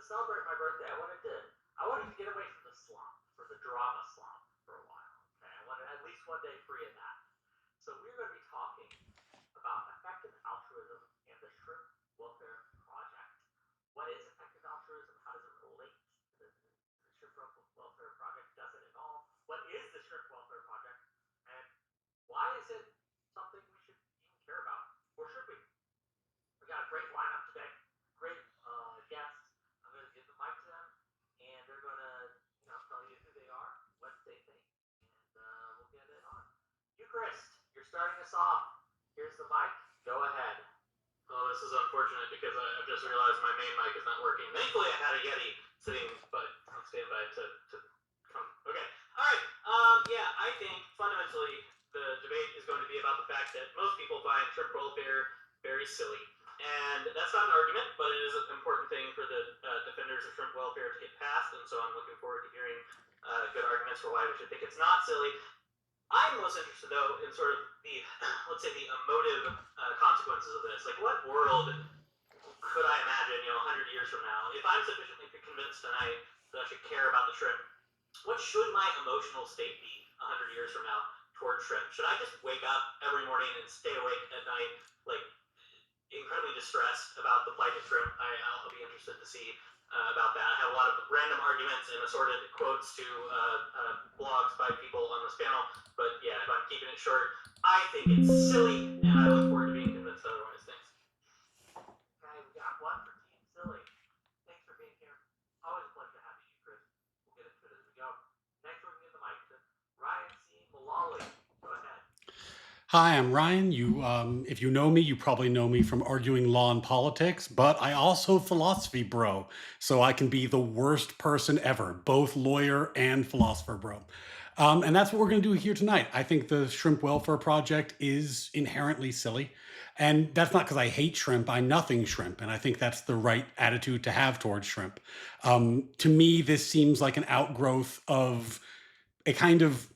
celebrate my birthday, I wanted to get away from the slump, from the drama slump for a while. Okay, I wanted at least one day free of that. So we're going to be talking about effective altruism and the Shrimp Welfare Project. What is effective altruism? How does it relate to the Shrimp Welfare Project? Does it at all? What is the Shrimp Welfare Project? And why is it something we should even care about? Or should we? We got a great lineup today. Great guests. I'm going to give the mic to them, and they're going to, tell you who they are, what they think, and we'll get it on. Eucharist, you're starting us off. Here's the mic. Go ahead. Oh, this is unfortunate because I've just realized my main mic is not working. Thankfully, I had a Yeti sitting on standby to come. Okay. All right. Yeah, I think fundamentally the debate is going to be about the fact that most people find shrimp welfare very silly. And that's not an argument, but it is an important thing for the defenders of shrimp welfare to get passed. And so I'm looking forward to hearing good arguments for why we should think it's not silly. I'm most interested, though, in sort of the, let's say, the emotive consequences of this. Like, what world could I imagine, 100 years from now, if I'm sufficiently convinced tonight that I should care about the shrimp, what should my emotional state be 100 years from now toward shrimp? Should I just wake up every morning and stay awake at night, like, incredibly distressed about the plight of shrimp? I'll be interested to see about that. I have a lot of random arguments and assorted quotes to blogs by people on this panel, but yeah, if I'm keeping it short, I think it's silly, and I look forward to being convinced otherwise. Thanks. Okay, we got one for Team Silly. Thanks for being here. Always a pleasure to have you, Chris. We'll get into it as we go. Next, we're going to give the mic to Ryan C. Mullally. Go ahead. Hi, I'm Ryan. If you know me, you probably know me from arguing law and politics, but I also philosophy bro, so I can be the worst person ever, both lawyer and philosopher bro. And that's what we're going to do here tonight. I think the Shrimp Welfare Project is inherently silly. And that's not because I hate shrimp. I nothing shrimp. And I think that's the right attitude to have towards shrimp. To me, this seems like an outgrowth of a kind of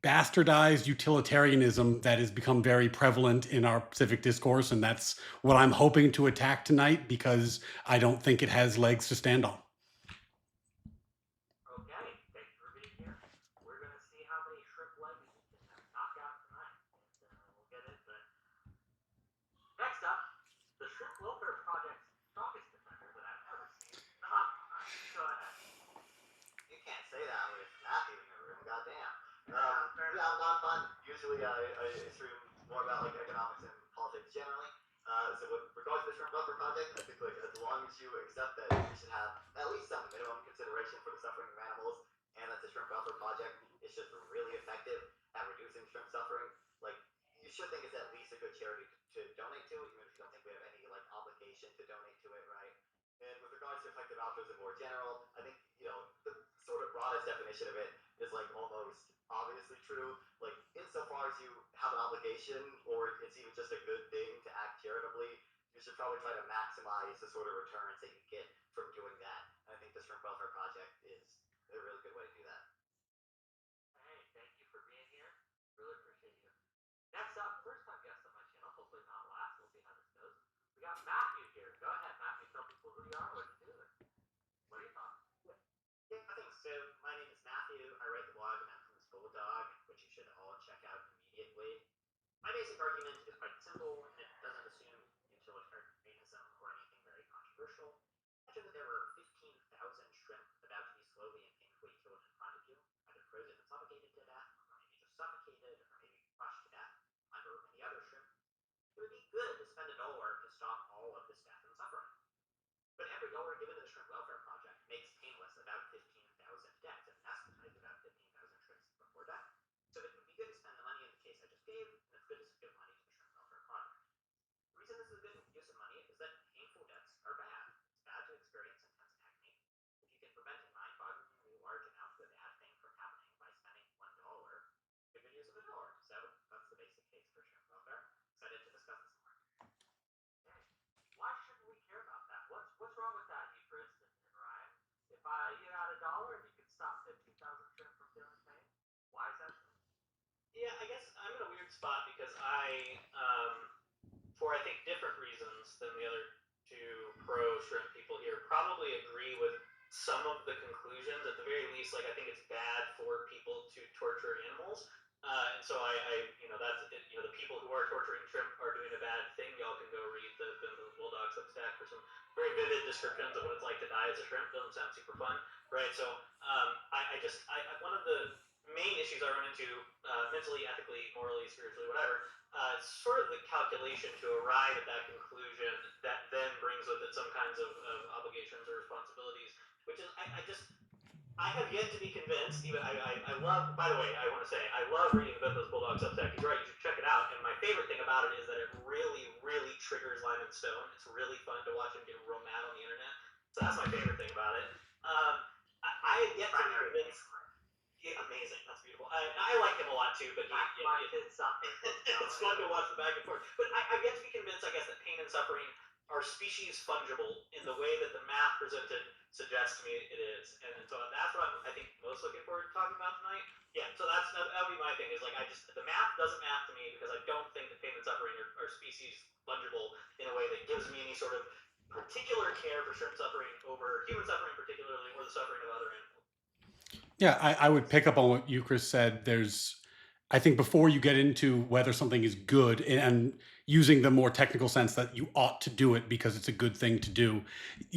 bastardized utilitarianism that has become very prevalent in our civic discourse. And that's what I'm hoping to attack tonight because I don't think it has legs to stand on. Okay, thank you for being here. We're going to see how many shrimp legs you can knock out tonight, and we'll get into it. Next up, the Shrimp Welfare Project's strongest defender that I've ever seen. Go ahead. You can't say that with Matthew in the room. Goddamn. Fair Yeah, I'm not fun. Usually I stream more about like economics and politics generally. So with regards to the Shrimp Welfare Project, I think like as long as you accept that we should have at least some minimum consideration for the suffering of animals, and that the Shrimp Welfare Project is just really effective at reducing shrimp suffering, like you should think it's at least a good charity to donate to, even if you don't think we have any like obligation to donate to it, right? And with regards to effective altruism more general, I think the sort of broadest definition of it is like almost obviously true. Like insofar as you have an obligation, or it's even just a good thing to act charitably, you should probably try to maximize the sort of returns that you get from doing that. And I think the Shrimp Welfare Project is a really good way to do that. Hey, thank you for being here. Really appreciate you. Next up, first time guest on my channel, hopefully not last. We'll see how this goes. We got Matthew here. Go ahead, Matthew. Tell people who you are, what you do, and what are your thoughts? Yeah, I think so. My name is Matthew. I write the blog Infamous Bulldog, which you should all check out immediately. My basic argument is quite simple, and it doesn't assume utilitarianism or anything very controversial. Imagine that there were 15,000 shrimp about to be slowly and painfully killed in front of you, either frozen and suffocated to death, or maybe just suffocated, or maybe crushed to death under any other shrimp. It would be good to spend $1 to stop all of this death and suffering. But every dollar given to the Shrimp Welfare Project makes painless about 15,000 deaths and anesthetize about 15,000 shrimps before death. So it would be good to spend the money in the case I just gave, and it's good to give money to the Shrimp Welfare Project. The reason this is a good use of money is that painful deaths are bad. It's bad to experience intense agony. If you can prevent a mind-bogglingly large amount of a bad thing from happening by spending $1, it's a good use of $1. So that's the basic case for shrimp welfare. Excited to discuss this more. Okay. Why shouldn't we care about that? What's wrong with that, Eucharist and Ryan? If you had $1 and you could stop 15,000 shrimp from feeling pain, why is that? Yeah, I guess I'm in a weird spot because for I think different reasons than the other two pro shrimp people here, probably agree with some of the conclusions. At the very least, like I think it's bad for people to torture animals. And so that's the people who are torturing shrimp are doing a bad thing. Y'all can go read the Benthos Bulldog Substack for some very vivid descriptions of what it's like to die as a shrimp. Doesn't sound super fun, right? So one of the main issues I run into mentally, ethically, morally, spiritually, whatever, sort of the calculation to arrive at that conclusion that then brings with it some kinds of obligations or responsibilities, which is I have yet to be convinced. Even I love. By the way, I want to say I love reading the Benthos Bulldog Substack. He's right. You should check it out. And my favorite thing about it is that it really, really triggers Lyman Stone. It's really fun to watch him get real mad on the internet. So that's my favorite thing about it. I have yet to be convinced. Yeah, amazing. That's beautiful. I like him a lot too, but it's something. it's fun to watch the back and forth. But I've yet to be convinced, I guess, that pain and suffering are species fungible in the way that the math presented suggests to me it is. And so that's what I think most looking forward to talking about tonight. Yeah, so that would be my thing is like the math doesn't math to me because I don't think that pain and suffering are species fungible in a way that gives me any sort of particular care for shrimp suffering over human suffering particularly or the suffering of other animals. Yeah, I would pick up on what you, Chris, said. I think before you get into whether something is good and using the more technical sense that you ought to do it because it's a good thing to do,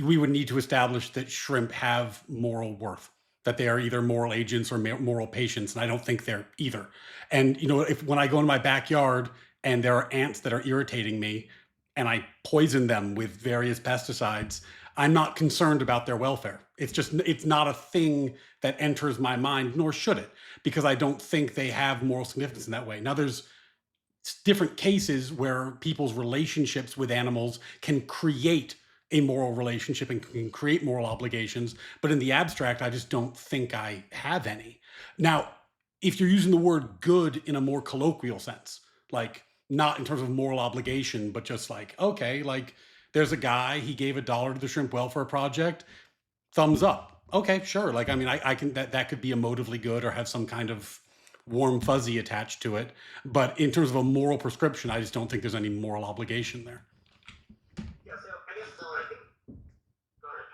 we would need to establish that shrimp have moral worth, that they are either moral agents or moral patients. And I don't think they're either. And, if when I go in my backyard and there are ants that are irritating me and I poison them with various pesticides, I'm not concerned about their welfare. It's not a thing that enters my mind, nor should it, because I don't think they have moral significance in that way. Now, there's different cases where people's relationships with animals can create a moral relationship and can create moral obligations. But in the abstract, I just don't think I have any. Now, if you're using the word good in a more colloquial sense, like not in terms of moral obligation, but just like, okay, like there's a guy, he gave $1 to the Shrimp Welfare Project, thumbs up. Okay, sure. Like, I mean, I can, that could be emotively good or have some kind of warm fuzzy attached to it. But in terms of a moral prescription, I just don't think there's any moral obligation there. Yeah, so I guess I think. Go ahead.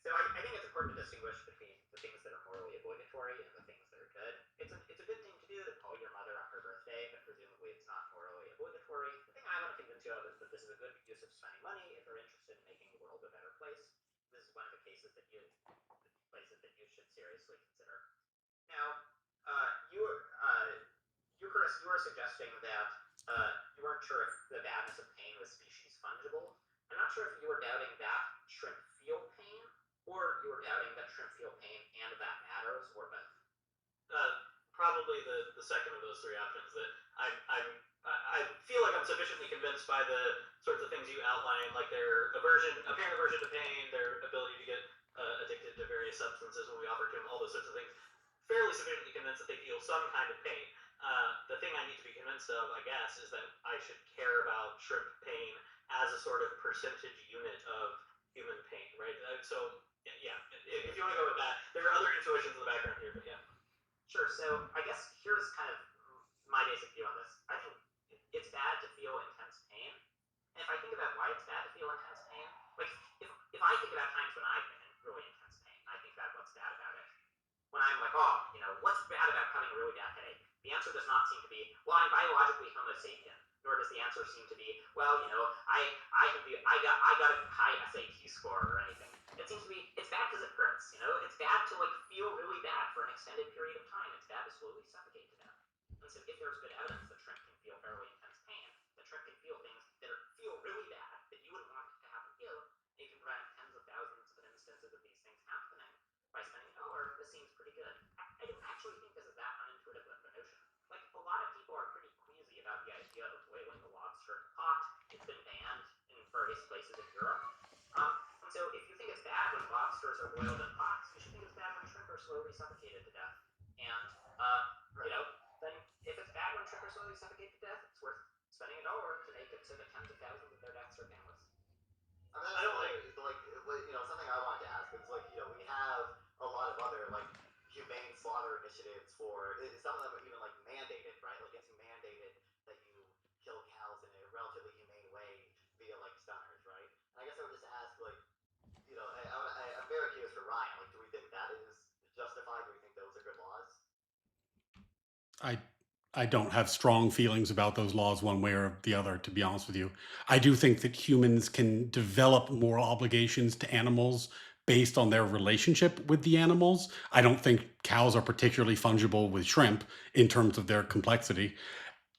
So I think it's important to distinguish between the things that are morally obligatory and the things that are good. It's a good thing to do to call your mother on her birthday, but presumably it's not morally obligatory. The thing I want to convince you of is that this is a good use of spending money if you're interested in making the world a better place. This is one of the places that you should seriously consider. Now, Chris, you were suggesting that you weren't sure if the badness of pain was species fungible. I'm not sure if you were doubting that shrimp feel pain, or you were doubting that shrimp feel pain and that matters, or both. Probably the second of those three options. That I feel like I'm sufficiently convinced by the sorts of things you outline, like their apparent aversion to pain, their ability to get addicted to various substances when we offer to them, all those sorts of things. Fairly sufficiently convinced that they feel some kind of pain. The thing I need to be convinced of, I guess, is that I should care about shrimp pain as a sort of percentage unit of human pain, right? So, yeah, if you want to go with that, there are other intuitions in the background here, but yeah. Sure. So I guess here's kind of my basic view on this. I think it's bad to feel intense pain. And if I think about why it's bad to feel intense pain, like if I think about times when I've been in really intense pain, I think about what's bad about it. When I'm like, oh, what's bad about having a really bad headache? The answer does not seem to be, well, I'm biologically Homo sapien. Nor does the answer seem to be, well, I got a high SAT score or anything. It seems to be, it's bad because it hurts. It's bad to feel really bad for an extended period of time. It's bad to slowly suffocate to death. And so if there's good evidence that shrimp can feel fairly intense pain, that shrimp can feel things that feel really bad that you wouldn't want to happen to you, and you can prevent tens of thousands of instances of these things happening by spending $1, this seems pretty good. I don't actually think this is that unintuitive of a notion. Like, a lot of people are pretty queasy about the idea of boiling the lobster in a pot. It's been banned in various places in Europe. And so if you think it's bad when lobsters are boiled in pots, you should think it's bad when shrimp are slowly suffocated to death. And, then if it's bad when shrimp are slowly suffocated to death, it's worth spending $1 to make it so that tens of thousands of their deaths are painless. I don't like something I wanted to ask is we have a lot of other humane slaughter initiatives for some of them are even mandated, right? Like it's mandated that you kill cows in a relatively humane way via stunners, right? And I guess I would just ask I I don't have strong feelings about those laws one way or the other, to be honest with you. I do think that humans can develop moral obligations to animals based on their relationship with the animals. I don't think cows are particularly fungible with shrimp in terms of their complexity.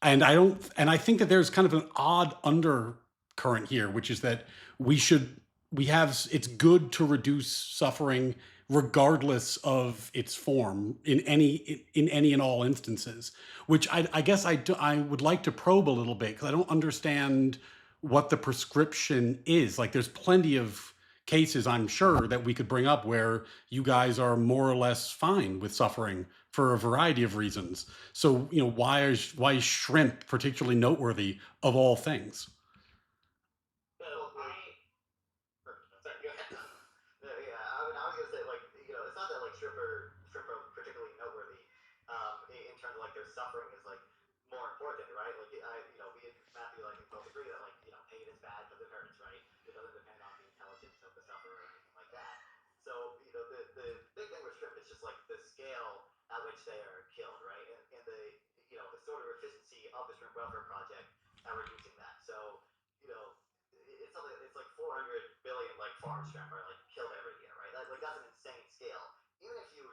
And I think that there's kind of an odd undercurrent here, which is that we should we have it's good to reduce suffering regardless of its form in any and all instances, which I guess I would like to probe a little bit because I don't understand what the prescription is. Like, there's plenty of cases, I'm sure, that we could bring up where you guys are more or less fine with suffering for a variety of reasons. So, why is shrimp particularly noteworthy of all things? Well, I sorry, go ahead. No, yeah, I was gonna say, like, it's not that like shrimp are particularly noteworthy, in terms of like their suffering is like more important, right? Like, me and Matthew, I think, both agree that, like, pain is bad because it hurts, right? It doesn't depend on the intelligence of the sufferer or anything like that. So, the big thing with shrimp is just like the scale at which they are killed, right? And the sort of efficiency of the shrimp welfare project at reducing that. So, you know, it's something. It's like 400 billion like farm shrimp are like killed every year, right? That's an insane scale. Even if you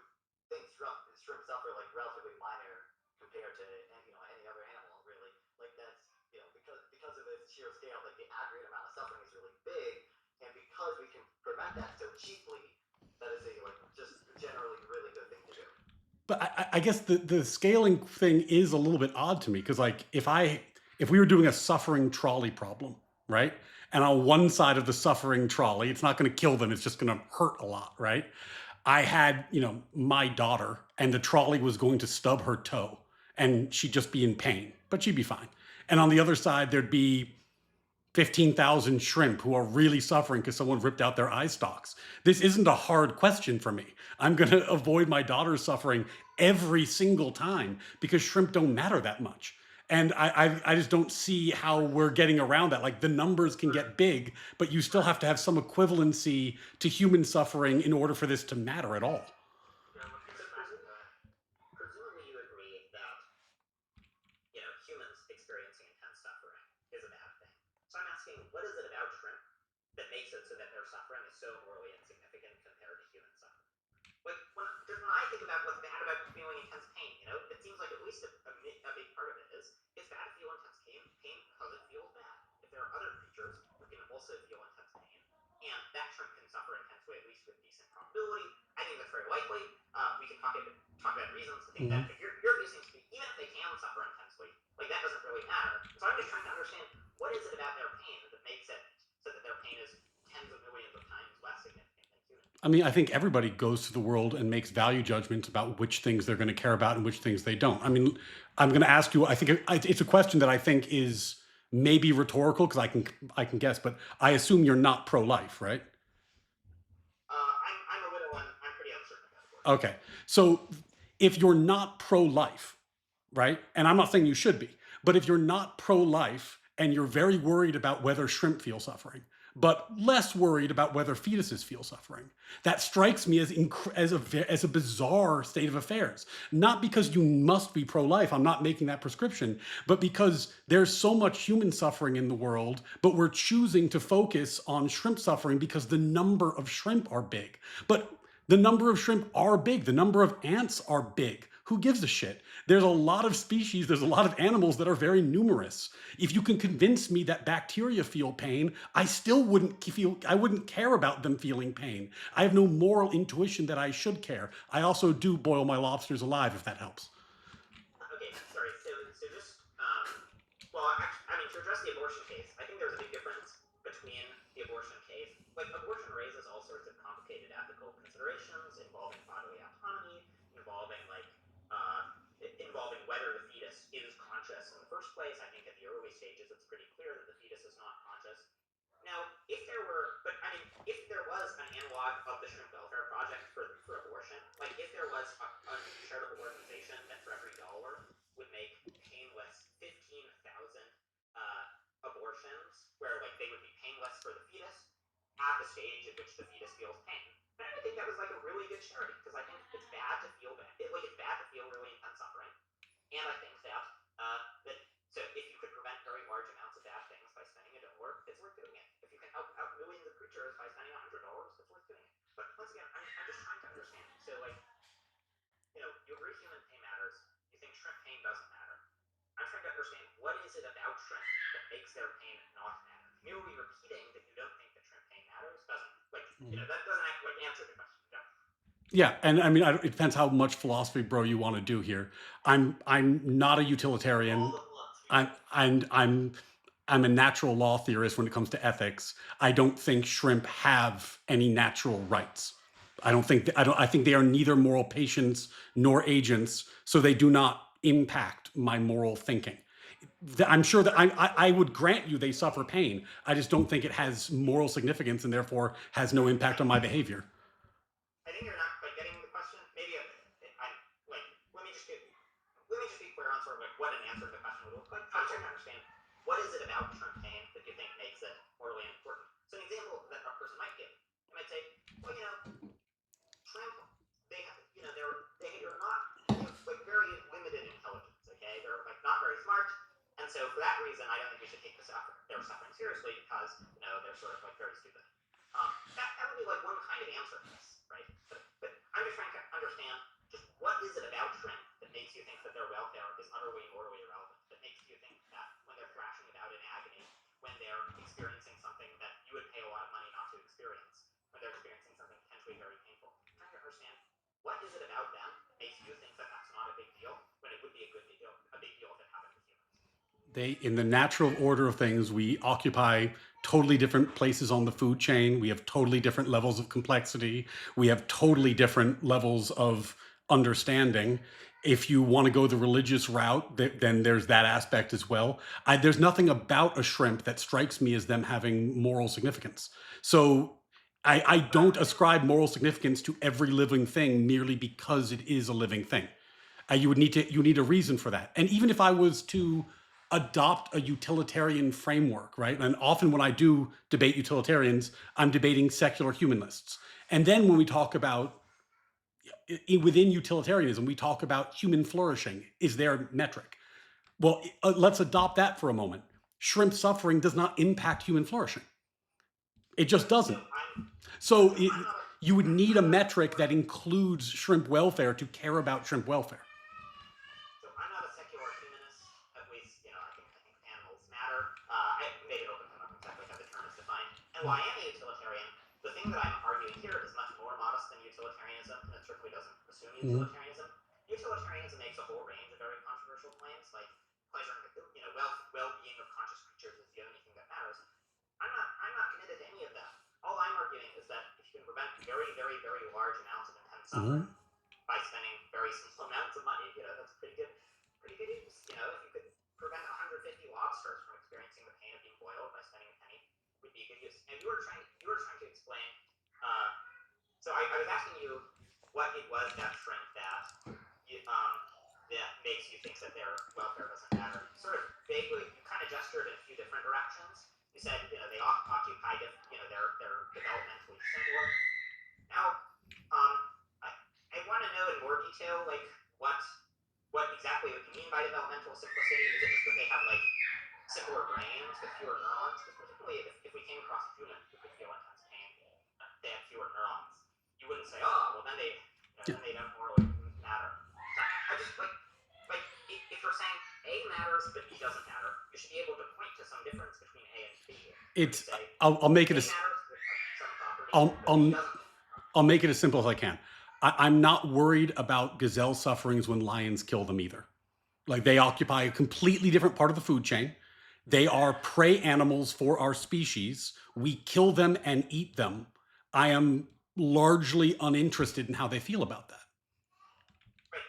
think shrimp suffer like relatively minor compared to any other animal, really, like that's because of its sheer scale, like the aggregate amount of suffering is really big, and because we can prevent that so cheaply, that is a like just generally really good thing to do. But I guess the scaling thing is a little bit odd to me because, like, if we were doing a suffering trolley problem, right? And on one side of the suffering trolley, it's not going to kill them; it's just going to hurt a lot, right? I had, my daughter, and the trolley was going to stub her toe, and she'd just be in pain, but she'd be fine. And on the other side, there'd be 15,000 shrimp who are really suffering because someone ripped out their eye stalks. This isn't a hard question for me. I'm going to avoid my daughter's suffering every single time because shrimp don't matter that much. And I just don't see how we're getting around that. Like, the numbers can get big, but you still have to have some equivalency to human suffering in order for this to matter at all. Presumably you agree that humans experiencing intense suffering is a bad thing. So I'm asking, what is it about shrimp that makes it so that their suffering is so morally insignificant compared to human suffering? Like, when I think about what's bad about feeling intense pain, it seems like at least a big part of it is it's bad to feel intense pain because it feels bad. If there are other creatures who can also feel intense pain, and that shrimp can suffer intensely, at least with decent probability, I think that's very likely. We can talk about reasons to think that, Mhm. but your view seems to be even if they can suffer intensely, like that doesn't really matter. So I'm just trying to understand what is it about their pain that makes it so that their pain is tens of millions of times less significant than human pain. I mean, I think everybody goes through the world and makes value judgments about which things they're going to care about and which things they don't. I mean, I'm going to ask you. I think it's a question that I think is maybe rhetorical because I can guess, but I assume you're not pro-life, right? I'm a little I'm pretty uncertain about abortion. Okay, so if you're not pro-life, right? And I'm not saying you should be, but if you're not pro-life and you're very worried about whether shrimp feel suffering, but less worried about whether fetuses feel suffering, that strikes me as a bizarre state of affairs. Not because you must be pro-life, I'm not making that prescription, but because there's so much human suffering in the world, but we're choosing to focus on shrimp suffering because the number of shrimp are big. But the number of shrimp are big. The number of ants are big. Who gives a shit? There's a lot of species, there's a lot of animals that are very numerous. If you can convince me that bacteria feel pain, I wouldn't care about them feeling pain. I have no moral intuition that I should care. I also do boil my lobsters alive, if that helps. Okay, sorry. So just I mean, to address the abortion case, I think there's a big difference between the abortion case. Like, abortion raises all sorts of complicated ethical considerations involving bodily autonomy, involving uh, involving whether the fetus is conscious in the first place. I think at the early stages, it's pretty clear that the fetus is not conscious. Now, if there were, but I mean, if there was an analog of the Shrimp Welfare Project for abortion, like if there was a charitable organization that for every dollar would make painless 15,000 uh, abortions, where like they would be painless for the fetus at the stage at which the fetus feels pain, then I would think that was like a really good charity because I think it's bad to feel bad. It's bad to feel really intense suffering, And I think that so if you could prevent very large amounts of bad things by spending $1, it's worth doing it. If you can help out millions of creatures by spending $100, it's worth doing it. But once again, I'm just trying to understand. So like, you agree human pain matters. You think shrimp pain doesn't matter. I'm trying to understand what is it about shrimp that makes their pain not matter. Merely repeating that you don't think that shrimp pain matters doesn't that doesn't actually answer the question. Yeah, and I mean, it depends how much philosophy, bro, you want to do here. I'm not a utilitarian. All the philosophy. I'm a natural law theorist when it comes to ethics. I don't think shrimp have any natural rights. I think they are neither moral patients nor agents, so they do not impact my moral thinking. I'm sure that I would grant you they suffer pain. I just don't think it has moral significance and therefore has no impact on my behavior. I think you're not quite getting the question. Maybe I'm like, let me just be clear on sort of like what an answer to the question would look like. I'm trying to understand what is it about shrimp pain that you think makes it morally important. So an example that a person might give, they might say, well, shrimp, they have, they are not, they have like very limited intelligence. Okay, they're like not very smart, and so for that reason, I don't think we should take their suffering seriously because they're sort of like very stupid. That would be like one kind of answer to this, right? But I'm just trying to understand just what is it about shrimp that makes you think that their welfare is utterly morally irrelevant? That makes you think that when they're thrashing about in agony, when they're experiencing something that you would pay a lot of money not to experience, when they're experiencing something potentially very painful, I'm trying to understand what is it about them that makes you think that that's not a big deal when it would be a big deal if it happened to humans? In the natural order of things, we occupy totally different places on the food chain. We have totally different levels of complexity. We have totally different levels of understanding. If you want to go the religious route, then there's that aspect as well. There's nothing about a shrimp that strikes me as them having moral significance. So I don't ascribe moral significance to every living thing merely because it is a living thing. You need a reason for that. And even if I was to adopt a utilitarian framework, right? And often when I do debate utilitarians, I'm debating secular humanists. And then when we talk about within utilitarianism, we talk about human flourishing is their metric. Well, let's adopt that for a moment. Shrimp suffering does not impact human flourishing. It just doesn't. So you would need a metric that includes shrimp welfare to care about shrimp welfare. So I'm not a secular humanist. At least, I think animals matter. I maybe it'll come up exactly how the term is defined. And while I am a utilitarian, the thing that I'm arguing here is much more modest than utilitarianism, and it certainly doesn't assume utilitarianism. Utilitarianism makes a whole range of very controversial claims, like pleasure and well-being of conscious creatures is the only thing that matters. I'm not committed to any of them. All I'm arguing is that if you can prevent very, very, very large amounts of intense suffering by spending very small amounts of money, that's pretty good use. If you could prevent 150 lobsters from experiencing the pain of being boiled by spending a penny, would be a good use. And you were trying to explain. So I was asking you what it was about shrimp that makes you think that their welfare doesn't matter. Sort of vaguely, you kind of gestured in a few different directions. You said they occupy they're developmentally similar. Now, I want to know in more detail like what exactly you mean by developmental simplicity. Is it just that they have like simpler brains with fewer neurons? Because particularly if we came across a human who could feel intense pain, they have fewer neurons. You wouldn't say, oh, well then they don't morally matter. So I just like if you're saying A matters but B doesn't matter, you should be able to point to some difference between A and B. I'll make it A matters with some property, I'll, but B doesn't. I'll make it as simple as I can. I'm not worried about gazelle sufferings when lions kill them either. Like they occupy a completely different part of the food chain. They are prey animals for our species. We kill them and eat them. I am largely uninterested in how they feel about that. Right.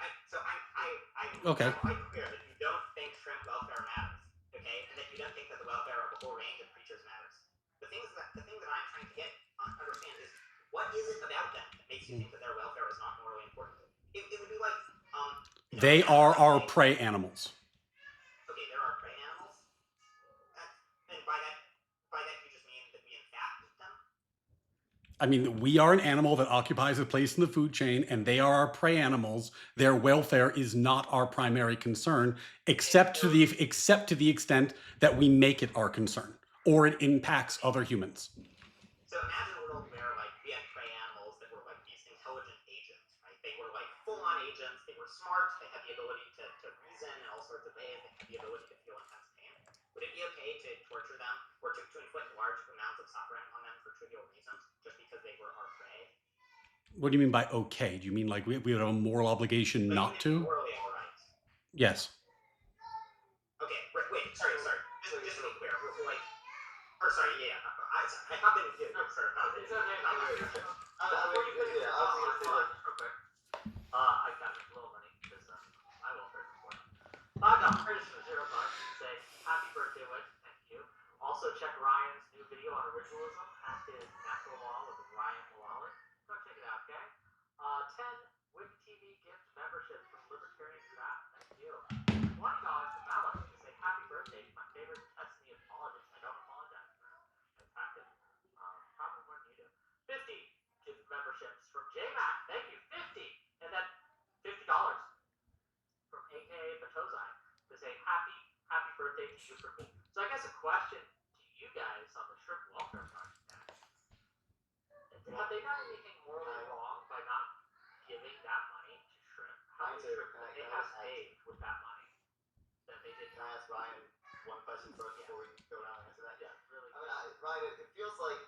Okay. I'm quite clear that you don't think shrimp welfare matters, okay, and that you don't think that the welfare of a whole range of creatures matters. The thing that I'm trying to understand is what is it about them that makes you think that their welfare is not morally important? It would be like they are our prey animals. Okay, there are prey animals, and by that you just mean that we in fact eat them. I mean, we are an animal that occupies a place in the food chain, and they are our prey animals. Their welfare is not our primary concern, except to the extent that we make it our concern, or it impacts other humans. So imagine a world where like we had prey animals that were like these intelligent agents, right? They were like full-on agents. They were smart. They had the ability to reason in all sorts of ways. They had the ability to feel intense pain. Would it be okay to torture them or to inflict large amounts of suffering on them for trivial reasons just because they were our prey? What do you mean by okay? Do you mean like we have a moral obligation Like, not would it be to? morally all right? Yes. Okay, wait, sorry. Just to be clear, like, or sorry, yeah, I have been sort of not It's okay. I mean, Before you put yeah, your I was gonna on, say like, real quick. I got a little money because my welfare is important. $5 for $0 to say happy birthday, Wick. Thank you. Also check Ryan's new video on originalism at his natural law with Ryan Wallace. Go check it out, okay? 10 Wick TV gift memberships from Libertarian Trap. Thank you. $20 to Malik to say happy birthday. My favorite test me apologist. I don't apologize for attacking. Probably more than you do. 50 gift memberships from JMac. Thank you. 50. And then $50 from AKA Batozai to say happy birthday to you from me. So I guess a question to you guys on the shrimp welfare project. Have they done anything morally wrong by not giving that money to shrimp? How many shrimp would they have saved with that money that they did? can I ask Ryan one question first before we go down and answer that? Yeah, really. I mean, Ryan, it feels like,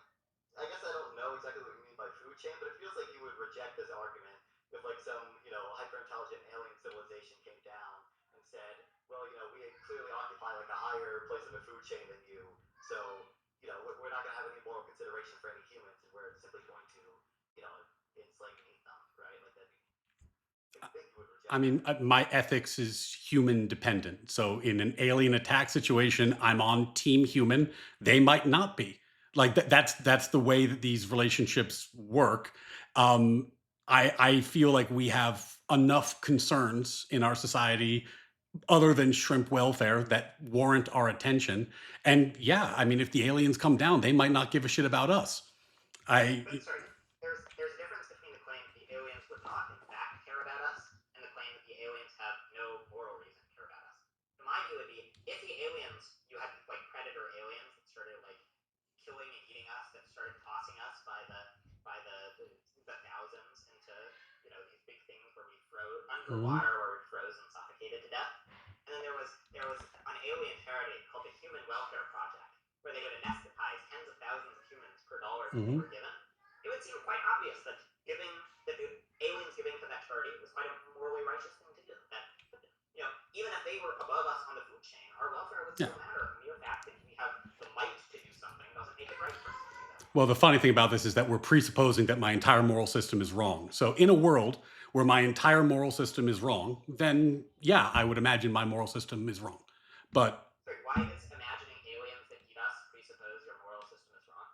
I guess I don't know exactly what you mean by food chain, but it feels like you would reject this argument if like some, hyper intelligent alien civilization came down and said, well, we clearly occupy like a higher place in the food chain than you, so we're not going to have any moral consideration for any humans, and we're simply going to, enslave and eat them, right? Like that'd be. I think you would reject. I mean, my ethics is human dependent. So in an alien attack situation, I'm on team human. They might not be. Like that's the way that these relationships work. I feel like we have enough concerns in our society other than shrimp welfare that warrant our attention. And yeah, I mean, if the aliens come down, they might not give a shit about us. I But sorry, there's a difference between the claim that the aliens would not in fact care about us and the claim that the aliens have no moral reason to care about us. So my view would be if the aliens, you had like predator aliens that started like killing and eating us, that started tossing us by the thousands into these big things where we froze underwater, where we froze and suffocated to death. And then there was an alien charity called the Human Welfare Project, where they would anesthetize tens of thousands of humans per dollar that they were given. It would seem quite obvious that the aliens giving to that charity was quite a morally righteous thing to do. That even if they were above us on the food chain, our welfare would still matter. The mere fact that we have the might to do something doesn't make it right for us to do that. Well, the funny thing about this is that we're presupposing that my entire moral system is wrong. So, in a world where my entire moral system is wrong, then yeah, I would imagine my moral system is wrong. But Sorry, why does imagining aliens that eat us presuppose your moral system is wrong?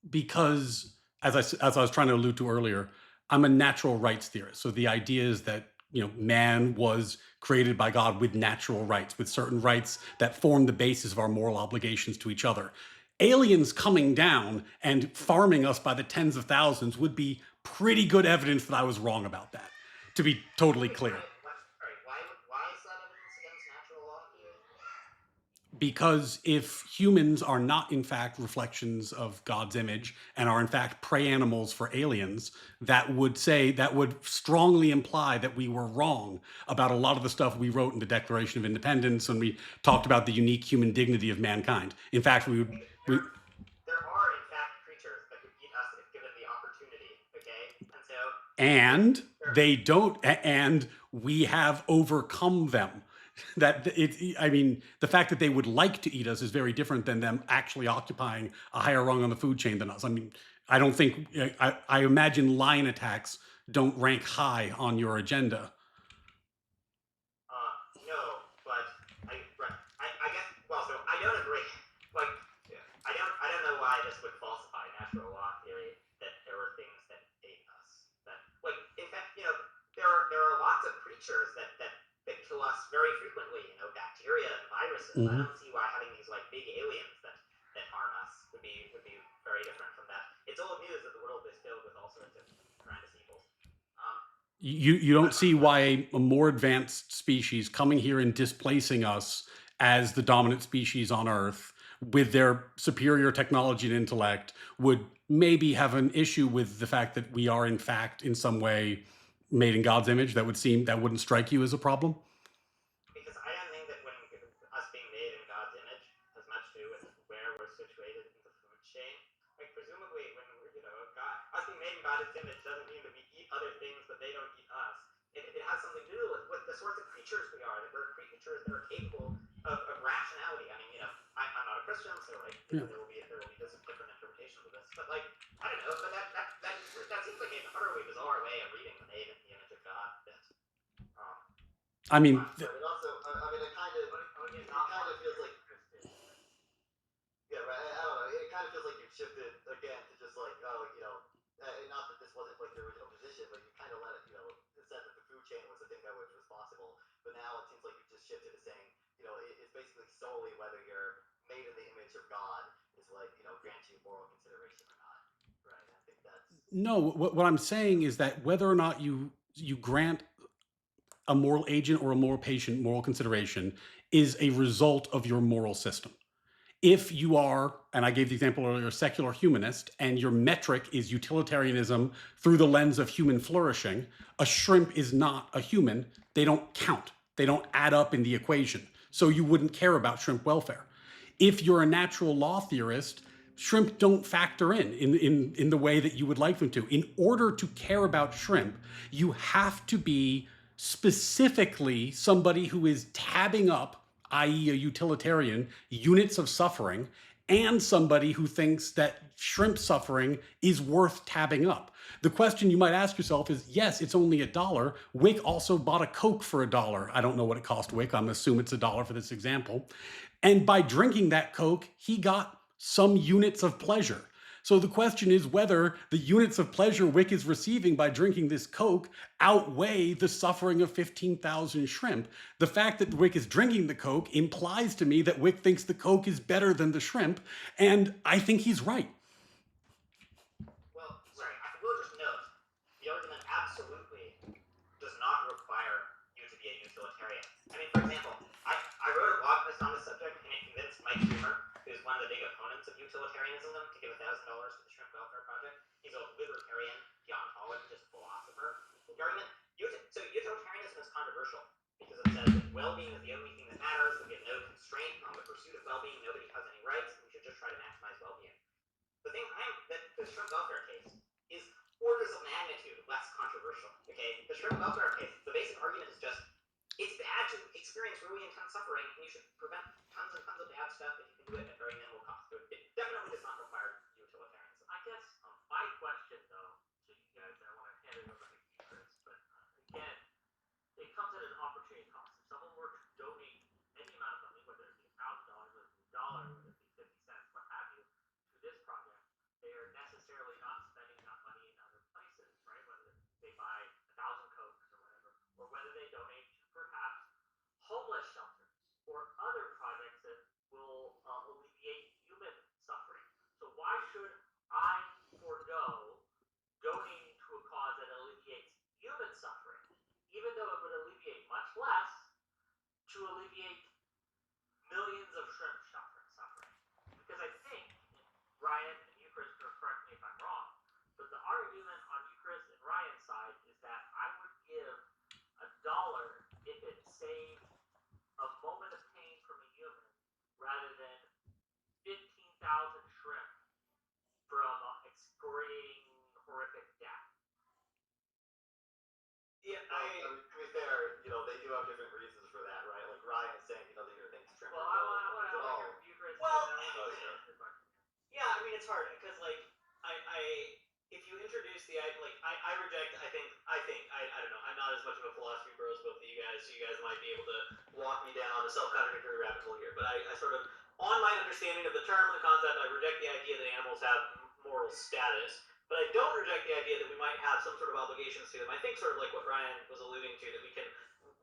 because, as I was trying to allude to earlier, I'm a natural rights theorist. So the idea is that man was created by God with natural rights, with certain rights that form the basis of our moral obligations to each other. Aliens coming down and farming us by the tens of thousands would be pretty good evidence that I was wrong about that, to be totally clear. Why is that evidence against natural law to you? Because if humans are not in fact reflections of God's image and are in fact prey animals for aliens, that would strongly imply that we were wrong about a lot of the stuff we wrote in the Declaration of Independence when we talked about the unique human dignity of mankind. In fact, There are in fact creatures that could eat us if given the opportunity, okay? and they don't, and we have overcome them. I mean, the fact that they would like to eat us is very different than them actually occupying a higher rung on the food chain than us. I mean, I don't think, I imagine lion attacks don't rank high on your agenda. No, but I guess, well, so I don't agree. Like, I don't know why this would falsify natural law theory that there were things that ate us. That, like, in fact, there are lots of creatures that kill us very frequently. Bacteria and viruses. I don't see why having these like big aliens that harm us would be very different from that. It's old news news that the world is filled with all sorts of horrendous evils. You don't see why a more advanced species coming here and displacing us as the dominant species on Earth with their superior technology and intellect would maybe have an issue with the fact that we are in fact in some way made in God's image. That wouldn't strike you as a problem. Because I don't think that when us being made in God's image has much to do with where we're situated in the food chain. Like presumably when we're, God, us being made in God's image doesn't mean that we eat other things, but they don't eat us. It has something to do with the sorts of creatures we are. That we're creatures that are capable of rationality. I mean, I'm not a Christian, so like there will be just different interpretations of this. But like I don't know, but that seems like an utterly bizarre way of reading the made in the image of God bit. I mean, but it also, I mean, it kind of feels like, yeah, right. I don't know. It kind of feels like you've shifted again to just like, oh, not that this wasn't like your original position, but you kind of let it, it said that the food chain was the thing that was responsible. But now it seems like you've just shifted to saying, it's basically solely whether you're made in the image of God is what, grants you moral consideration or not. Right. I think that's. no. What I'm saying is that whether or not you grant a moral agent or a moral patient moral consideration is a result of your moral system. If you are, and I gave the example earlier, a secular humanist, and your metric is utilitarianism through the lens of human flourishing, a shrimp is not a human. They don't count. They don't add up in the equation. So you wouldn't care about shrimp welfare. If you're a natural law theorist, shrimp don't factor in the way that you would like them to. In order to care about shrimp, you have to be specifically somebody who is tabbing up, i.e., a utilitarian, units of suffering, and somebody who thinks that shrimp suffering is worth tabbing up. The question you might ask yourself is, yes, it's only $1. Wick also bought a Coke for $1. I don't know what it cost Wick. I'm assuming it's $1 for this example. And by drinking that Coke, he got some units of pleasure. So the question is whether the units of pleasure Wick is receiving by drinking this Coke outweigh the suffering of 15,000 shrimp. The fact that Wick is drinking the Coke implies to me that Wick thinks the Coke is better than the shrimp, and I think he's right. Well, sorry, I will just note the argument absolutely does not require you to be a utilitarian. I mean, for example, I wrote a blog post on this subject and it convinced Mike Schumer, who's one of the big opponents of utilitarianism, to give $1,000 to the Shrimp Welfare Project. He's a libertarian deontologist philosopher. The argument, so utilitarianism is controversial because it says that well-being is the only thing that matters, that we have no constraint on the pursuit of well-being, nobody has any rights, and we should just try to maximize well-being. The thing that the shrimp welfare case is orders of magnitude less controversial. Okay, the shrimp welfare case, the basic argument is just it's bad to experience really intense suffering, and you should prevent tons and tons of bad stuff if you can do it at very minimal cost. So it definitely does not require utilitarianism. I guess my question though to you guys, I want to hand it over to you, Chris, but again, it comes at an opportunity cost. If someone were to donate any amount of money, whether it be $1,000, whether it be $1, whether it be 50 cents, what have you, to this project, they are necessarily not spending that money in other places, right? Whether they buy 1,000 Cokes or whatever, or whether they donate to perhaps homeless shelters or other projects that will alleviate human suffering. So why should I forego donating to a cause that alleviates human suffering, even though it would alleviate much less to alleviate millions of shrimp suffering? Because I think, and Ryan and you, Chris, correct me if I'm wrong, but the argument on you, Chris, and Ryan's side is that I would give $1 if it saved a moment of pain from a human rather than 15,000 shrimp from excoriating horrific death. Yeah, I mean, to be fair, they do have different reasons for that, right? Like Ryan is saying, that he thinks shrimp Well, are I no want to at all. hear from you, Chris. Well, and then I want to hear your question. Yeah, I mean it's hard because like I if you introduce the like I reject I don't know, I'm not as much of a philosophy bro as both of you guys, so you guys might be able to walk me down a self-contradictory rabbit hole here, but I sort of on my understanding of the term and the concept, I reject the idea that animals have moral status, but I don't reject the idea that we might have some sort of obligations to them. I think sort of like what Ryan was alluding to, that we can,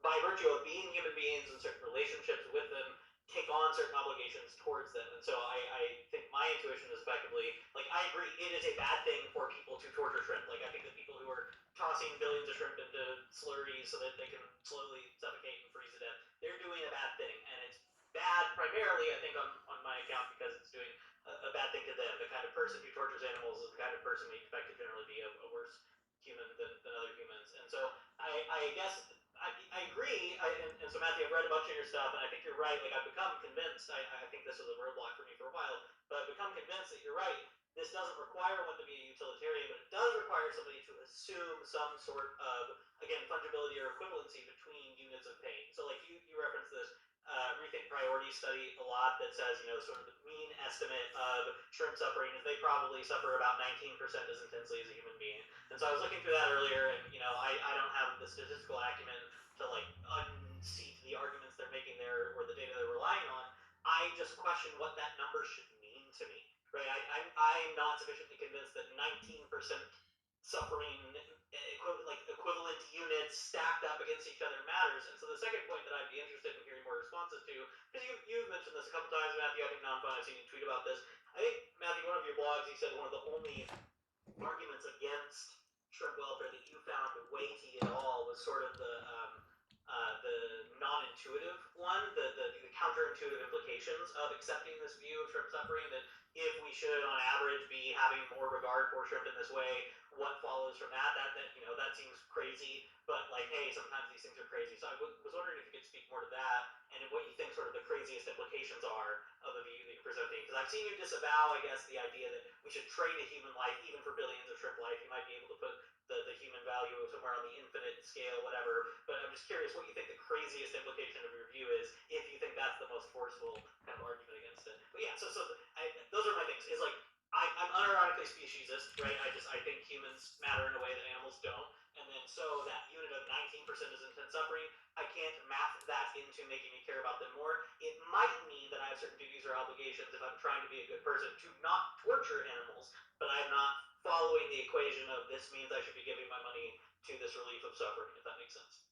by virtue of being human beings and certain relationships with them, take on certain obligations towards them. And so I think my intuition is effectively, like, I agree, it is a bad thing for people to torture shrimp. Like, I think that people who are tossing billions of shrimp into slurries so that they can slowly suffocate and freeze to death, they're doing a bad thing. And it's bad primarily, I think, on my account because it's doing a bad thing to them. The kind of person who tortures animals is the kind of person we expect to generally be a worse human than other humans. And so I guess I agree. And so Matthew, I've read a bunch of your stuff, and I think you're right. Like, I've become convinced. I think this was a roadblock for me for a while, but I've become convinced that you're right. This doesn't require one to be a utilitarian, but it does require somebody to assume some sort of, again, fungibility or equivalency between units of pain. So, like, you referenced this rethink priority study a lot that says, sort of the mean estimate of shrimp suffering is they probably suffer about 19% as intensely as a human being. And so I was looking through that earlier, and I don't have the statistical acumen to like unseat the arguments they're making there or the data they're relying on. I just question what that number should mean to me. Right? I'm not sufficiently convinced that 19% suffering equivalent units stacked up against each other matters. And so the second point that I'd be interested in hearing more responses to, because you've mentioned this a couple times, Matthew. I think Non-Fun, I've seen you tweet about this. I think, Matthew, one of your blogs, you said one of the only arguments against shrimp welfare that you found weighty at all was sort of the non-intuitive one, the counterintuitive implications of accepting this view of shrimp suffering, that if we should, on average, be having more regard for shrimp in this way, what follows from that? That seems crazy, but like, hey, sometimes these things are crazy. So I was wondering if you could speak more to that and what you think sort of the craziest implications are of the view that you're presenting. Because I've seen you disavow, I guess, the idea that we should trade a human life even for billions of shrimp life. You might be able to put the human value somewhere on the infinite scale, whatever. But I'm just curious what you think the craziest implication of your view is, if you think that's the most forceful kind of argument against it. But yeah, so those are my things. Is like, I'm unironically speciesist, right? I think humans matter in a way that animals don't. And then so that unit of 19% is intense suffering, I can't map that into making me care about them more. It might mean that I have certain duties or obligations if I'm trying to be a good person to not torture animals, but I'm not following the equation of this means I should be giving my money to this relief of suffering, if that makes sense.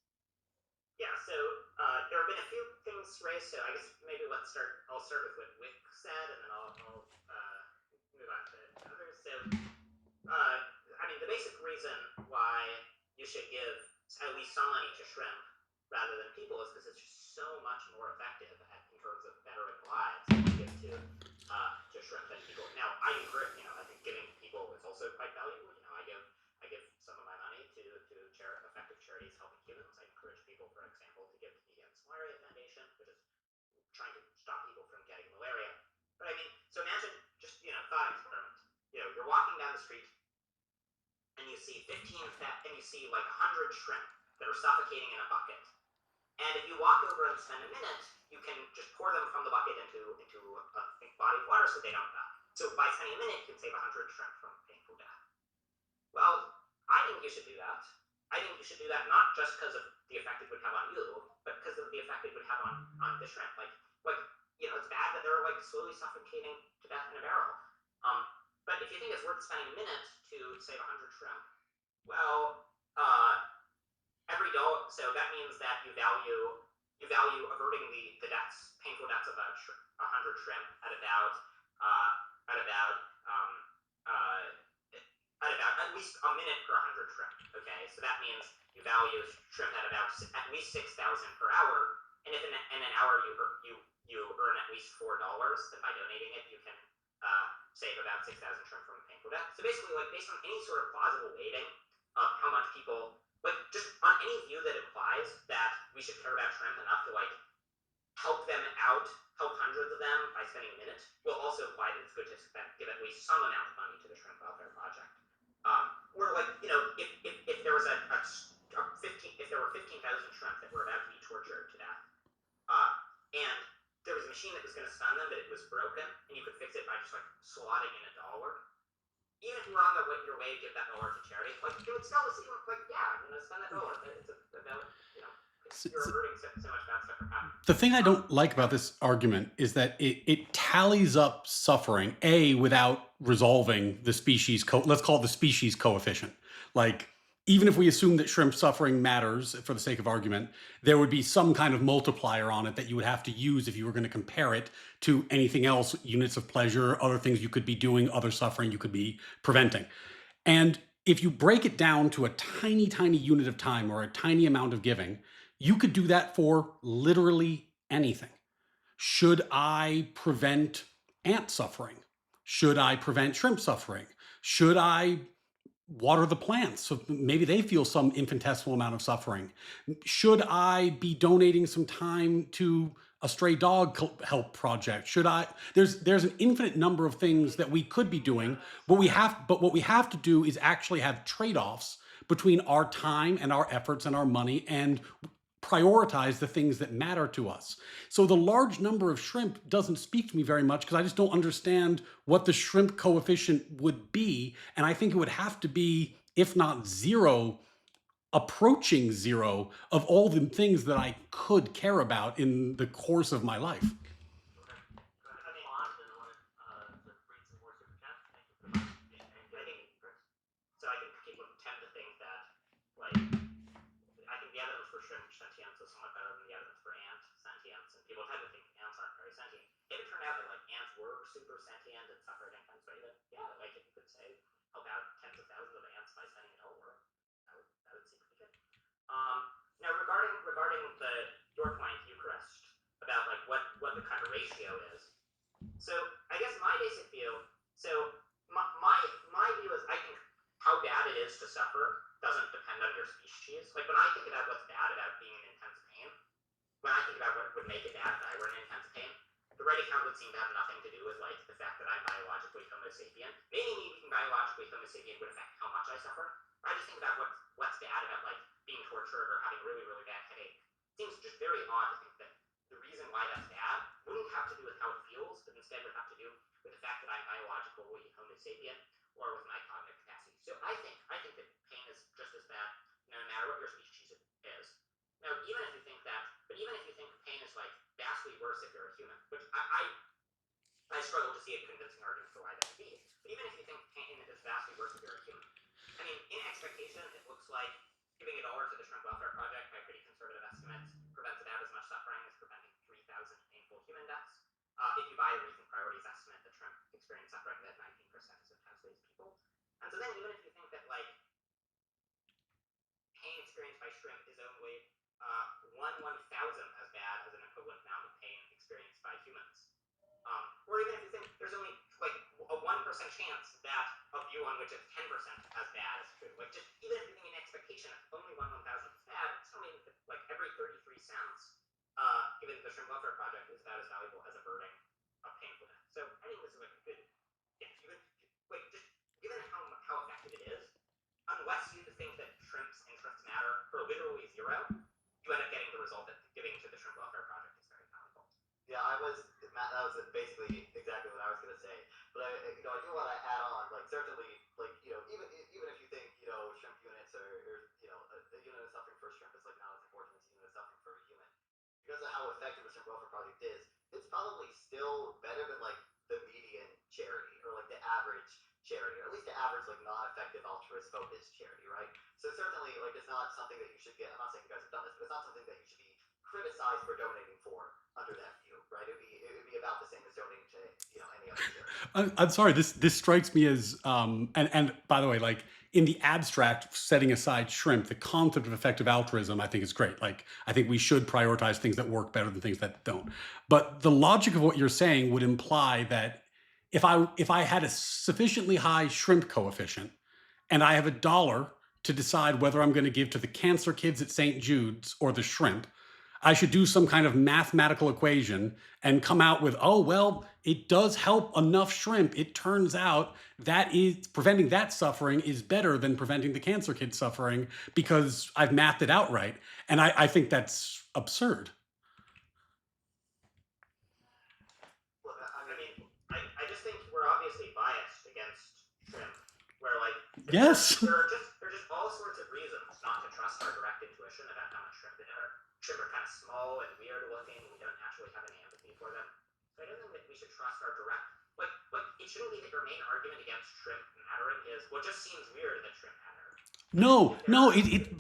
Yeah, so there have been a few things raised, so I guess maybe I'll start with what Wick said, and then I'll move on to others. So, I mean, the basic reason why you should give at least some money to shrimp rather than people is because it's just so much more effective in terms of bettering lives to give to shrimp than people. Now, I agree. I think giving people is also quite valuable. I give some of my money to effective charities helping humans. I encourage people, for example, to give to the Against Malaria Foundation, which is trying to stop people from getting malaria. But I mean, so imagine just thought experiment. You're walking down the street and you see and you see like 100 shrimp that are suffocating in a bucket. And if you walk over and spend a minute, you can just pour them from the bucket into a body of water so they don't die. So by spending a minute, you can save 100 shrimp from painful death. Well, I think you should do that. I think you should do that not just because of the effect it would have on you, but because of the effect it would have on the shrimp. Like it's bad that they're like slowly suffocating to death in a barrel. But if you think it's worth spending a minute to save 100 shrimp, well, every dollar. So that means that you value averting the deaths, painful deaths of 100 shrimp at about at least a minute per 100 shrimp. Okay, so that means you value shrimp at least 6,000 per hour, and if in an hour you earn at least $4, then by donating it you can save about 6,000 shrimp from a painful death. So basically, like, based on any sort of plausible weighting of how much people, like, just on any view that implies that we should care about shrimp enough to like help them out, help hundreds of them by spending a minute, will also imply that it's good to give at least some amount of money to the Shrimp Welfare Project. Or like, if there was if there were 15,000 shrimp that were about to be tortured to death, and there was a machine that was going to stun them, but it was broken, and you could fix it by just like slotting in $1. Even if you were on your way to give that $1 to charity, like, it would still seem like, yeah, I'm going to spend that $1. It's a valid, you're averting so much bad stuff from happening. The thing I don't like about this argument is that it tallies up suffering, without resolving the species, let's call it the species coefficient. Like, even if we assume that shrimp suffering matters for the sake of argument, there would be some kind of multiplier on it that you would have to use if you were going to compare it to anything else, units of pleasure, other things you could be doing, other suffering you could be preventing. And if you break it down to a tiny, tiny unit of time or a tiny amount of giving, you could do that for literally anything. Should I prevent ant suffering? Should I prevent shrimp suffering? Should I water the plants so maybe they feel some infinitesimal amount of suffering? Should I be donating some time to a stray dog help project? Should I? There's an infinite number of things that we could be doing, but what we have to do is actually have trade-offs between our time and our efforts and our money, and prioritize the things that matter to us. So the large number of shrimp doesn't speak to me very much because I just don't understand what the shrimp coefficient would be. And I think it would have to be, if not zero, approaching zero of all the things that I could care about in the course of my life. So I think people tend to think that, like, I think the evidence for shrimp sentience is somewhat better than the evidence for ant sentience, and people tend to think ants aren't very sentient. If it turned out that, like, ants were super sentient and suffered in intense way, then yeah, like, if you could say help out tens of thousands of ants by spending it all work, that would seem pretty good. Now regarding your point, Eucharist, about like what the kind of ratio is. So I guess my basic view, so my view is I think how bad it is to suffer doesn't depend on your species. Like when I think about what's bad about being in intense pain, when I think about what would make it bad if I were in intense pain, the right account would seem to have nothing to do with like the fact that I'm biologically Homo sapien. Maybe me being biologically Homo sapien would affect how much I suffer. I just think about what's bad about like being tortured or having really, really bad headache. It seems just very odd to think that the reason why that's bad wouldn't have to do with how it feels, but instead would have to do with the fact that I'm biologically Homo sapien or with my cognitive capacity. So I think that pain is just as bad no matter what your species is. Now, even if you think pain is like vastly worse if you're a human, which I struggle to see a convincing argument for why that would be. But even if you think pain is vastly worse if you're a human, I mean, in expectation, it looks like giving $1 to the Shrimp Welfare Project by pretty conservative estimates prevents about as much suffering as preventing 3,000 painful human deaths. If you buy the Recent Priorities estimate, the shrimp experience suffering that 19% as intensely as people. And so then even if you think that like pain experienced by shrimp is only 1/1000th as bad as an equivalent amount of pain experienced by humans, or even if you think there's only like a 1% chance that a view on which it's 10% as bad is true, like just even if you think an expectation of only 1/1000th is bad, it still means that like every 33 cents given to the Shrimp Welfare Project is about as valuable as averting a painful death. So I think this is like a good, yeah, you could, like just given how effective it is, unless you think that shrimp's interests matter for literally zero, you end up getting the result that giving to the Shrimp Welfare Project is very valuable. Yeah, that was basically exactly what I was gonna say. But I do want to add on, like certainly, like even if you think shrimp units or a unit of suffering for a shrimp is like not as important as a unit of suffering for a human, because of how effective the Shrimp Welfare Project is, it's probably still better than like the median charity or like the average charity, or at least the average like non-effective altruist focused charity, right? So certainly, like it's not something that you should get. I'm not saying you guys have done this, but it's not something that you should be criticized for donating for under that view, right? It would be about the same as donating to any other charity. I'm sorry. This strikes me as and by the way, like in the abstract, setting aside shrimp, the concept of effective altruism, I think is great. Like I think we should prioritize things that work better than things that don't. But the logic of what you're saying would imply that if I had a sufficiently high shrimp coefficient and I have $1 to decide whether I'm going to give to the cancer kids at St. Jude's or the shrimp, I should do some kind of mathematical equation and come out with, oh, well, it does help enough shrimp. It turns out that is preventing that suffering is better than preventing the cancer kid suffering because I've mathed it out right. And I think that's absurd. Well, I just think we're obviously biased against shrimp, where like Yes. there are just all sorts of reasons not to trust our direct intuition about how much shrimp there are. Shrimp are kind of small and weird looking. We don't naturally have any empathy for them. So I don't think that we should trust our direct. Like it shouldn't be that your main argument against shrimp mattering is, well, it just seems weird that shrimp matter. No, no,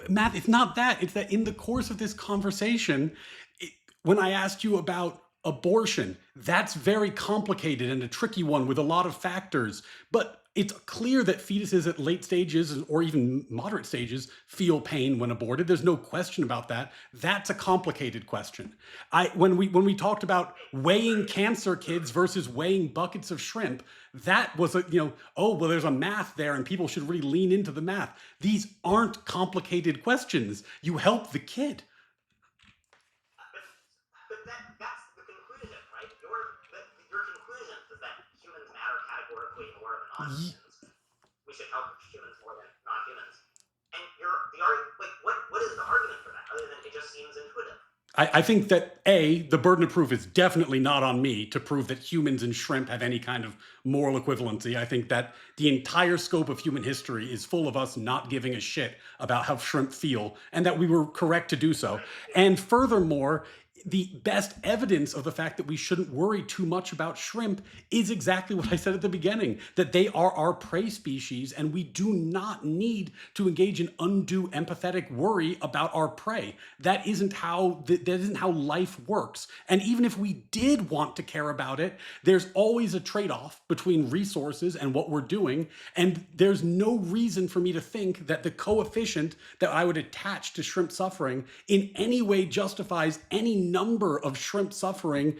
Matt, it's not that. It's that in the course of this conversation, it, when I asked you about abortion, that's very complicated and a tricky one with a lot of factors. But it's clear that fetuses at late stages or even moderate stages feel pain when aborted. There's no question about that. That's a complicated question. When we talked about weighing cancer kids versus weighing buckets of shrimp, that was oh well, there's a math there and people should really lean into the math. These aren't complicated questions. You help the kid. But that's the conclusion, right? Your conclusion is that humans matter categorically more than non-humans. We should help humans more than non-humans. And what is the argument for that other than it just seems intuitive? I think that the burden of proof is definitely not on me to prove that humans and shrimp have any kind of moral equivalency. I think that the entire scope of human history is full of us not giving a shit about how shrimp feel, and that we were correct to do so. And furthermore, the best evidence of the fact that we shouldn't worry too much about shrimp is exactly what I said at the beginning, that they are our prey species and we do not need to engage in undue empathetic worry about our prey. That isn't how life works. And even if we did want to care about it, there's always a trade-off between resources and what we're doing, and there's no reason for me to think that the coefficient that I would attach to shrimp suffering in any way justifies any number of shrimp suffering,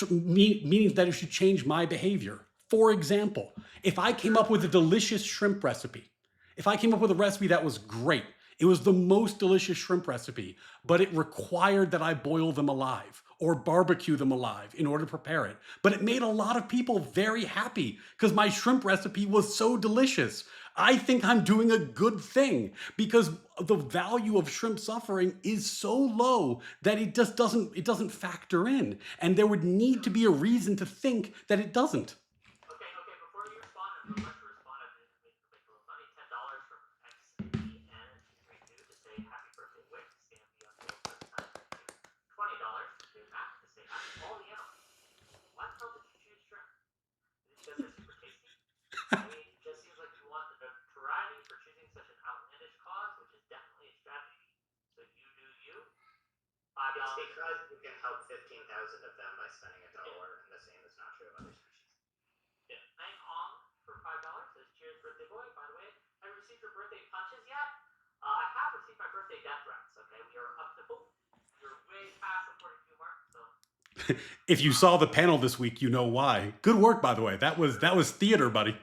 meaning that it should change my behavior. For example, if I came up with a delicious shrimp recipe, if I came up with a recipe that was great, it was the most delicious shrimp recipe, but it required that I boil them alive or barbecue them alive in order to prepare it. But it made a lot of people very happy because my shrimp recipe was so delicious. I think I'm doing a good thing because the value of shrimp suffering is so low that it just doesn't factor in. And there would need to be a reason to think that it doesn't. Okay, before you respond, I would like to respond. I did make a little money. $10 from XBN232 to say happy birthday, Wick. Stand beyond the world time. Thank you. $20 to Matt to say happy all the animals. Why the hell did you choose shrimp? Is it because they're super tasty? I mean, it just seems like you want the notoriety for choosing such an outlandish cause, which is definitely a strategy. So you do you. $5. It's because you can help 15,000 of them by spending $1, and the same is not true of other species. Yeah. Nang Ong for $5 says cheers, birthday boy. By the way, have you received your birthday punches yet? I have received my birthday death threats. Okay, we are up to boom. You're way past the 42 mark, so. If you saw the panel this week, you know why. Good work, by the way. That was theater, buddy.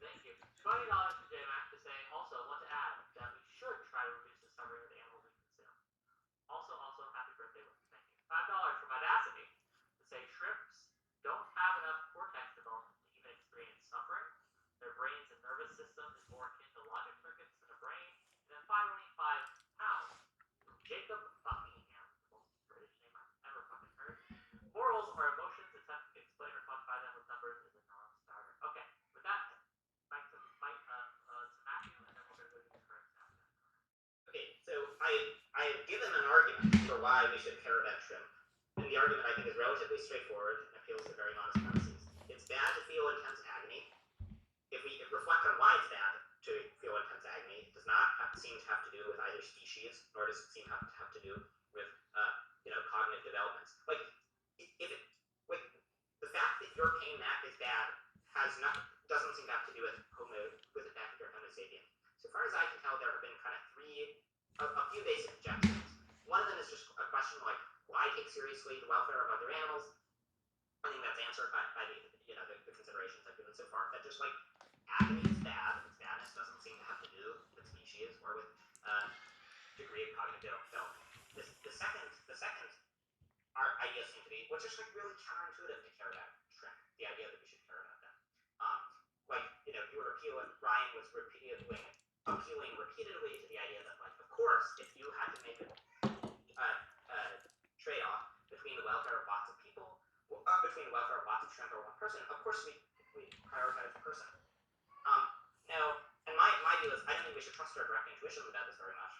Thank you. $20 to JMac to say, also want to add that we should try to reduce the suffering of the animals we consume. Also, happy birthday, Wick. Thank you. $5 from Audacity to say shrimps don't have enough cortex development to even experience suffering. Their brains and nervous system is more akin to logic circuits than a brain. And then finally, £5 from Jacob Buckingham, the most British name I've ever fucking heard. Morals are emotions. Attempt to explain or quantify them with numbers is a non-starter. Okay, with that, back to Matthew, and then we're going to go to the current snapshot. Okay, so I have given an argument for why we should care about shrimp, and the argument I think is relatively straightforward and appeals to very modest premises. It's bad to feel intense agony. If we reflect on why it's bad to feel intense agony, it does not seem to have to do with either species, nor does it seem to have to do with cognitive developments. Like the fact that your pain, Matt, is bad doesn't seem to have to do with the fact that you're Homo sapien. So far as I can tell, there have been kind of a few basic objections. One of them is just a question like, why take seriously the welfare of other animals? I think that's answered by the considerations I've given so far. That just like agony is bad, its badness doesn't seem to have to do with species or with degree of cognitive development. The second idea seems to be what's just like really counterintuitive to care about shrimp. The idea that we should care about them. Ryan was appealing repeatedly to the idea that, like, of course, if you had to make a trade-off between the welfare of lots of people, between the welfare of lots of shrimp or one person, of course we prioritize the person. Now, and my view is I don't think we should trust our direct intuitions about this very much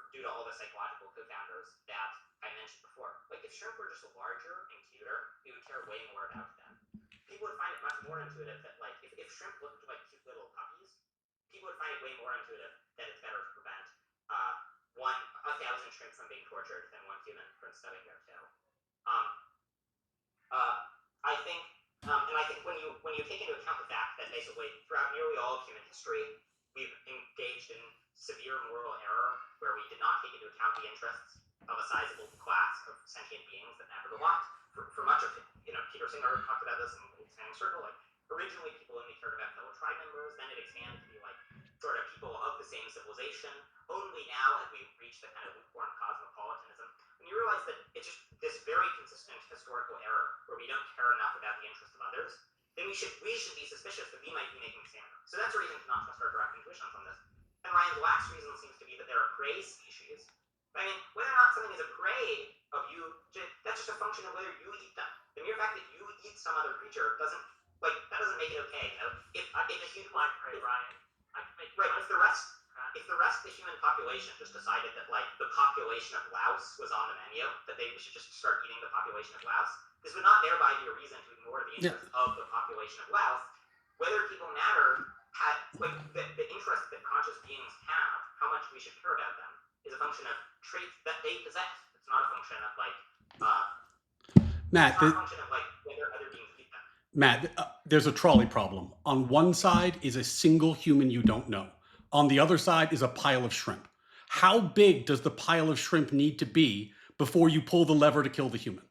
due to all the psychological co-founders that I mentioned before. Like, if shrimp were just larger and cuter, we would care way more about them. People would find it much more intuitive that, like, if shrimp looked like cute little puppies, people would find it way more intuitive that it's better to prevent witness them being tortured than one human from stubbing their toe. Um, I think, and I think when you take into account the fact that basically throughout nearly all of human history, we've engaged in severe moral error where we did not take into account the interests of a sizable class of sentient beings that mattered a lot. For much of it, Peter Singer talked about this in Standing Circle. Like originally, people only cared about fellow tribe members. Then it expanded to be like sort of people of the same civilization. Only now have we reached the kind of lukewarm cosmopolitanism. When you realize that it's just this very consistent historical error where we don't care enough about the interests of others, then we should be suspicious that we might be making a stand. So that's a reason to not trust our direct intuitions on this. And Ryan's last reason seems to be that there are prey species. But I mean, whether or not something is a prey of you, that's just a function of whether you eat them. The mere fact that you eat some other creature doesn't make it okay. If a human like prey, Ryan, I can make right, if the rest of the human population just decided that like the population of louse was on the menu, that we should just start eating the population of louse, this would not thereby be a reason to ignore the interests of the population of louse. Whether people matter, the interest that conscious beings have, how much we should care about them, is a function of traits that they possess. It's not a function of Matt, it's not a function of whether other beings eat them. Matt, there's a trolley problem. On one side is a single human you don't know. On the other side is a pile of shrimp. How big does the pile of shrimp need to be before you pull the lever to kill the human?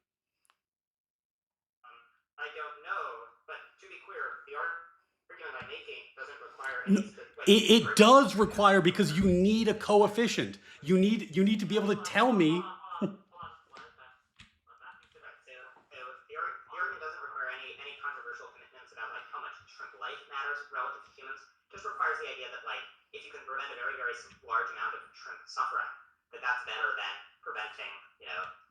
I don't know, but to be clear, the argument I'm making doesn't require any. It does require, because you need a coefficient. You need to be able to tell me. The argument doesn't require any controversial commitments about how much shrimp life matters relative to humans. It just requires the idea that if you can prevent a very, very large amount of shrimp suffering, that's better than preventing,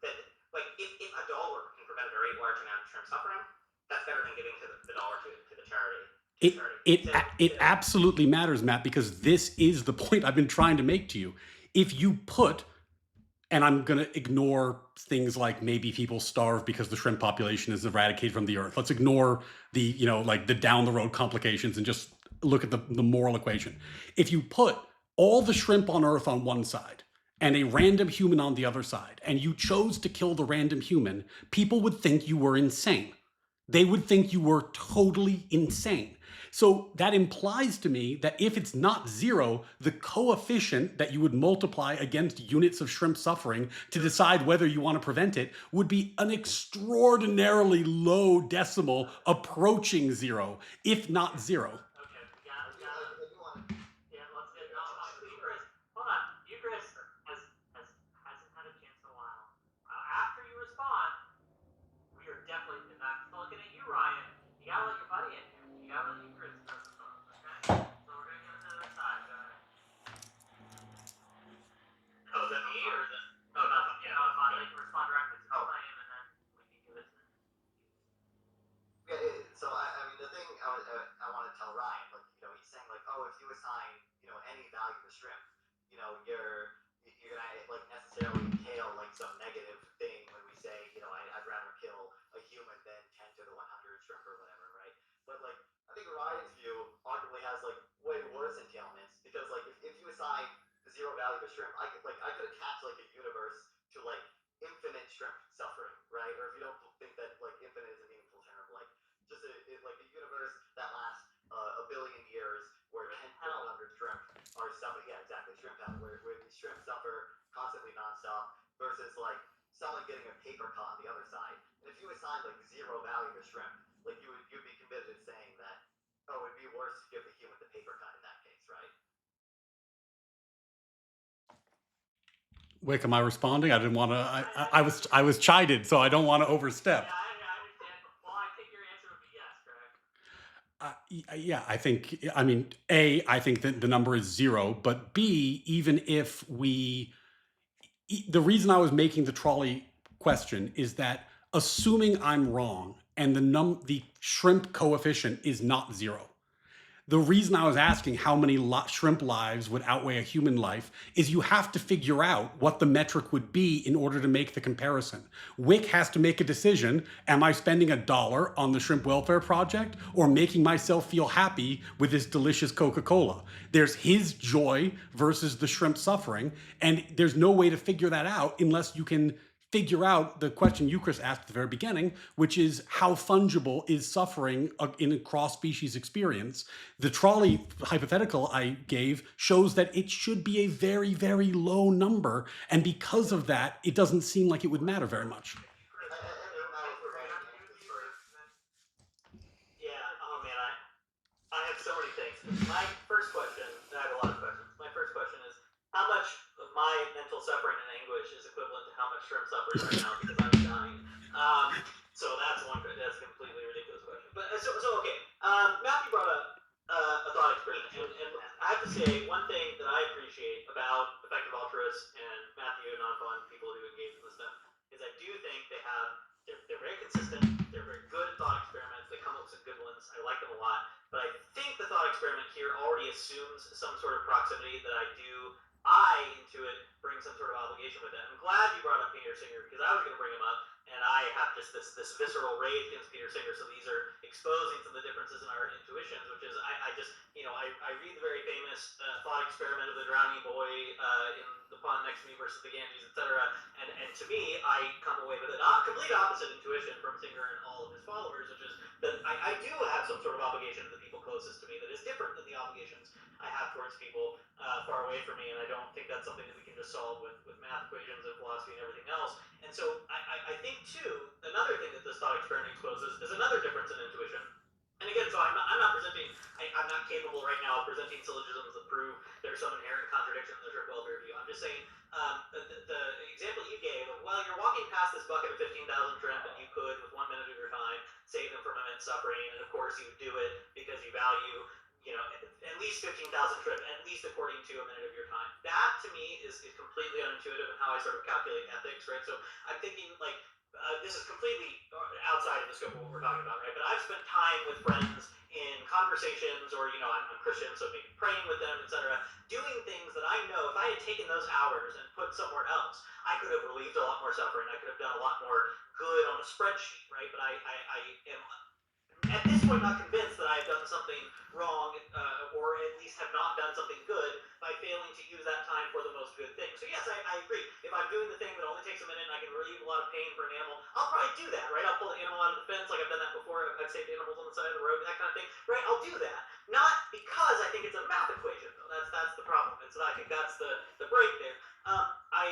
that if a dollar can prevent a very large amount of shrimp suffering, that's better than giving the dollar to the charity. It absolutely matters, Matt, because this is the point I've been trying to make to you. If you put, and I'm going to ignore things like maybe people starve because the shrimp population is eradicated from the earth. Let's ignore the, the down the road complications and just look at the moral equation. If you put all the shrimp on earth on one side and a random human on the other side, and you chose to kill the random human, people would think you were insane. They would think you were totally insane. So that implies to me that if it's not zero, the coefficient that you would multiply against units of shrimp suffering to decide whether you want to prevent it would be an extraordinarily low decimal approaching zero, if not zero. Okay, yeah, let's get Eucharist. Hold on, Eucharist hasn't had a chance in a while. After you respond, we are definitely not looking at you, Ryan. You gotta let your buddy in here. You gotta let Eucharist respond, okay? So we're gonna go to the other side. Go ahead. Oh, is that me or is that? Oh, no, yeah, no, fine. You can respond directly to Ryan, and then we can give it to. Yeah, so I mean, the thing I want to tell Ryan, he's saying oh, if you assign any value to shrimp, you're gonna necessarily entail some negative thing when we say I'd rather kill a human than 10 to the 100 shrimp or whatever, right? But I think Ryan's view arguably has way worse entailments, because if you assign zero value to shrimp, I could attach a universe to infinite shrimp suffering, right? Or if you don't think that infinite is a meaningful term, just a universe that lasts a billion years where 10 to 100 shrimp are suffering. Yeah, exactly, shrimp hell, where these shrimp suffer constantly nonstop, versus someone getting a paper cut on the other side. And if you assign zero value to shrimp, you'd be committed to saying that, oh, it'd be worse to give the human the paper cut in that case, right? Wick, am I responding? I didn't want to. I was chided, so I don't want to overstep. Yeah, I understand. Well, I think your answer would be yes, correct? Yeah, I think. I mean, A, I think that the number is zero, but B, even if the reason I was making the trolley question is that assuming I'm wrong and the shrimp coefficient is not zero, The reason I was asking how many shrimp lives would outweigh a human life is you have to figure out what the metric would be in order to make the comparison. Wick has to make a decision. Am I spending $1 on the Shrimp Welfare Project or making myself feel happy with this delicious Coca-Cola? There's his joy versus the shrimp suffering, and there's no way to figure that out unless you can figure out the question you, Chris, asked at the very beginning, which is how fungible is suffering in a cross-species experience. The trolley hypothetical I gave shows that it should be a very, very low number, and because of that, it doesn't seem like it would matter very much. And Matt was providing answers for it. Yeah. Oh man, I have so many things. My first question, I have a lot of questions. My first question is, how much of my mental suffering and anguish is equivalent to how much shrimp suffering right now because I'm dying? So that's one. That's a completely ridiculous question. But so okay. Matthew brought up a thought experiment, and I have to say one thing that I appreciate about effective altruists and Matthew and non-fun people who engage in this stuff is I do think they're very consistent. They're very good at thought experiments. They come up with some good ones. I like them a lot. But I think the thought experiment here already assumes some sort of proximity that I intuit bring some sort of obligation with it. I'm glad you brought up Peter Singer because I was going to bring him up, and I have just this visceral rage against Peter Singer. So these are exposing some of the differences in our intuitions, which is I just I read the very famous thought experiment of the drowning boy in the pond next to me versus the Ganges, etc. And to me, I come away with a complete opposite intuition from Singer and all of his followers, which is that I do have some sort of obligation to the people closest to me that is different than the obligations I have towards people far away from me, and I don't think that's something that we can just solve with math equations and philosophy and everything else. And so I think too, another thing that this thought experiment exposes is another difference in intuition. And again, so I'm not presenting, I'm not capable right now of presenting syllogisms that prove there's some inherent contradiction in the shrimp welfare view. I'm just saying the example you gave of, well, you're walking past this bucket of 15,000 shrimp and you could, with 1 minute of your time, save them from immense suffering. And of course, you would do it because you value, at least 15,000 shrimp, at least according to a minute of your time. That to me is completely unintuitive in how I sort of calculate ethics, right? So I'm thinking like, this is completely outside of the scope of what we're talking about, right? But I've spent time with friends in conversations, or I'm Christian, so maybe praying with them, etc., doing things that I know if I had taken those hours and put somewhere else, I could have relieved a lot more suffering. I could have done a lot more good on a spreadsheet, right? But I am at this point not convinced that I have done something wrong, or at least have not done something good by failing to use that time for the most good thing. So yes, I agree. If I'm doing the thing that only takes a minute and I can relieve a lot of pain for an animal, I'll probably do that, right? I'll pull the animal out of the fence, like I've done that before. I've saved animals on the side of the road, that kind of thing, right? I'll do that. Not because I think it's a math equation, though. That's the problem. It's I think that's the break there. I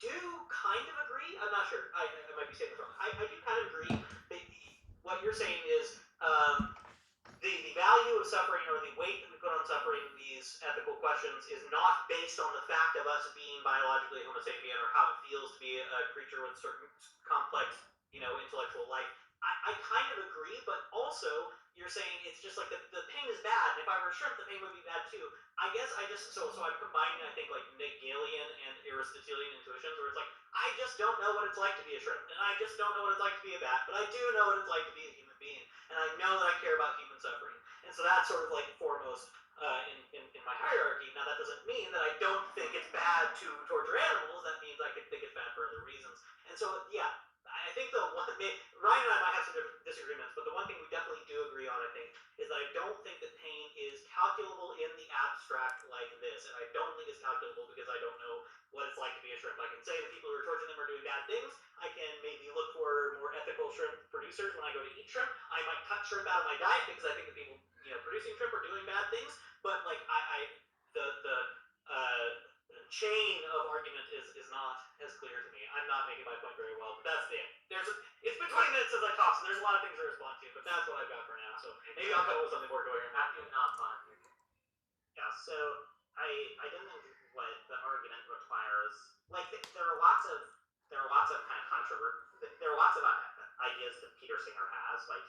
do kind of agree. I'm not sure. I might be saying this wrong. I do kind of agree that what you're saying is the value of suffering, or the weight that we put on suffering in these ethical questions, is not based on the fact of us being biologically Homo sapien or how it feels to be a creature with certain complex, intellectual life. I kind of agree, but also you're saying it's just like the pain is bad, and if I were a shrimp, the pain would be bad too. I guess I just so I'm combining, I think, like Hegelian and Aristotelian intuitions, where it's like I just don't know what it's like to be a shrimp, and I just don't know what it's like to be a bat, but I do know what it's like to be a human being, and I know that I care about human suffering, and so that's sort of like foremost in my hierarchy. Now that doesn't mean that I don't think it's bad to torture animals. That means I could think it's bad for other reasons. And so yeah, I think Ryan and I might have some different disagreements, but the one thing we definitely do agree on, I think, is that I don't think that pain is calculable in the abstract like this, and I don't think it's calculable because I don't know what it's like to be a shrimp. I can say the people who are torturing them are doing bad things. I can maybe look for more ethical shrimp producers when I go to eat shrimp. I might cut shrimp out of my diet because I think the people producing shrimp are doing bad things. But like the chain of argument is not as clear to me. I'm not making my point very well, but that's the end. It's been 20 minutes since I talked, so there's a lot of things to respond to, but that's what I've got for now. So maybe I'll come up with something more coherent. Matthew, not fun. Yeah, so I didn't think what the argument requires. Like there are lots of kind of there are lots of ideas that Peter Singer has. Like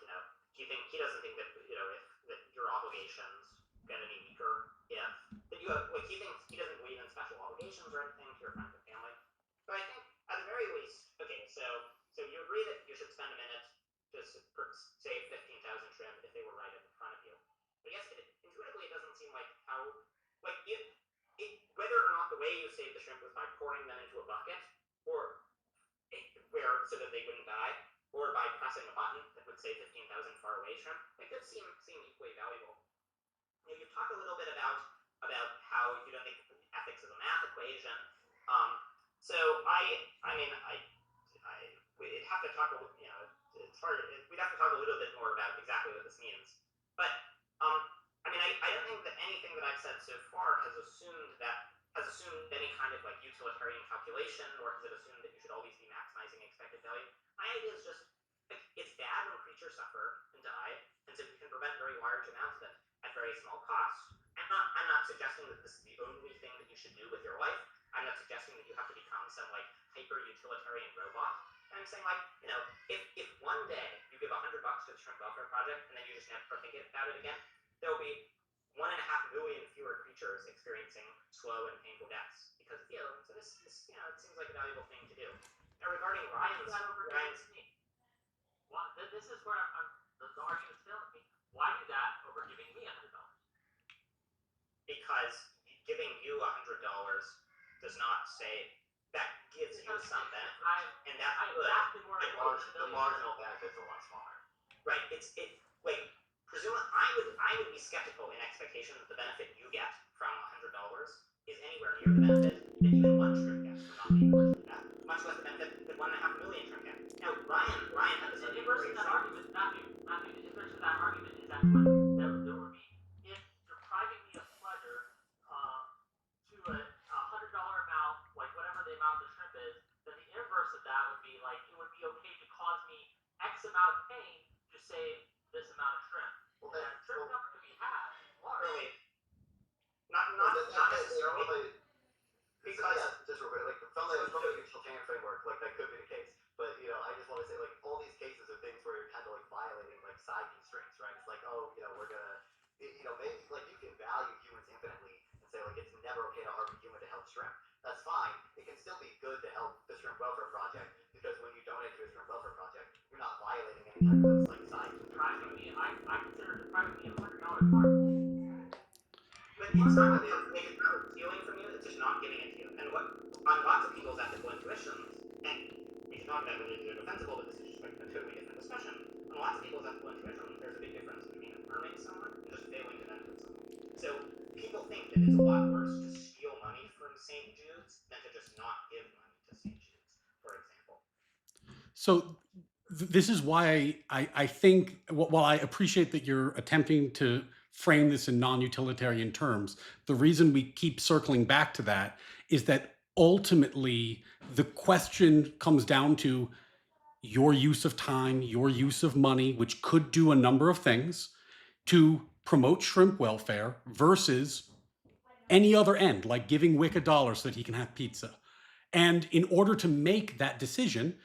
he doesn't think that if that your obligations get any weaker if that you have like he doesn't believe in special obligations or anything to your friends and family. But I think at the very least, okay, so you agree that you should spend a minute to save 15,000 shrimp if they were right in front of you. But yes, intuitively way you save the shrimp was by pouring them into a bucket, or so that they wouldn't die, or by pressing a button that would save 15,000 far away shrimp. It could seem equally valuable. You've talked a little bit about how you don't think ethics is a math equation. So we'd have to talk a little, it's hard. We'd have to talk a little bit more about exactly what this means. But I don't think that anything that I've said so far has assumed any kind of like utilitarian calculation, or has it assumed that you should always be maximizing expected value. My idea is just like it's bad when creatures suffer and die, and so you can prevent very large amounts of it at very small cost. I'm not suggesting that this is the only thing that you should do with your life. I'm not suggesting that you have to become some like hyper utilitarian robot. I'm saying like, if one day you give $100 to the Shrimp Welfare Project and then you just never think about it again, there will be 1.5 million fewer creatures experiencing slow and painful deaths because of you. So this it seems like a valuable thing to do. Now regarding Ryan's well, this is where the argument's failing me. Why do that over giving me $100? Because giving you $100 does not say that gives you some benefit, and that's good. The marginal benefit's a lot smaller. Right. Presumably, I would be skeptical in expectation that the benefit you get from $100 is anywhere near the benefit that even one shrimp gets from not being allergic to that, much less the benefit that 1.5 million shrimp get. Now, Ryan had this inverse of that argument. Matthew, the inverse of that argument is that there would be, if you're depriving me of pleasure to a $100 amount, like whatever the amount of the shrimp is, then the inverse of that would be like it would be okay to cause me X amount of pain to save this amount of shrimp. Well, that shrimp number can be had large. Not necessarily. Because just real quick, like from the utilitarian framework, like that could be the case. But I just want to say, like, all these cases are things where you're kind of like violating like side constraints, right? It's like, oh, we're gonna, maybe like you can value humans infinitely and say like it's never okay to harm a human to help shrimp. That's fine. It can still be good to help the Shrimp Welfare Project because when you donate to a Shrimp Welfare Project, you're not violating any kind of those like side constraints. I consider depriving me of $100 harmful. But it's not stealing from you, it's just not giving it to you. And on lots of people's ethical intuitions, and we can talk about whether they're defensible, but this is just like a totally different discussion. On lots of people's ethical intuitions, there's a big difference between harming someone and just failing to benefit someone. So people think that it's a lot worse to steal money from St. Jude's than to just not give money to St. Jude's, for example. So this is why I think, while I appreciate that you're attempting to frame this in non-utilitarian terms, the reason we keep circling back to that is that ultimately the question comes down to your use of time, your use of money, which could do a number of things to promote shrimp welfare versus any other end, like giving Wick $1 so that he can have pizza. And in order to make that decision,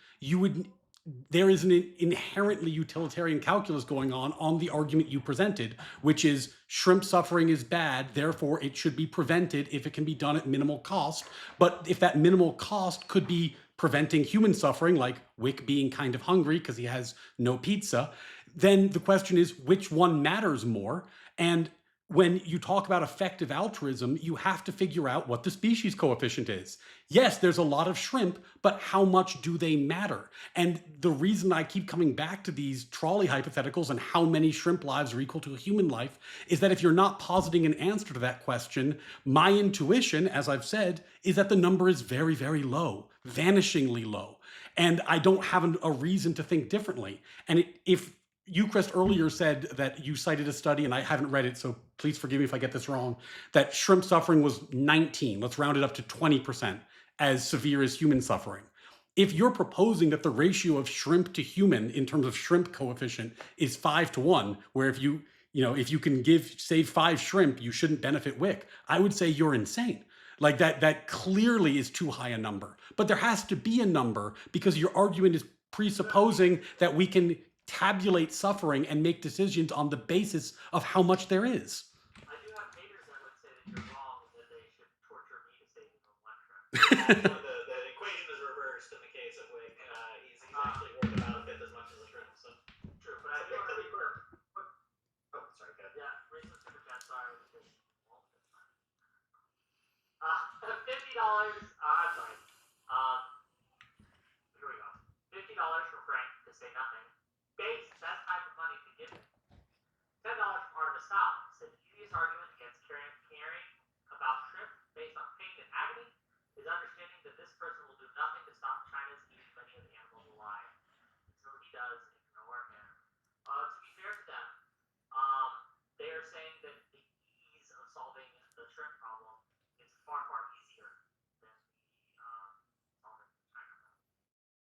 there is an inherently utilitarian calculus going on the argument you presented, which is shrimp suffering is bad, therefore it should be prevented if it can be done at minimal cost. But if that minimal cost could be preventing human suffering, like Wick being kind of hungry because he has no pizza, then the question is which one matters more? And when you talk about effective altruism, you have to figure out what the species coefficient is. Yes, there's a lot of shrimp, but how much do they matter? And the reason I keep coming back to these trolley hypotheticals and how many shrimp lives are equal to a human life is that if you're not positing an answer to that question, my intuition, as I've said, is that the number is very, very low, vanishingly low. And I don't have a reason to think differently. And if Eucharist earlier said that you cited a study, and I haven't read it, so please forgive me if I get this wrong, that shrimp suffering was 19, let's round it up to 20%, as severe as human suffering. If you're proposing that the ratio of shrimp to human in terms of shrimp coefficient is 5-1, where if you can save 5 shrimp, you shouldn't benefit Wick, I would say you're insane. Like that clearly is too high a number. But there has to be a number because your argument is presupposing that we can tabulate suffering and make decisions on the basis of how much there is. I do have haters that would say that you're wrong and that they should torture me to save them from one shrimp. The equation is reversed in the case of Wick. He's actually worth about a fifth as much as a shrimp. So true, but I do want to be clear. Oh, sorry, go ahead. Yeah, raise the super chat. Sorry, $50 I'm sorry. Here we go. $50 from Frank to say nothing. Base, best type of money to give it. $10 from Artemis Fowl. Said the easiest argument against caring about shrimp based on pain and agony is understanding that this person will do nothing to stop China's eating many of the animals alive. Until he does, ignore him. To be fair to them, they are saying that the ease of solving the shrimp problem is far, far easier than the solving the China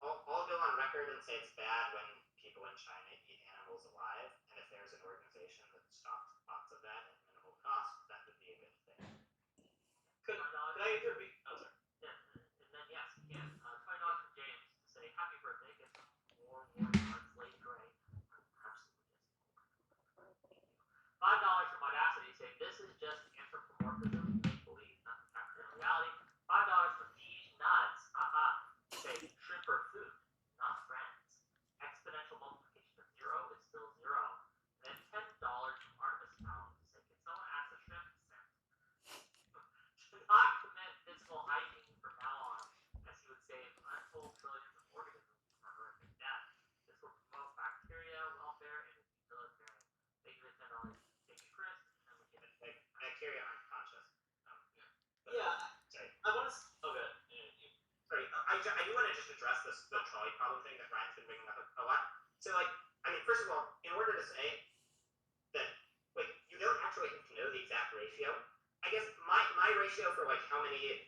problem. I'll go on record and say it's bad when people in China eat animals alive, and if there's an organization that stops lots of that at minimal cost, that would be a good thing. Could I intervene? Oh, sorry. Yeah, and then yes, you can. $20 from James to say happy birthday. Get some more warm slate gray. Absolutely. $5 from Audacity saying this is just anthropomorphism, make believe, not the factor in reality. $5 from These Nuts, say shrimp are food, not friends. Exponential multiplication of 0 is still 0. And then $10 from Artemis Fowl to say, can someone ask the shrimp scent? Should not commit physical hygiene from now on, as he would save untold trillions of organisms from horrific death. This will promote bacteria welfare and is utilitarian. Thank you for $10. Thank you, Chris. And we can Bacteria aren't conscious. Sorry. I want to. Oh, good. Sorry, I do want to just address the trolley problem thing that Ryan's been bringing up a lot. So, first of all, in order to say that, you don't actually have to know the exact ratio. I guess my ratio for how many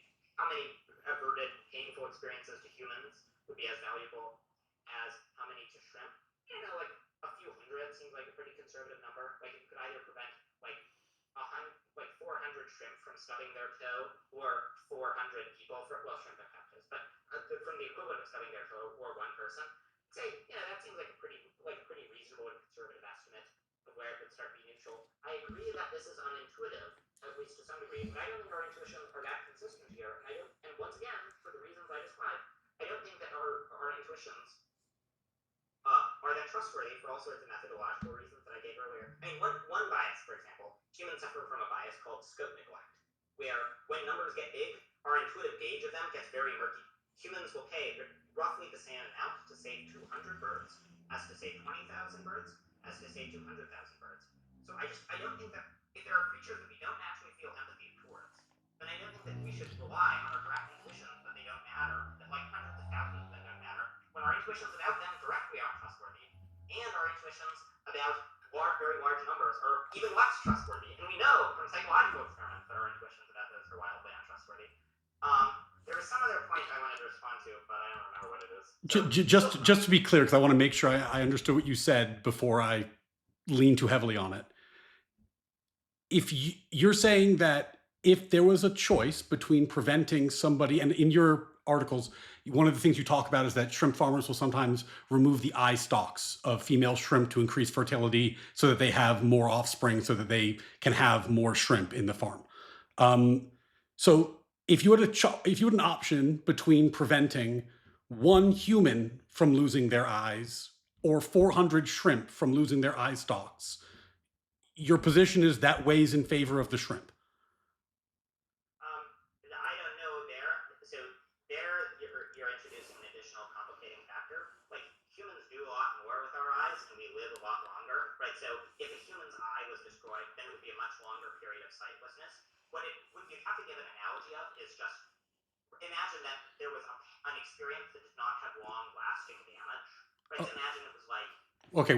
averted painful experiences to humans would be as valuable as how many to shrimp. A few hundred seems like a pretty conservative number. You could either prevent 400 shrimp from stubbing their toe, or 400 people shrimp don't have toes, but from the equivalent of stubbing their toe, or one person. Say, that seems like a pretty reasonable and conservative estimate of where it would start being neutral. I agree that this is unintuitive, at least to some degree, but I don't think our intuitions are that consistent here. And once again, for the reasons I described, I don't think that our intuitions are that trustworthy for all sorts of methodological reasons that I gave earlier. One bias, for example, humans suffer from a bias called scope neglect, where when numbers get big, our intuitive gauge of them gets very murky. Humans will pay roughly the same amount to save 200 birds as to save 20,000 birds, as to save 200,000 birds. So I don't think that if there are creatures that we don't naturally feel empathy towards, then I don't think that we should rely on our direct intuitions that they don't matter, that hundreds of thousands of them don't matter, when our intuitions about them directly aren't trustworthy, and our intuitions about very large numbers are even less trustworthy. And we know from psychological experiments that our intuitions about those are wildly untrustworthy. There was some other point I wanted to respond to, but I don't remember what it is. So, just to be clear, because I want to make sure I understood what you said before I lean too heavily on it. If you're saying that if there was a choice between preventing somebody, and in your articles, one of the things you talk about is that shrimp farmers will sometimes remove the eye stalks of female shrimp to increase fertility so that they have more offspring, so that they can have more shrimp in the farm. So if you had an option between preventing one human from losing their eyes or 400 shrimp from losing their eye stalks, your position is that weighs in favor of the shrimp. I don't know there. So there, you're introducing an additional complicating factor. Humans do a lot more with our eyes, and we live a lot longer, right? So if a human's eye was destroyed, then it would be a much longer period of sightlessness. What you'd have to give an analogy of is just imagine that there was an experience that did not have long-lasting damage, right? So imagine it was okay,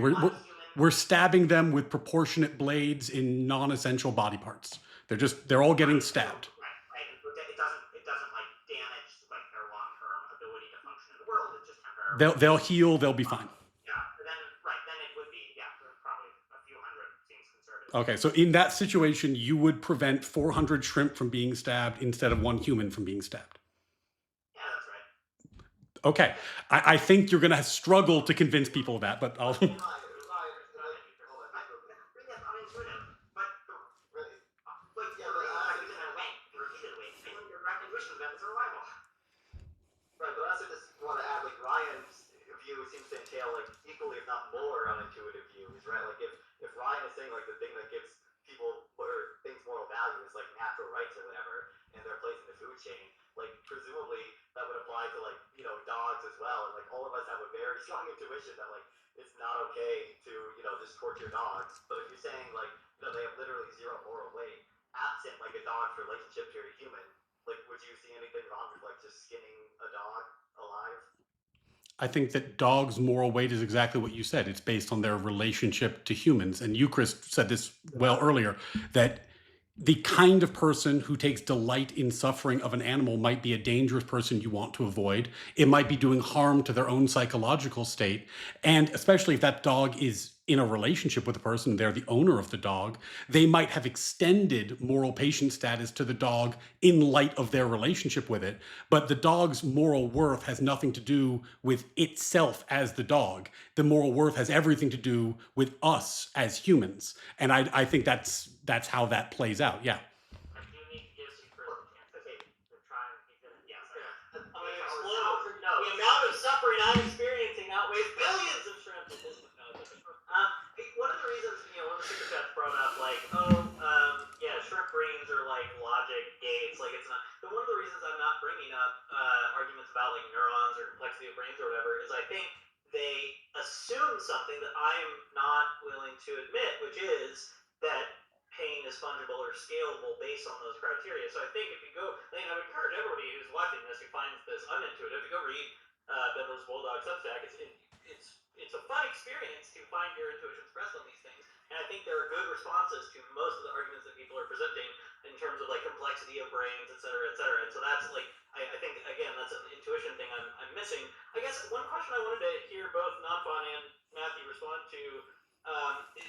we're stabbing them with proportionate blades in non-essential body parts. They're all getting stabbed. Right. It doesn't damage their long-term ability to function in the world. It's just temporary. They'll heal. They'll be fine. Yeah. Then it would be probably a few hundred seems conservative. Okay, so in that situation, you would prevent 400 shrimp from being stabbed instead of one human from being stabbed. Yeah, that's right. Okay, I think you're gonna struggle to convince people of that, but I'll. Right, but I also just want to add, Ryan's view seems to entail, equally, if not more, unintuitive views, right? If Ryan is saying, the thing that gives people or things moral value is, natural rights or whatever, and their place in the food chain, apply to like dogs as well, and like all of us have a very strong intuition that like it's not okay to just torture dogs. But if you're saying like they have literally zero moral weight, absent like a dog's relationship to a human, like would you see anything wrong with like just skinning a dog alive? I think that dogs' moral weight is exactly what you said. It's based on their relationship to humans. And you, Chris, said this well earlier, that the kind of person who takes delight in suffering of an animal might be a dangerous person you want to avoid. It might be doing harm to their own psychological state. And especially if that dog is in a relationship with the person, they're the owner of the dog, they might have extended moral patient status to the dog in light of their relationship with it. But the dog's moral worth has nothing to do with itself as the dog. The moral worth has everything to do with us as humans. And I think that's how that plays out. Yeah. I do need to give some Chris a chance to try and he's gonna. Yes. I'm gonna explode. The amount of suffering I'm experiencing outweighs billions of shrimp. One of the reasons, one of the super chats brought up, like, yeah, shrimp brains are like logic gates, like it's not. But one of the reasons I'm not bringing up arguments about like neurons or complexity of brains or whatever is I think they assume something that I'm not willing to admit, which is that pain is fungible or scalable based on those criteria. So I think if you go, I would encourage everybody who's watching this who finds this unintuitive to go read Bedler's Bulldog Substack. It's a fun experience to find your intuition expressed on these things, and I think there are good responses to most of the arguments that people are presenting in terms of like complexity of brains, et cetera, et cetera. And so that's like I think again that's an intuition thing I'm missing. I guess one question I wanted to hear both Nanfan and Matthew respond to,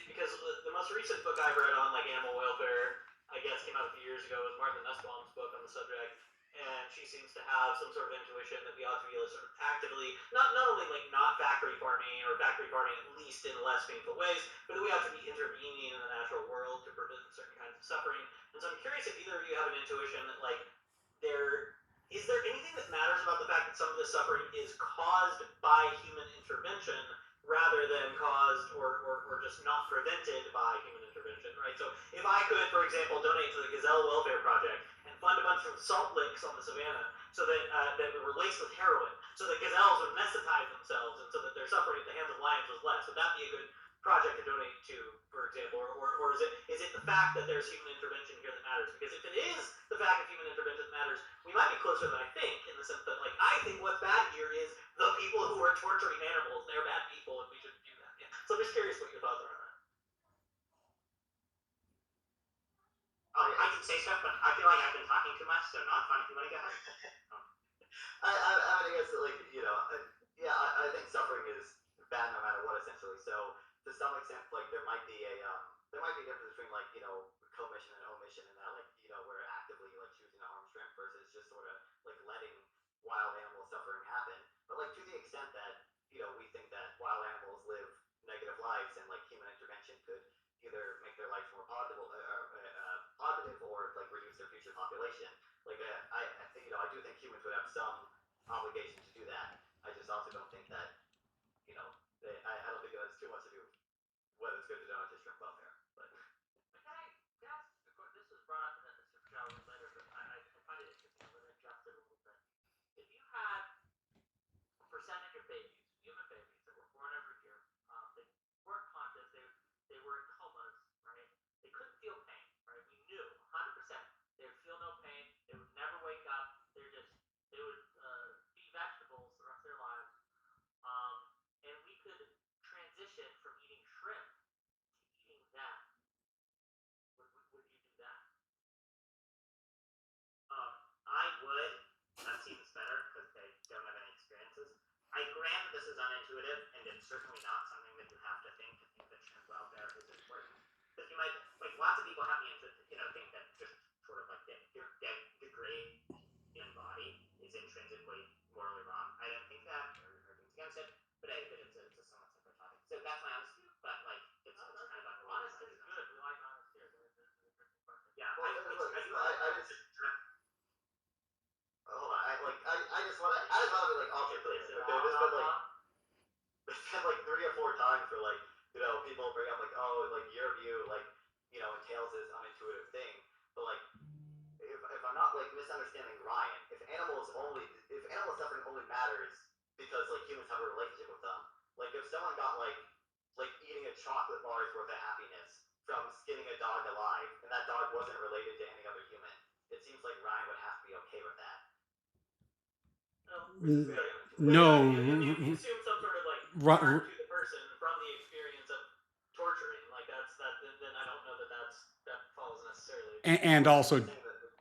because the most recent book I read on like animal welfare, I guess came out a few years ago, was Martha Nussbaum's book on the subject. And she seems to have some sort of intuition that we ought to be able to sort of actively, not only like not factory farming or factory farming at least in less painful ways, but that we ought to be intervening in the natural world to prevent certain kinds of suffering. And so I'm curious if either of you have an intuition that like is there anything that matters about the fact that some of this suffering is caused by human intervention rather than caused or just not prevented by human intervention, right? So if I could, for example, donate to the Gazelle Welfare Project and fund a bunch of salt licks on the savannah so that that were laced with heroin, so that gazelles would anesthetize themselves and so that their suffering at the hands of lions was less, would that be a good project to donate to, for example, or is it the fact that there's human intervention here that matters? Because if it is the fact of human intervention that matters, we might be closer than I think, in the sense that like I think what's bad here is the people who are torturing animals. They're bad people, and we shouldn't do that. Yeah. So I'm just curious what your thoughts are on that. I can say stuff, but I feel like I've been talking too much, so not fun. If you want to go ahead. I guess like yeah, I think suffering is bad no matter what essentially. So to some extent, like there might be a difference between like commission and omission, and that like we're actively like choosing to harm shrimp versus just sort of like letting wild animal suffering happen. But like to the extent that we think that wild animals live negative lives and like human intervention could either make their lives more positive or like reduce their future population. Like I do think humans would have some obligation to do that. I just also don't think that I don't think it has too much to do with whether it's good to donate to shrimp welfare. But Guys, of course, this was brought up in the super chat a little later, but I find it interesting. I'm going to adjust it a little bit. If you had a percentage of babies, human babies, that were born every year, they weren't conscious, they were in comas, right? They couldn't feel pain, right? We knew 100% they would feel no pain, they would never wake up, they would be vegetables the rest of their lives. And we could transition from eating shrimp to eating them. Would you do that? I would. That seems better because they don't have any experiences. I grant that this is unintuitive, and it's certainly not something that you have to think that shrimp welfare is important. Because you might, like, lots of people have the think that just sort of like your degrading body is intrinsically morally wrong. I don't think that, or arguments against it, but it's a somewhat separate topic. So that's my honest view. But like, it's kind of like honest is good. We like honest here. This is an interesting question. Yeah, well, I just hold on. I just want to be like ultra clear. Okay, there's been like 3 or 4 times where like people bring up like like your view like entails this unintuitive thing, but like if I'm not like misunderstanding Ryan, if animal suffering because like humans have a relationship with them. Like if someone got like eating a chocolate bar's worth of happiness from skinning a dog alive, and that dog wasn't related to any other human, it seems like Ryan would have to be okay with that. No. You assume some sort of like harm to the person from the experience of torturing. Like then I don't know that follows necessarily. And also,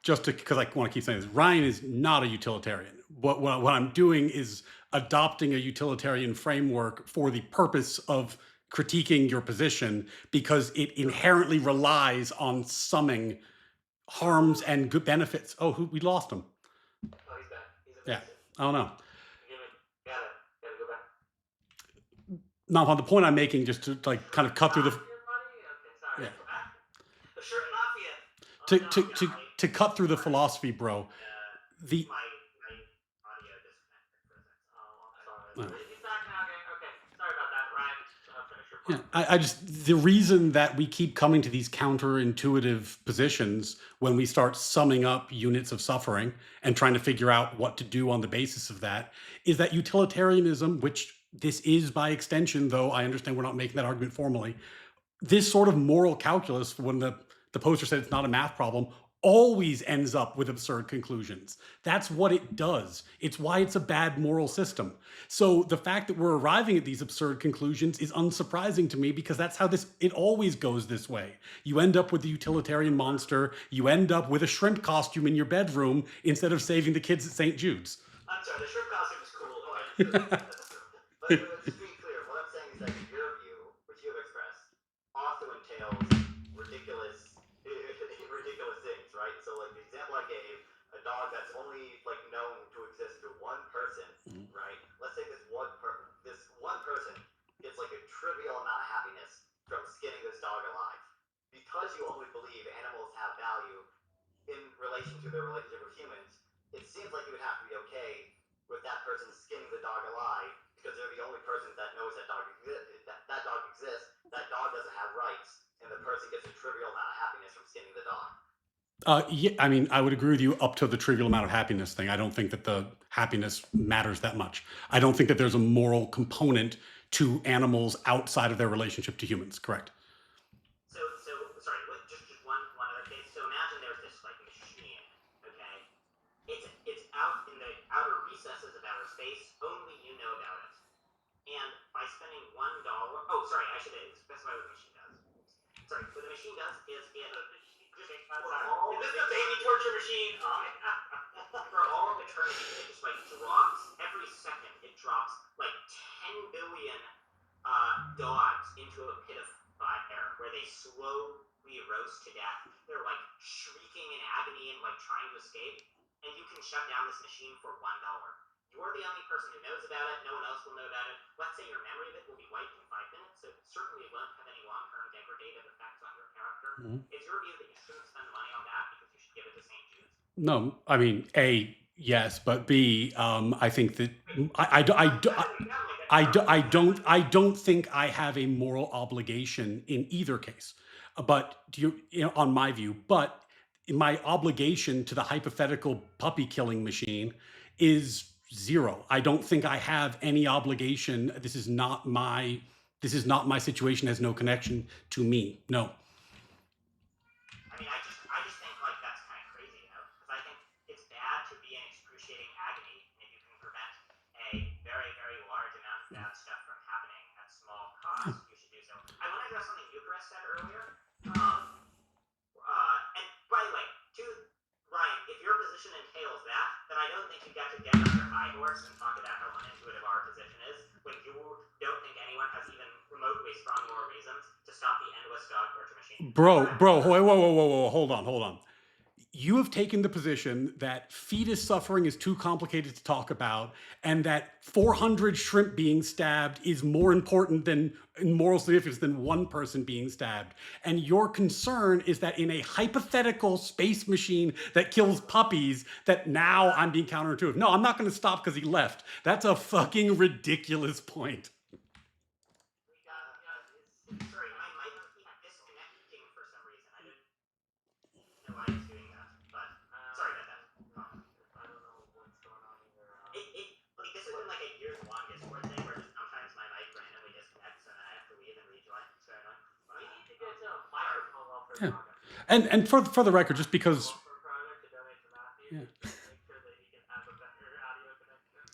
just because I want to keep saying this, Ryan is not a utilitarian. What I'm doing is adopting a utilitarian framework for the purpose of critiquing your position, because it inherently relies on summing harms and good benefits. Oh, we lost him. Oh, he's back. He's yeah. I don't know. Gotta go back. Now, the point I'm making, just to like kind of cut through the. Okay, sorry. Yeah. The shirt mafia. To cut through the philosophy, bro. The. My audio disconnected for a second. Oh, I'm sorry. He's back now again. Okay, sorry about that, Ryan. Finish your point. Yeah, I just, the reason that we keep coming to these counterintuitive positions when we start summing up units of suffering and trying to figure out what to do on the basis of that is that utilitarianism, which this is by extension, though I understand we're not making that argument formally, this sort of moral calculus, when the poster said it's not a math problem, always ends up with absurd conclusions. That's what it does. It's why it's a bad moral system. So the fact that we're arriving at these absurd conclusions is unsurprising to me, because that's how it always goes this way. You end up with the utilitarian monster. You end up with a shrimp costume in your bedroom instead of saving the kids at St. Jude's. I'm sorry, the shrimp costume is cool. But to be clear, what I'm saying is that your view, which you have expressed, also entails ridiculous things, right? So like the example I gave, a dog that's only like known to exist to one person, right? Let's say this one person gets like a trivial amount of happiness from skinning this dog alive. Because you only believe animals have value in relation to their relationship with humans, it seems like you would have to be okay with that person skinning the dog alive, because they're the only person that knows that dog exists. That dog doesn't have rights, and the person gets a trivial amount of happiness from skinning the dog. Yeah, I mean, I would agree with you up to the trivial amount of happiness thing. I don't think that the happiness matters that much. I don't think that there's a moral component to animals outside of their relationship to humans. Correct. So sorry, just one other case. So imagine there's this like machine, okay? It's out in the outer recesses of outer space. Only you know about it. And by spending $1, oh sorry, I should specify what the machine does. Sorry, what the machine does is this is a baby torture machine. For all of eternity, it just like drops every second. It drops like 10 billion dogs into a pit of fire where they slowly roast to death. They're like shrieking in agony and like trying to escape. And you can shut down this machine for $1. You're the only person who knows about it. No one else will know about it. Let's say your memory of it will be wiped in 5 minutes, so certainly it won't have any long-term degradative effects on your character. Is your view that you shouldn't spend money on that because you should give it to St. Jude's? No, I mean, A, yes, but B, I think that I don't think I have a moral obligation in either case. But on my view, but my obligation to the hypothetical puppy killing machine is zero. I don't think I have any obligation. This is not my situation. Has no connection to me. No. I mean, I just think like that's kind of crazy, you know, because I think it's bad to be in excruciating agony, and if you can prevent a very, very large amount of bad stuff from happening at small cost, you should do so. I want to address something Eucharist said earlier. And by the way, to Ryan, if your position entails that, then I don't think you get to get on your high horse and talk about how unintuitive our position is when you don't think anyone has even remotely strong moral reasons to stop the endless dog torture machine. Bro, whoa, hold on. You have taken the position that fetus suffering is too complicated to talk about, and that 400 shrimp being stabbed is more important than in moral significance than one person being stabbed. And your concern is that in a hypothetical space machine that kills puppies, that now I'm being counterintuitive. No, I'm not going to stop because he left. That's a fucking ridiculous point. Sorry, my mic keeps disconnecting for some reason. I didn't know why it's doing that, but sorry about that. I don't know what's going on either. Like this has been like a year's long Yeah. project. And for the record, just because Welfare project to donate to Matthew. yeah. Make sure that he can have a better audio connection.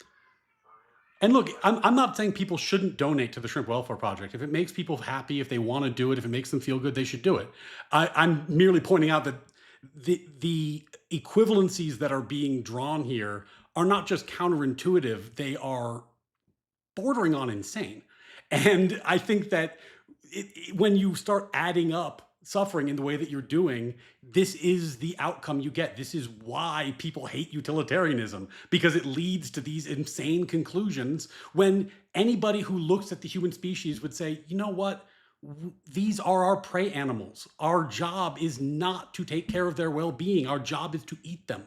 And look, I'm not saying people shouldn't donate to the Shrimp Welfare Project. If it makes people happy, if they want to do it, if it makes them feel good, they should do it. I'm merely pointing out that the equivalencies that are being drawn here are not just counterintuitive; they are bordering on insane. And I think that when you start adding up suffering in the way that you're doing, this is the outcome you get. This is why people hate utilitarianism, because it leads to these insane conclusions when anybody who looks at the human species would say, you know what? These are our prey animals. Our job is not to take care of their well being, our job is to eat them.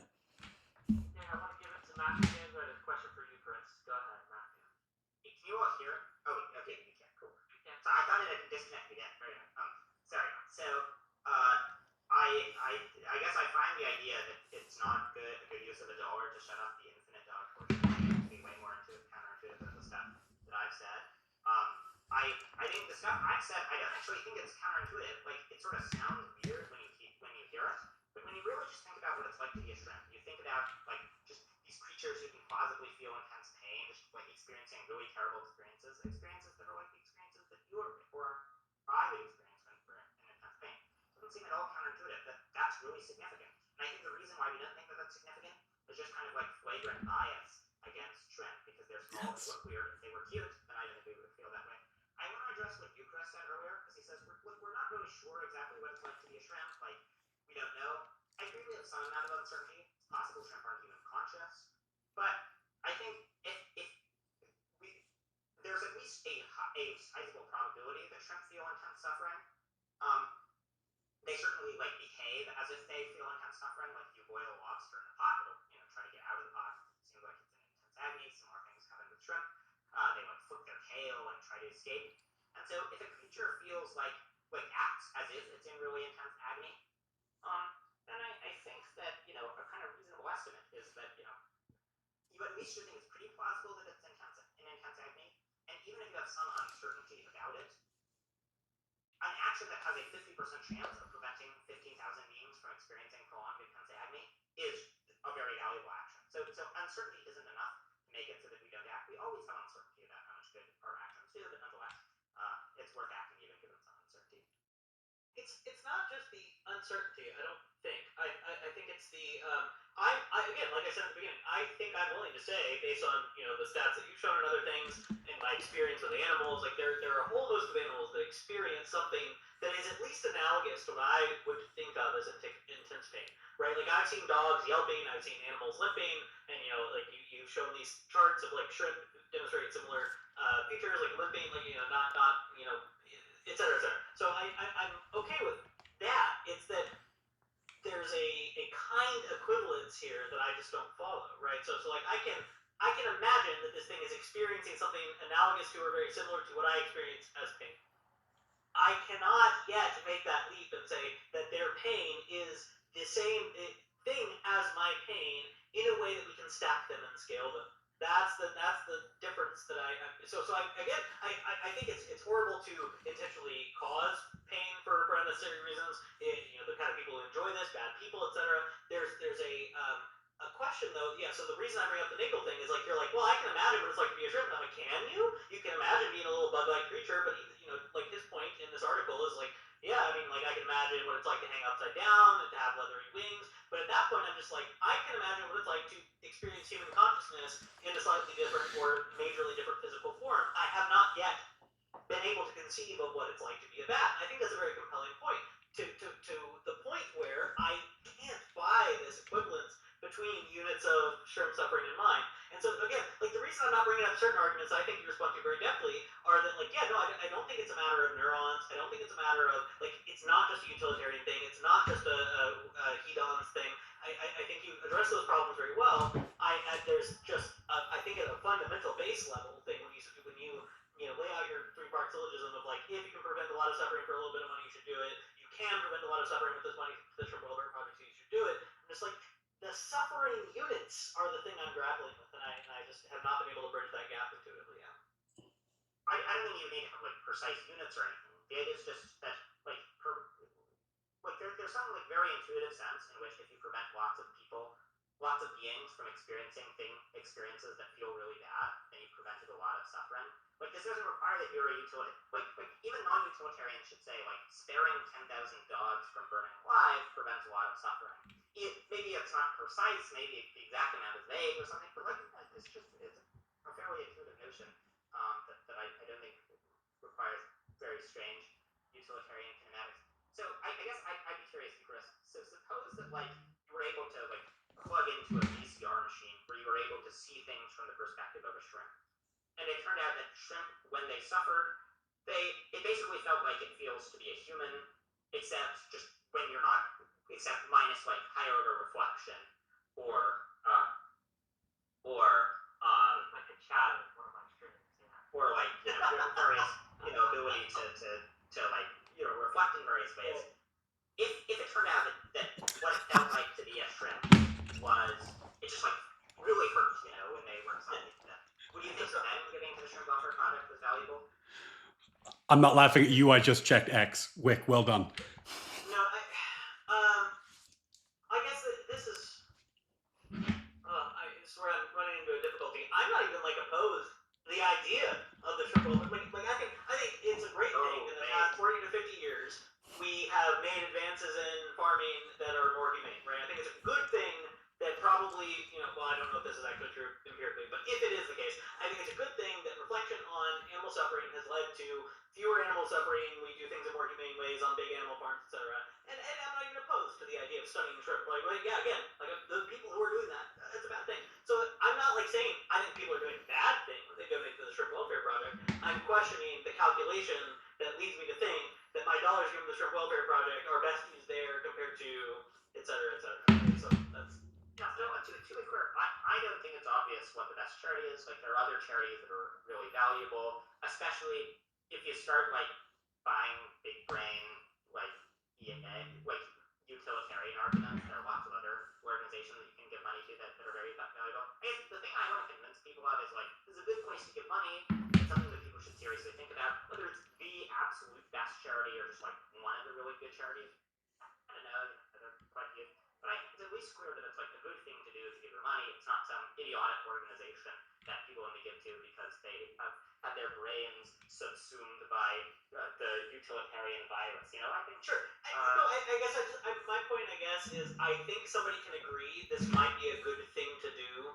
Yeah, I want to give it to Matthew James. I have a question for you, Chris. Go ahead, Matthew. Hey, can you all hear it? Oh, okay, you can. Cool. So I thought it had disconnected again. Very good. Sorry. So, I guess I find the idea that it's not a good use of a dollar to shut off the infinite dog portion. I think it to be way more counterintuitive than the stuff that I've said. Um, I think the stuff I've said, I don't actually think it's counterintuitive. Like, it sort of sounds weird when you hear it, but when you really just think about what it's like to be a shrimp, you think about like just these creatures who can plausibly feel intense pain, just like experiencing really terrible experiences that are like the experiences that you or I would experience when we're in intense pain. It doesn't seem at all counterintuitive that that's really significant. And I think the reason why we don't think that that's significant is just kind of like flagrant bias against shrimp because they're small and look weird. If they were cute, then I don't think we would feel that way. I want to address what Chris said earlier because he says we're not really sure exactly what it's like to be a shrimp. Like we don't know. I agree we have some amount of uncertainty. It's possible shrimp aren't even conscious, but I think if we there's at least a sizable probability that shrimp feel intense suffering. Um, they certainly like behave as if they feel intense suffering. Like if you boil a lobster in a pot, it'll try to get out of the pot. It seems like it's in intense agony. Similar things happen with shrimp. They like flip their tail and try to escape. And so if a creature feels like acts as if it's in really intense agony, then I think that a kind of reasonable estimate is that you at least should think it's pretty plausible that it's in intense agony. And even if you have some uncertainty about it, an action that has a 50% chance of preventing 15,000 beings from experiencing prolonged intense agony is a very valuable action. So uncertainty isn't enough to make it so that we don't act. We always have uncertainty about how much good our actions do, but nonetheless, it's worth acting even given some uncertainty. It's not just the uncertainty. I don't think. I think it's the I again, like I said at the beginning, I think I'm willing to say, based on the stats that you've shown and other things, and my experience with animals, like there are a whole host of animals that experience something that is at least analogous to what I would think of as intense pain, right? Like I've seen dogs yelping, I've seen animals limping, and like you've shown these charts of like shrimp demonstrate similar features, like limping, like not et cetera, et cetera. So I'm okay with that. It's that there's a kind equivalence here that I just don't follow, right? So like I can imagine that this thing is experiencing something analogous to or very similar to what I experience as pain. I cannot yet make that leap and say that their pain is the same thing as my pain in a way that we can stack them and scale them. That's the difference that I think it's horrible to intentionally cause pain for unnecessary reasons. The kind of people who enjoy this, bad people, etc. There's a question though. Yeah. So the reason I bring up the nickel thing is like you're like, well, I can imagine what it's like to be a shrimp. And I'm like, can you? You can imagine being a little bug-like creature, but like his point in this article is like, yeah, I mean, like I can imagine what it's like to hang upside down and to have leathery wings. But at that point, I'm just like, I can imagine what it's like to experience human consciousness in a slightly different or majorly different physical form. I have not yet been able to conceive of what it's like to be a bat. And I think that's a very compelling point. To the point where I can't buy this equivalence between units of shrimp suffering and mine. And so again, like the reason I'm not bringing up certain arguments I think you respond to very deftly are that like, yeah, no, I don't think it's a matter of neurons. I don't think it's a matter of like, it's not just a utilitarian thing. It's not just a hedons thing. I think you address those problems very well. There's just I think at a fundamental base level thing when you lay out your three-part syllogism of like, if you can prevent a lot of suffering for a little bit of money, you should do it. You can prevent a lot of suffering with this money for the Shrimp Welfare Project, so you should do it. I'm just like, the suffering units are the thing I'm grappling with, and I just have not been able to bridge that gap intuitively yet. I don't think you need to have like precise units or anything. The idea is just that like like there's some like very intuitive sense in which if you prevent lots of people, lots of beings from experiencing experiences that feel really bad, then you've prevented a lot of suffering. Like this doesn't require that you're a utilitarian. Like even non-utilitarians should say like sparing 10,000 dogs from burning alive prevents a lot of suffering. Maybe it's not precise, maybe the exact amount is vague or something, but like it's a fairly intuitive notion that I don't think requires very strange utilitarian kinematics. So I guess I'd be curious, Chris. So suppose that like you were able to like plug into a VCR machine where you were able to see things from the perspective of a shrimp, and it turned out that shrimp, when they suffered, it basically felt like it feels to be a human, except just when you're not, except minus like higher order reflection or Like a chat with one of my streams, yeah. or like various ability to like reflect in various ways. If it turned out that what it felt like to be a shrimp was it just like really hurt, when they were excited. Would you think that then giving to the Shrimp Welfare Project was valuable? I'm not laughing at you. I just checked X. Wick, well done. No, I guess that this is where I'm running into a difficulty. I'm not even like opposed to the idea of the shrimp welfare. Like I think it's a great thing. In the past 40 to 50 years, we have made advances in farming that are more humane, right? I think it's a good thing that probably, well, I don't know if this is actually true empirically, but if it is the case, I think it's a good thing that reflection on animal suffering has led to fewer animal suffering. We do things in more humane ways on big animal farms, etc. And I'm not even opposed to the idea of studying shrimp. Like yeah, again, like the people who are doing that, that's a bad thing. So I'm not like saying I think people are doing bad things when they donate to the Shrimp Welfare Project. I'm questioning the calculation that leads me to think that my dollars from the Shrimp Welfare Project are best used there compared to et cetera, et cetera. So that's to be clear, I don't think it's obvious what the best charity is. Like there are other charities that are really valuable, especially if you start like buying big brain like utilitarian arguments. There are lots of other organizations that you can give money to that are very valuable. I guess the thing I want to convince people of is like this is a good place to give money. It's something that people should seriously think about. Whether it's the absolute best charity or just like one of the really good charities, I don't know. There are quite a few. But I think it's at least clear that it's like a good thing to do to give your money. It's not some idiotic organization that people only give to because they have had their brains subsumed by the utilitarian virus. I think sure. I guess my point, I guess, is I think somebody can agree this might be a good thing to do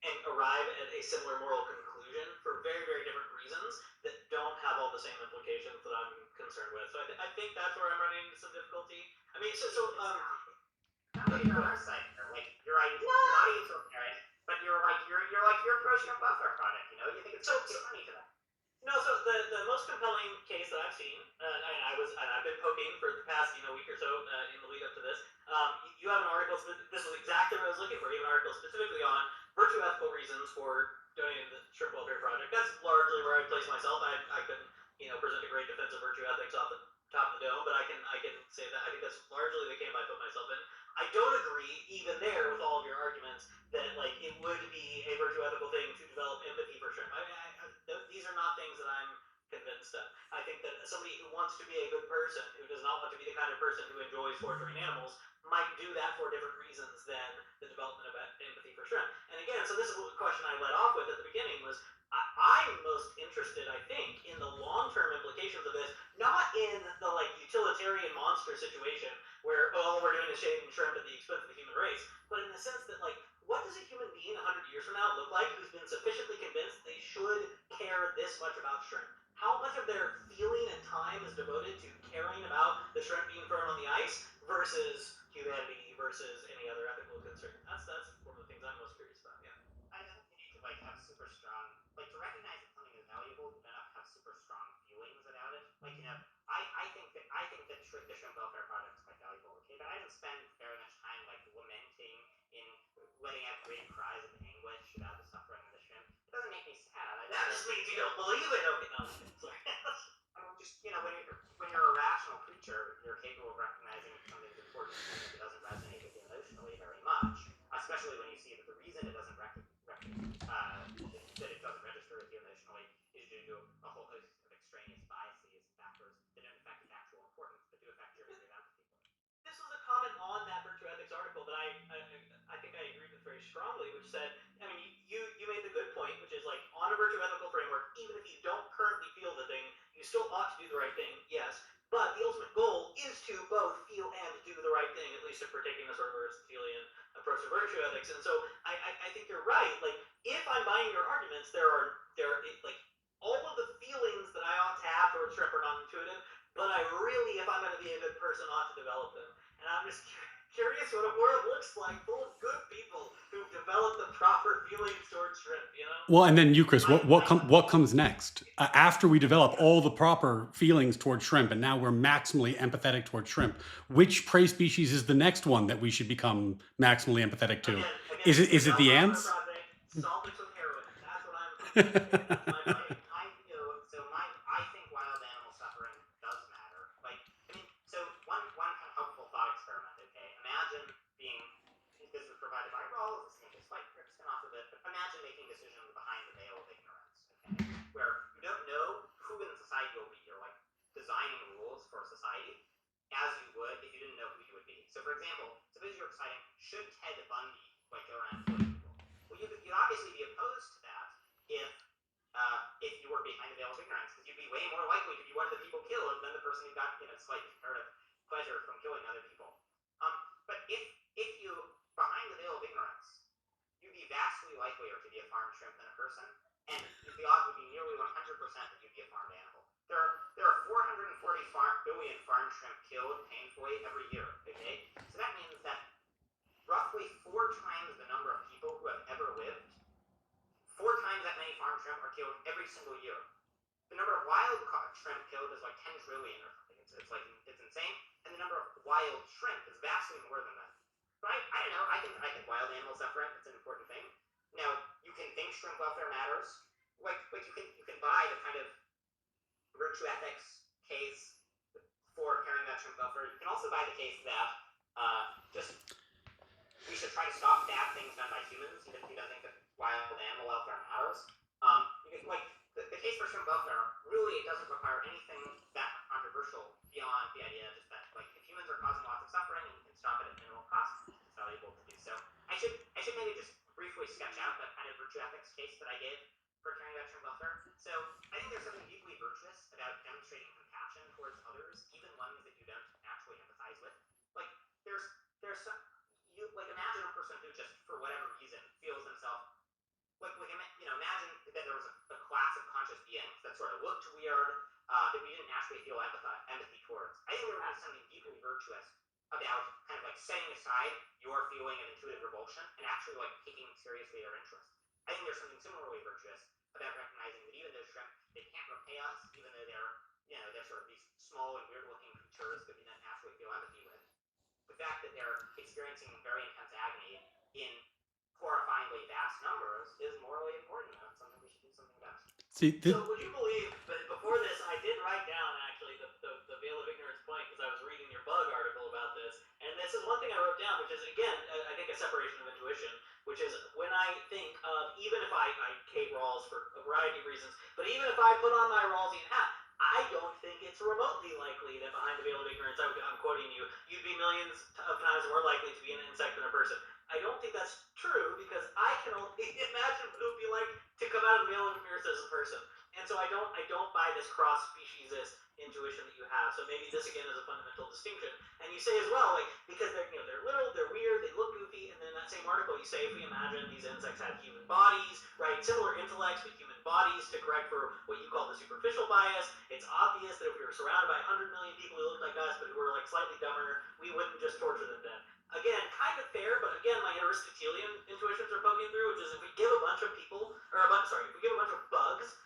and arrive at a similar moral conclusion for very, very different reasons that don't have all the same implications that I'm concerned with. So I think that's where I'm running into some difficulty. I mean, you're on our side here. Like you're not a utilitarian, but you're pro Shrimp Welfare Project. You think it's so funny to them. No, so the most compelling case that I've seen, I've been poking for the past week or so in the lead up to this. You have an article. This was exactly what I was looking for. You have an article specifically on virtue ethical reasons for donating to the Shrimp Welfare Project. That's largely where I place myself. I couldn't present a great defense of virtue ethics off the top of the dome, but I can say that I think that's largely the camp I put myself in. I don't agree even there with all of your arguments that like it would be a virtue ethical thing to develop empathy for shrimp. These are not things that I'm convinced of. I think that somebody who wants to be a good person, who does not want to be the kind of person who enjoys torturing animals, might do that for different reasons than the development of empathy for shrimp. And again, so this is a question I led off with at the beginning was I'm most interested, I think, in the long-term implications of this, not in the like utilitarian monster situation where all we're doing is shaving shrimp at the expense of the human race, but in the sense that like what does a human being 100 years from now look like who's been sufficiently convinced they should care this much about shrimp? How much of their feeling and time is devoted to caring about the shrimp being thrown on the ice versus humanity versus any other ethical concern? That's one of the things I'm most curious about. Yeah. I think you need to like have super strong, like to recognize that something is valuable, you don't have to have super strong feelings about it. Like I think that the Shrimp Welfare Project is quite valuable. Okay, but I didn't spend very much time like lamenting in letting out great cries of anguish about the suffering of the shrimp. It doesn't make me sad. That just means you don't believe it. Okay, no, sorry. I mean, just when you're a rational creature, you're capable of recognizing that something's important and if it doesn't resonate with you emotionally very much, especially when you see that the reason it doesn't that it doesn't register with you emotionally is due to a whole host of extraneous biases, factors that don't affect its actual importance, but do affect your degree of empathy. strongly, which said, I mean, you made the good point, which is like on a virtue ethical framework, even if you don't currently feel the thing, you still ought to do the right thing, yes. But the ultimate goal is to both feel and do the right thing, at least if we're taking the sort of Aristotelian approach to virtue ethics. And so I think you're right. Like, if I'm buying your arguments, there like all of the feelings that I ought to have towards shrimp are not intuitive, but I really, if I'm going to be a good person, ought to develop them. And I'm just curious what a world looks like full of good people who've developed the proper feelings towards shrimp, you know? Well, and then Eucharist, what comes next? After we develop all the proper feelings towards shrimp, and now we're maximally empathetic towards shrimp, which prey species is the next one that we should become maximally empathetic to? Again, Is it the ants? Solve it with heroin. That's what I'm thinking. That's my point. I think wild animal suffering does matter. Like, I mean, so one kind of helpful thought experiment. Okay, imagine being, this was provided by Rawls. This may just like spin off of it, but imagine making decisions behind the veil of ignorance. Okay, where you don't know who in society will be. You're like designing rules for society as you would if you didn't know who you would be. So, for example, suppose you're deciding, should Ted Bundy like go around killing people? Well, you'd obviously be opposed to that if you were behind the veil of ignorance, because you'd be way more likely to be one of the people killed than the person who got slight comparative pleasure from killing other people. But if you behind the veil of ignorance, you'd be vastly likelier to be a farmed shrimp than a person, and the odds would be nearly 100% that you'd be a farmed animal. There are 440 billion farmed shrimp killed painfully every year. Okay, so that means that roughly 4 times the number of people who have ever lived, 4 times that many farmed shrimp are killed every single year. The number of wild caught shrimp killed is like 10 trillion or something. It's insane, and the number of wild shrimp is vastly more than that. But I don't know. I think wild animal suffering it's an important thing. Now you can think shrimp welfare matters. Like you can buy the kind of virtue ethics case for caring about shrimp welfare. You can also buy the case that just we should try to stop bad things done by humans. You don't think that wild animal welfare matters. The case for shrimp welfare really it doesn't require anything that controversial beyond the idea just that like if humans are causing lots of suffering and you can stop it at minimal cost, it's valuable to do so. I should maybe just briefly sketch out that kind of virtue ethics case that I gave for caring about shrimp welfare. So I think there's something deeply virtuous about demonstrating compassion towards others, even ones that you don't actually empathize with. Like there's some you like imagine a person who just for whatever reason feels themselves imagine that there was a class of conscious beings that sort of looked weird, that we didn't actually feel empathy towards. I think there would be something deeply virtuous about kind of like setting aside your feeling of intuitive revulsion and actually like taking seriously their interests. I think there's something similarly virtuous about recognizing that even though shrimp, they can't repay us, even though they're sort of these small and weird looking creatures that we don't naturally feel empathy with. The fact that they're experiencing very intense agony in horrifyingly vast numbers is morally important, and it's something we should do something about. See, so would you believe that before this, I did write down actually the veil of ignorance point because I was reading your bug article about this, and this is one thing I wrote down, which is again, I think a separation of intuition, which is when I think of even if I hate Rawls for a variety of reasons, but even if I put on my Rawlsian hat, I don't think it's remotely likely that behind the veil of ignorance, I'm quoting you, you'd be millions of times more likely to be an insect than a person. I don't think that's true because I can only imagine what it would be like to come out of the veil of ignorance as a person. And so I don't buy this cross speciesist intuition that you have. So maybe this again is a fundamental distinction. And you say as well, like because they're little, they're weird, they look goofy, and then in that same article you say if we imagine these insects have human bodies, right, similar intellects but human bodies to correct for what you call the superficial bias, it's obvious that if we were surrounded by 100 million people who looked like us but who were like slightly dumber, we wouldn't just torture them dead. Again, kind of fair, but again, my Aristotelian intuitions are poking through, which is if we give a bunch of people, if we give a bunch of bugs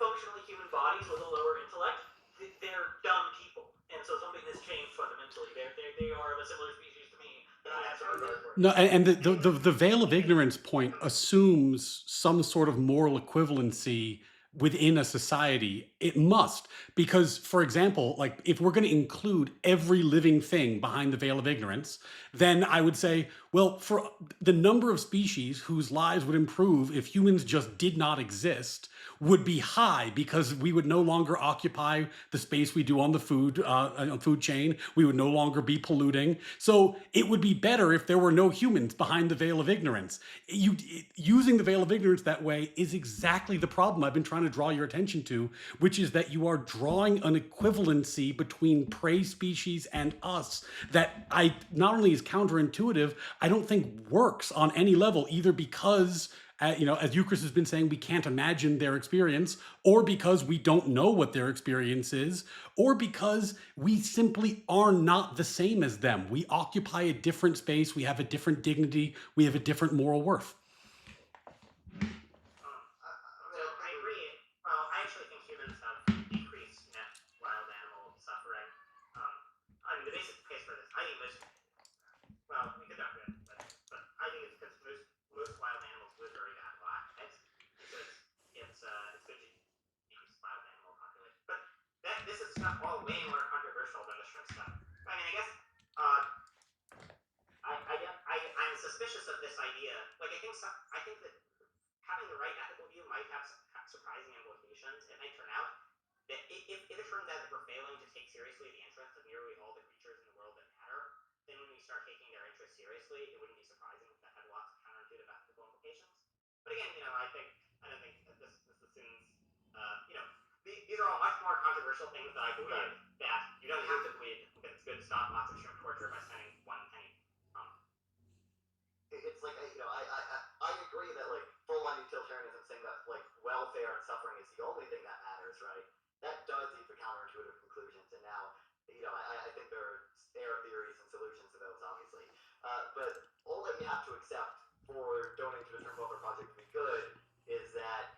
functionally human bodies with a lower intellect, they're dumb people. And so something has changed fundamentally. They are of a similar species to me that I have some regard for. No, and the veil of ignorance point assumes some sort of moral equivalency within a society. It must, because for example, like if we're going to include every living thing behind the veil of ignorance, then I would say, Well, for the number of species whose lives would improve if humans just did not exist would be high because we would no longer occupy the space we do on the food chain. We would no longer be polluting. So it would be better if there were no humans behind the veil of ignorance. Using the veil of ignorance that way is exactly the problem I've been trying to draw your attention to, which is that you are drawing an equivalency between prey species and us that I not only is counterintuitive, I don't think works on any level, either because as Eucharist has been saying, we can't imagine their experience, or because we don't know what their experience is, or because we simply are not the same as them. We occupy a different space, we have a different dignity, we have a different moral worth. So I agree. Well, I actually think humans have decreased net wild animal suffering. I mean, the basic case for this, I think most, well, we could argue it, but I think it's because most wild animals live very bad lives, and so it's good to decrease wild animal population. But this is stuff all way more controversial than the shrimp stuff. I mean, I guess I'm suspicious of this idea. Like, I think that having the right ethical view might have surprising implications. It might turn out that if it turns out that we're failing to take seriously the interests of nearly all the creatures in the world that matter, then when we start taking their interests seriously, it wouldn't be surprising if that had lots of counterintuitive ethical implications. But again, I don't think this assumes, these are all much more controversial things that I believe that you don't have to believe because it's good to stop lots of shrimp torture by spending 1 penny. It's like I agree that like full-on utilitarianism saying that like welfare and suffering is the only thing that matters, right? That does lead to counterintuitive conclusions, and now I think there are theories and solutions to those, obviously. But all that we have to accept for donating to the Shrimp Welfare Project to be good is that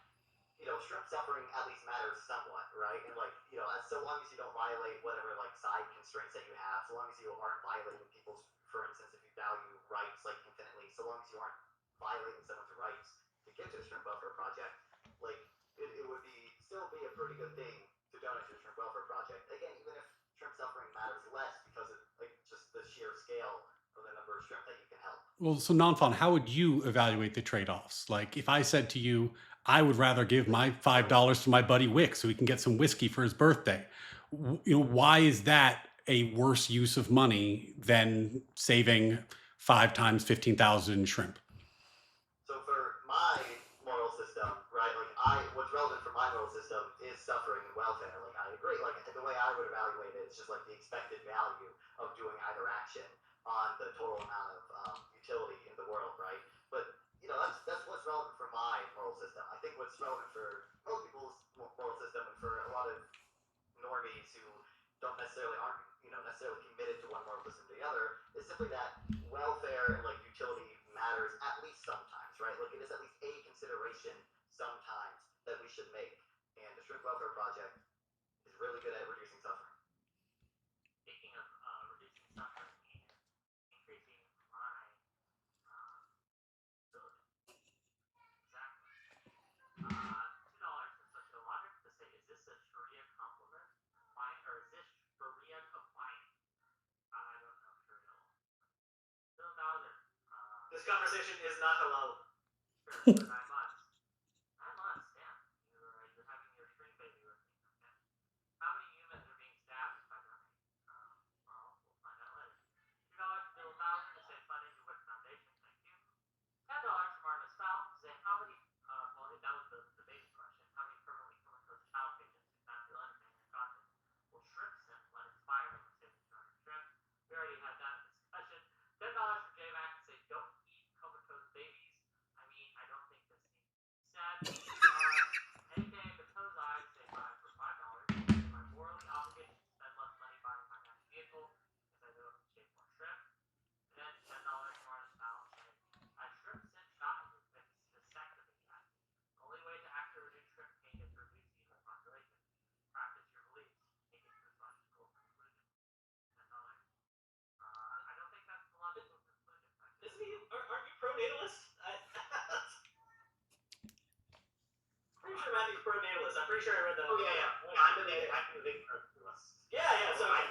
shrimp suffering at least matters somewhat, right? And like, as so long as you don't violate whatever like side constraints that you have, so long as you aren't violating people's, for instance, if you value rights like infinitely, so long as you aren't violating someone's rights to give to the Shrimp Welfare Project, like it would still be a pretty good thing to donate to the Shrimp Welfare Project. Again, even if shrimp suffering matters less because of like just the sheer scale of the number of shrimp that you can help. Well, so Nanfan, how would you evaluate the trade-offs? Like, if I said to you, I would rather give my $5 to my buddy Wick so he can get some whiskey for his birthday. Why is that a worse use of money than saving 5 times 15,000 shrimp? So for my moral system, right, like what's relevant for my moral system is suffering and welfare. Like I agree. Like the way I would evaluate it is just like the expected value of doing either action on the total amount of utility in the world, right? But that's what's relevant for my moral system. I think what's relevant for most people's moral system and for a lot of normies who aren't necessarily committed to one moral system to the other is simply that welfare and like utility matters at least sometimes, right? Like it is at least a consideration sometimes that we should make. And the Shrimp Welfare Project is really good at reducing suffering. Speaking of reducing suffering and increasing my ability, exactly. $2 is such a logic to say, is this a Sharia compliment? Or is this Sharia compliant? I don't know Sharia law. Still $1. This conversation is not halal. Sure, for 9 months. 9 months, damn. You're having your string baby with me. Okay. How many humans are being stabbed if I donate? Well, we'll find out later. $2 to Bill 1,000 to say funding to Wick Foundation. Thank you. $10 from Artemis Fowl to say how many. Well, that was the basic question. How many permanently comatose child patients who found ill and unconscious will shrimp simp let expire and save 200 shrimp? We already had that discussion. $10 from JMac to say don't eat comatose babies. I mean, I don't think this needs to be said. AK Batozai to say 5 for $5. Am I morally obligated to spend less money buying my next vehicle because I know it can save more shrimp? And then $10 from Artist Fowl to say a shrimp simp shot in the vasectomy yet. Only way to actually reduce shrimp pain is to reduce the human population. Practice your beliefs. Take it to its logical conclusion. $10. I don't think that's the logical conclusion. Aren't you pro-natalist? Pretty sure Matthew's pro-natalist. I'm pretty sure I read that. Oh yeah. I'm a big pro-natalist. Yeah. So I'm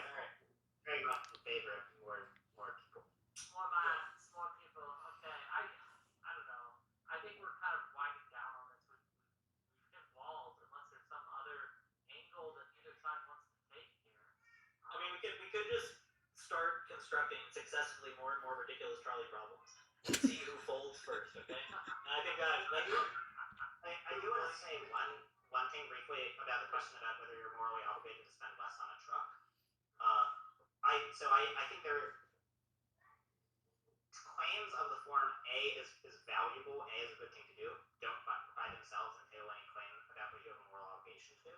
very much in favor of more people. More people constructing successively more and more ridiculous trolley problems. See who folds first, okay? And I think that I do want to say one thing briefly about the question about whether you're morally obligated to spend less on a truck. I think there claims of the form A is valuable, A is a good thing to do, don't by themselves entail any claim about what you have a moral obligation to do.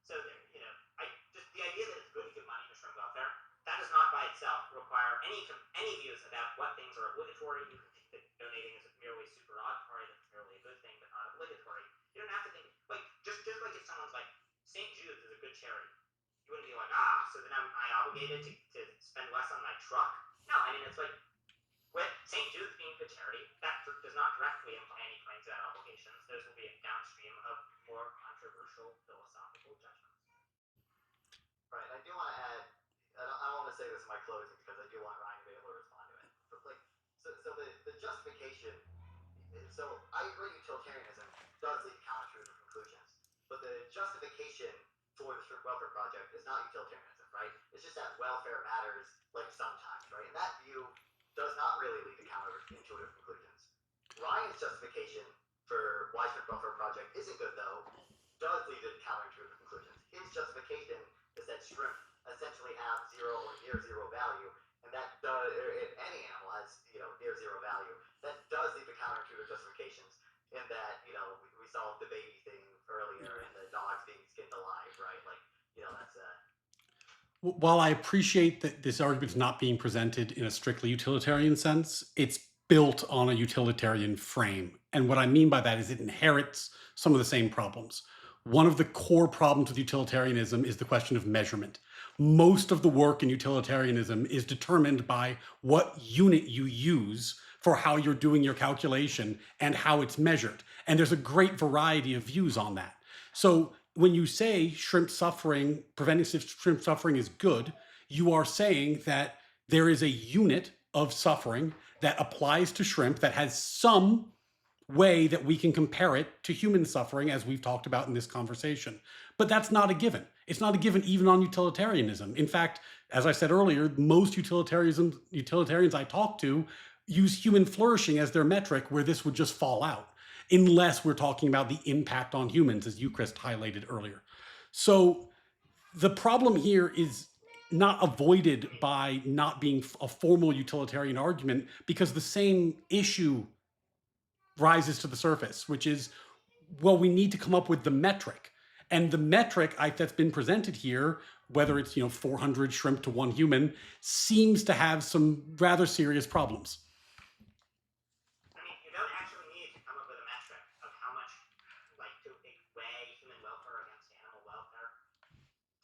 So the idea that it's good to give money to shrimp welfare, that does not by itself require any views about what things are obligatory. You can think that donating is merely supererogatory, that it's merely a good thing but not obligatory. You don't have to think just like if someone's like St. Jude's is a good charity, you wouldn't be like, so then am I obligated to spend less on my truck? No, I mean it's like with St. Jude's being a good charity, that does not directly imply any claims about obligations. Those will be downstream of more controversial philosophical judgments. Right, and I do want to add, I don't want to say this in my closing because I do want Ryan to be able to respond to it. But so the justification, so I agree utilitarianism does lead to counterintuitive conclusions, but the justification for the Shrimp Welfare Project is not utilitarianism, right? It's just that welfare matters, like sometimes, right? And that view does not really lead to counterintuitive conclusions. Ryan's justification for why Shrimp Welfare Project isn't good, though, does lead to counterintuitive conclusions. His justification is that shrimp essentially have zero or near zero value, and that does, or if any animal has, near zero value, that does lead to counterintuitive justifications. In that, we saw the baby thing earlier, and the dogs being skinned alive, right? That's While I appreciate that this argument is not being presented in a strictly utilitarian sense, it's built on a utilitarian frame. And what I mean by that is it inherits some of the same problems. One of the core problems with utilitarianism is the question of measurement. Most of the work in utilitarianism is determined by what unit you use for how you're doing your calculation and how it's measured. And there's a great variety of views on that. So when you say preventing shrimp suffering is good, you are saying that there is a unit of suffering that applies to shrimp that has some way that we can compare it to human suffering, as we've talked about in this conversation. But that's not a given. It's not a given even on utilitarianism. In fact, as I said earlier, most utilitarians I talk to use human flourishing as their metric, where this would just fall out, unless we're talking about the impact on humans, as Eucharist highlighted earlier. So the problem here is not avoided by not being a formal utilitarian argument, because the same issue rises to the surface, which is, well, we need to come up with the metric. And the metric that's been presented here, whether it's 400 shrimp to one human, seems to have some rather serious problems. I mean, you don't actually need to come up with a metric of how much, to weigh human welfare against animal welfare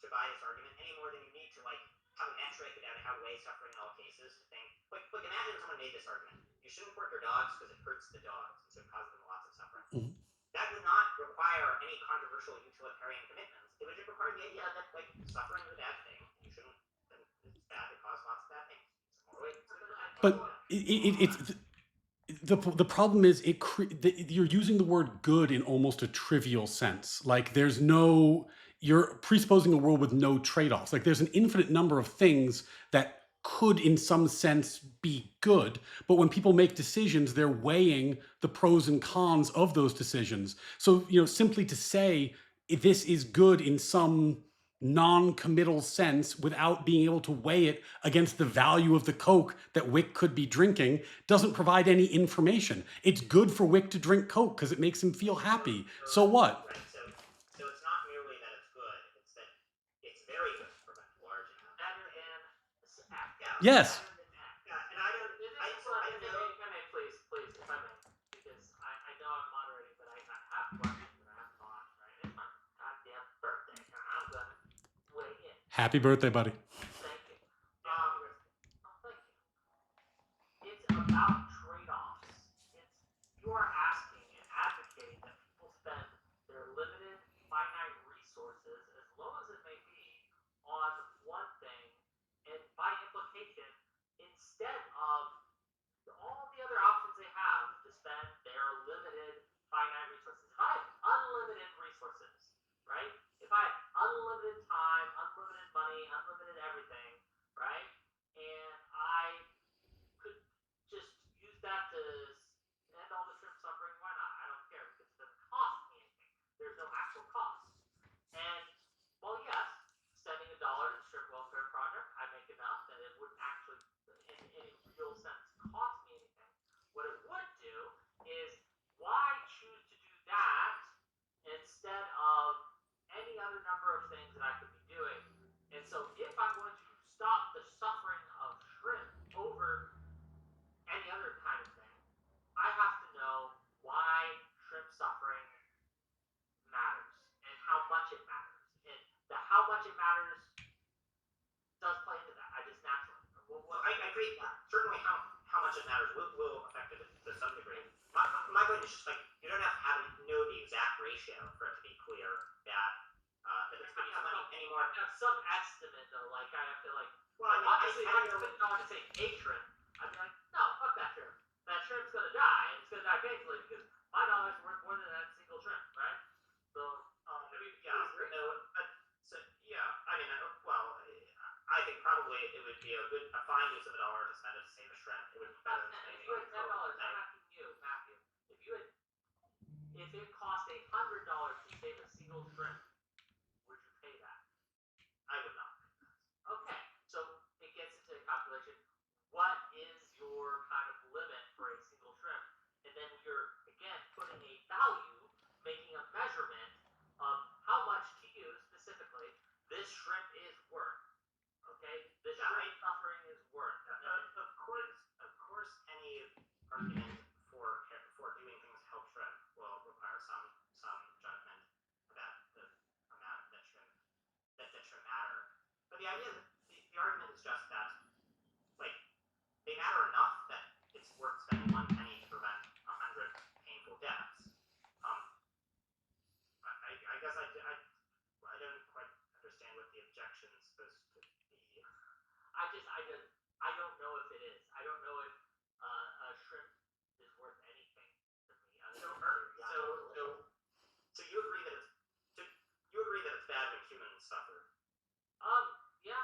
to buy this argument, any more than you need to have a metric about how to weigh suffering in all cases. To think, imagine someone made this argument: you shouldn't work your dogs because it hurts the dogs, and so it causes them lots of suffering. Mm-hmm. That would not require any controversial utilitarian commitments. It would just require the idea that suffering is a bad thing. You shouldn't. It's bad to cause lots of bad things. But the problem is you're using the word good in almost a trivial sense. You're presupposing a world with no trade-offs. There's an infinite number of things that could in some sense be good, but when people make decisions, they're weighing the pros and cons of those decisions. So simply to say this is good in some non-committal sense without being able to weigh it against the value of the Coke that Wick could be drinking doesn't provide any information. It's good for Wick to drink Coke because it makes him feel happy. So what? Right. So it's not merely that it's good; it's that it's very good to prevent large amounts. Better than Yes. And I don't. If I may, please, if I may, because I know I'm moderating, but I have questions and I have thoughts, right? It's my goddamn birthday, and I'm gonna weigh in. Happy birthday, buddy. Thank you. Thank you. It's about trade-offs. You are asking and advocating that people spend their limited, finite resources, as low as it may be, on one thing, and by implication, instead of all the other options they have to spend their limited, finite resources. If I have unlimited resources, right? If I have unlimited time, unlimited money, unlimited everything, number of things that I could be doing. And so if I'm going to stop the suffering of shrimp over any other kind of thing, I have to know why shrimp suffering matters and how much it matters. And the how much it matters does play into that. I just naturally. I agree. Certainly, how much it matters will affect it to some degree. My point is just like you don't have to know the exact ratio for it to be clear that it's going to use money anymore. I have some estimate though. Like I have to like. Well, I mean, obviously, I if don't know. I was to say a shrimp, I'd be like, no, fuck that shrimp. That shrimp's gonna die, and it's gonna die painfully because my dollar's worth more than that single shrimp, right? So, I mean, yeah, no, but so yeah, I mean, well, I think probably it would be a fine use of a dollar to spend it to save a shrimp. It would be better than if spending you had $10, I'm asking you, Matthew, if it cost $100 to save a single shrimp, would you pay that? I would not. Okay, so it gets into the calculation. What is your kind of limit for a single shrimp? And then you're again putting a value, making a measurement of how much to you specifically this shrimp is worth. Okay, this shrimp suffering is worth. Of course, any argument for doing things to help shrimp will require some judgment about the amount that shrimp matter. But the idea that the argument is just that like they matter enough that it's worth spending 1 penny to prevent 100 painful deaths. I guess I don't quite understand what the objection is supposed to be. I don't know if it is. I don't know if a shrimp is worth anything to me. So you agree that it's bad when humans suffer? Yeah.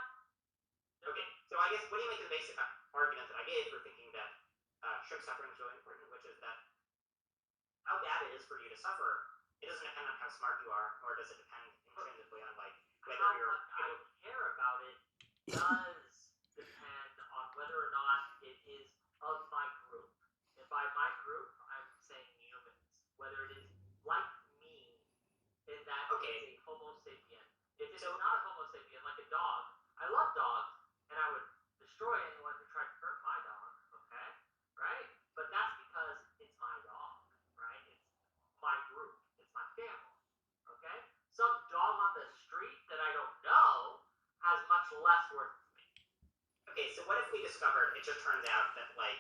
Okay, so I guess what do you make of the basic argument that I gave for thinking that shrimp suffering is really important, which is that how bad it is for you to suffer, it doesn't depend on how smart you are, nor does it depend intrinsically on like whether how you're much I care about it does depend on whether or not it is of my group. And by my group, I'm saying humans. Whether it is like me, and that is a Homo sapien. If it's not a Homo sapien, like a dog, I love dogs, and I would destroy anyone who tried to hurt my dog. Okay, right? But that's because it's my dog, right? It's my group. It's my family. Okay? Some dog on the street that I don't know has much less worth to me. Okay, so what if we discovered it just turns out that like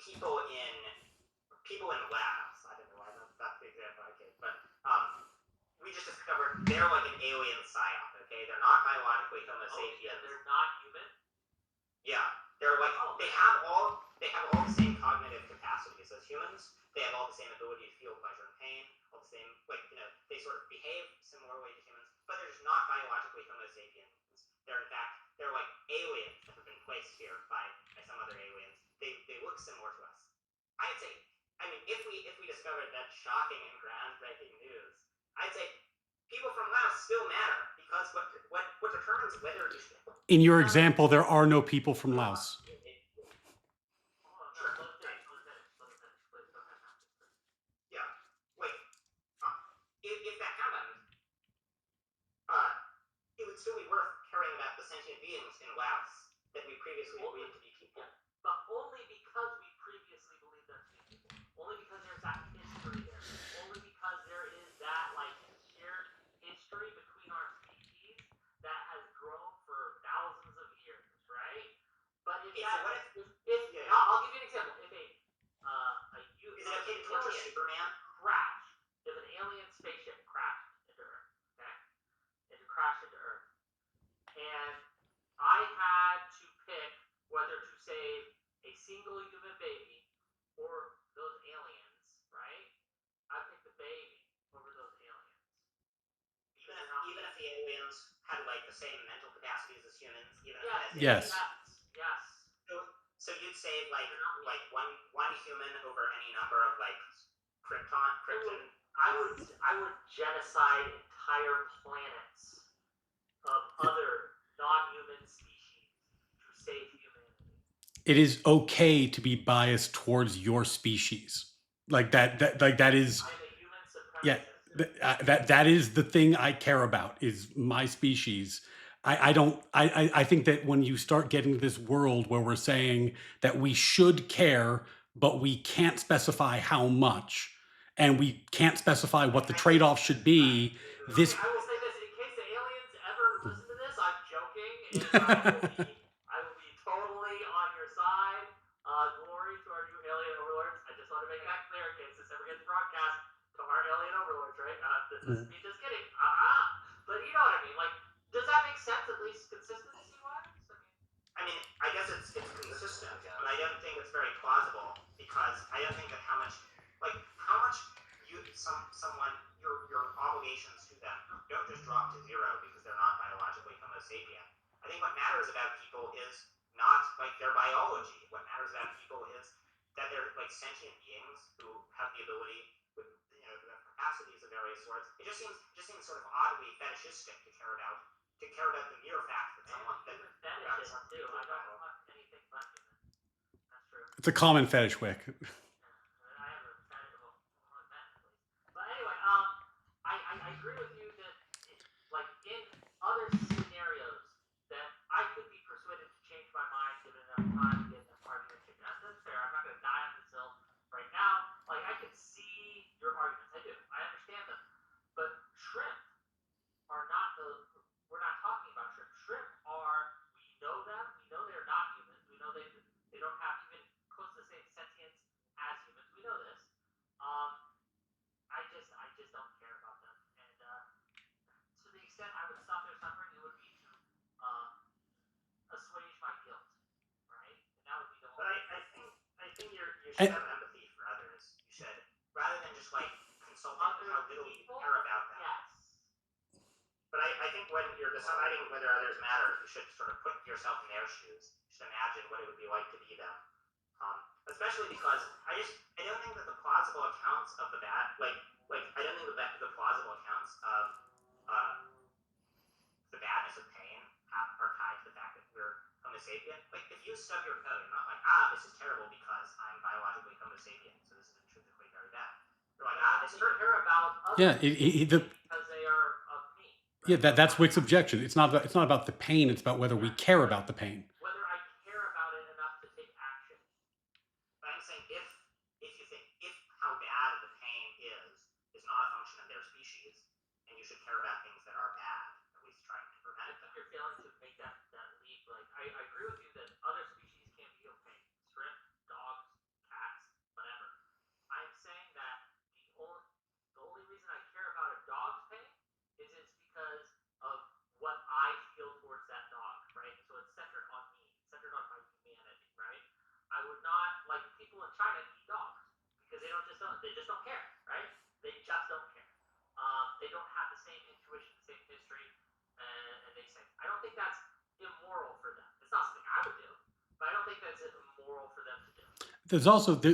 people in labs, I don't know why that's the example I gave, but we just discovered they're like an alien psyop, okay? They're not biologically Homo sapiens. They're not human? Yeah. They're like they have all the same cognitive capacities as humans. They have all the same ability to feel pleasure and pain, all the same they sort of behave similarly to humans, but they're just not biologically Homo sapiens. They're like aliens that have been placed here by some other aliens. They look similar to us. I'd say, I mean, if we discovered that shocking and groundbreaking news, I'd say people from Laos still matter because what determines whether you should. In your example, there are no people from Laos. If that happened, it would still be worth caring about the sentient beings in Laos that we previously believed to be people. But only because we previously believed them to be people. Only because there's that history there. Only because there is that like shared history between our species that has grown for thousands of years, right? But if I'll give you an example. If is it okay to torture Superman? If an alien spaceship crashed into Earth, okay? If it crashed into Earth, and I had to pick whether to save a single human baby or those aliens, right? I pick the baby over those aliens. Even if the aliens had like the same mental capacities as humans, Yes. So you'd save like one human over any number of like Krypton. I would genocide entire planets of other non-human species to save humanity. It is okay to be biased towards your species. Like that is I'm a human supremacist. yeah. That is the thing I care about is my species. I don't I think that when you start getting to this world where we're saying that we should care, but we can't specify how much, and we can't specify what the trade-off should be, this Okay, I will say this in case the aliens ever listen to this. I'm joking, and I will be totally on your side. Glory to our new alien overlords. I just want to make that clear in case this ever gets broadcast to our alien overlords, right? This is me just kidding. But you know what I mean. Like, does that make sense at least consistency wise? I mean, I guess it's consistent, but I don't think it's very plausible because I don't think that how much you someone your obligations to them don't just drop to zero because they're not biologically Homo sapien. I think what matters about people is not like their biology. What matters about people is that they're like sentient beings who have the ability with who have capacities of various sorts. It just seems sort of oddly fetishistic to care about the mere fact that someone that fetishes too. I don't want anything but human. That's true. it's a common fetish, Wick. I have a fetish of men at least. But anyway, I agree with you that like in other scenarios that I could be persuaded to change my mind given enough time to get enough argument. That's fair. I'm not going to die on this hill right now. Like I can see your arguments. I do. I understand them. But shrimp are not we're not talking about shrimp. Shrimp are, we know them, we know they're not humans, we know they don't have even close to the same sentience as humans. We know this. I just don't care about them. And to the extent I would stop their suffering, it would be to assuage my guilt, right? And that would be the whole. But I think you should have empathy for others. You should, rather than just like consulting with how little you care about them. Yes. But I think when you're deciding whether others matter, you should sort of put yourself in their shoes. You should imagine what it would be like to be them. Especially because I don't think that the plausible accounts of the bad, like I don't think that the plausible accounts of the badness of pain are tied to the fact that we're Homo sapien. Like if you stub your toe, you're not like this is terrible because I'm biologically Homo sapien, so this is intrinsically very bad. You're like this is care about others because they are of me. Yeah, that's Wick's objection. It's not about the pain. It's about whether we care about the pain. Whether I care about it enough to take action. But I'm saying if you think how bad the pain is not a function of their species, and you should care about things that are bad, at least trying to prevent them. You're failing to make that leap. Like I agree with you that other species can feel pain. Shrimp, dogs, cats, whatever. I'm saying that the only reason I care about a dog's pain is it's because of what I feel towards that dog, right? So it's centered on me, centered on my humanity, right? I would not like people in China eat dogs because they just don't care, right? They just don't care. They don't have the same intuition, the same history, and they say I don't think that's immoral for them. It's not something I would do, but I don't think that's immoral for them to do.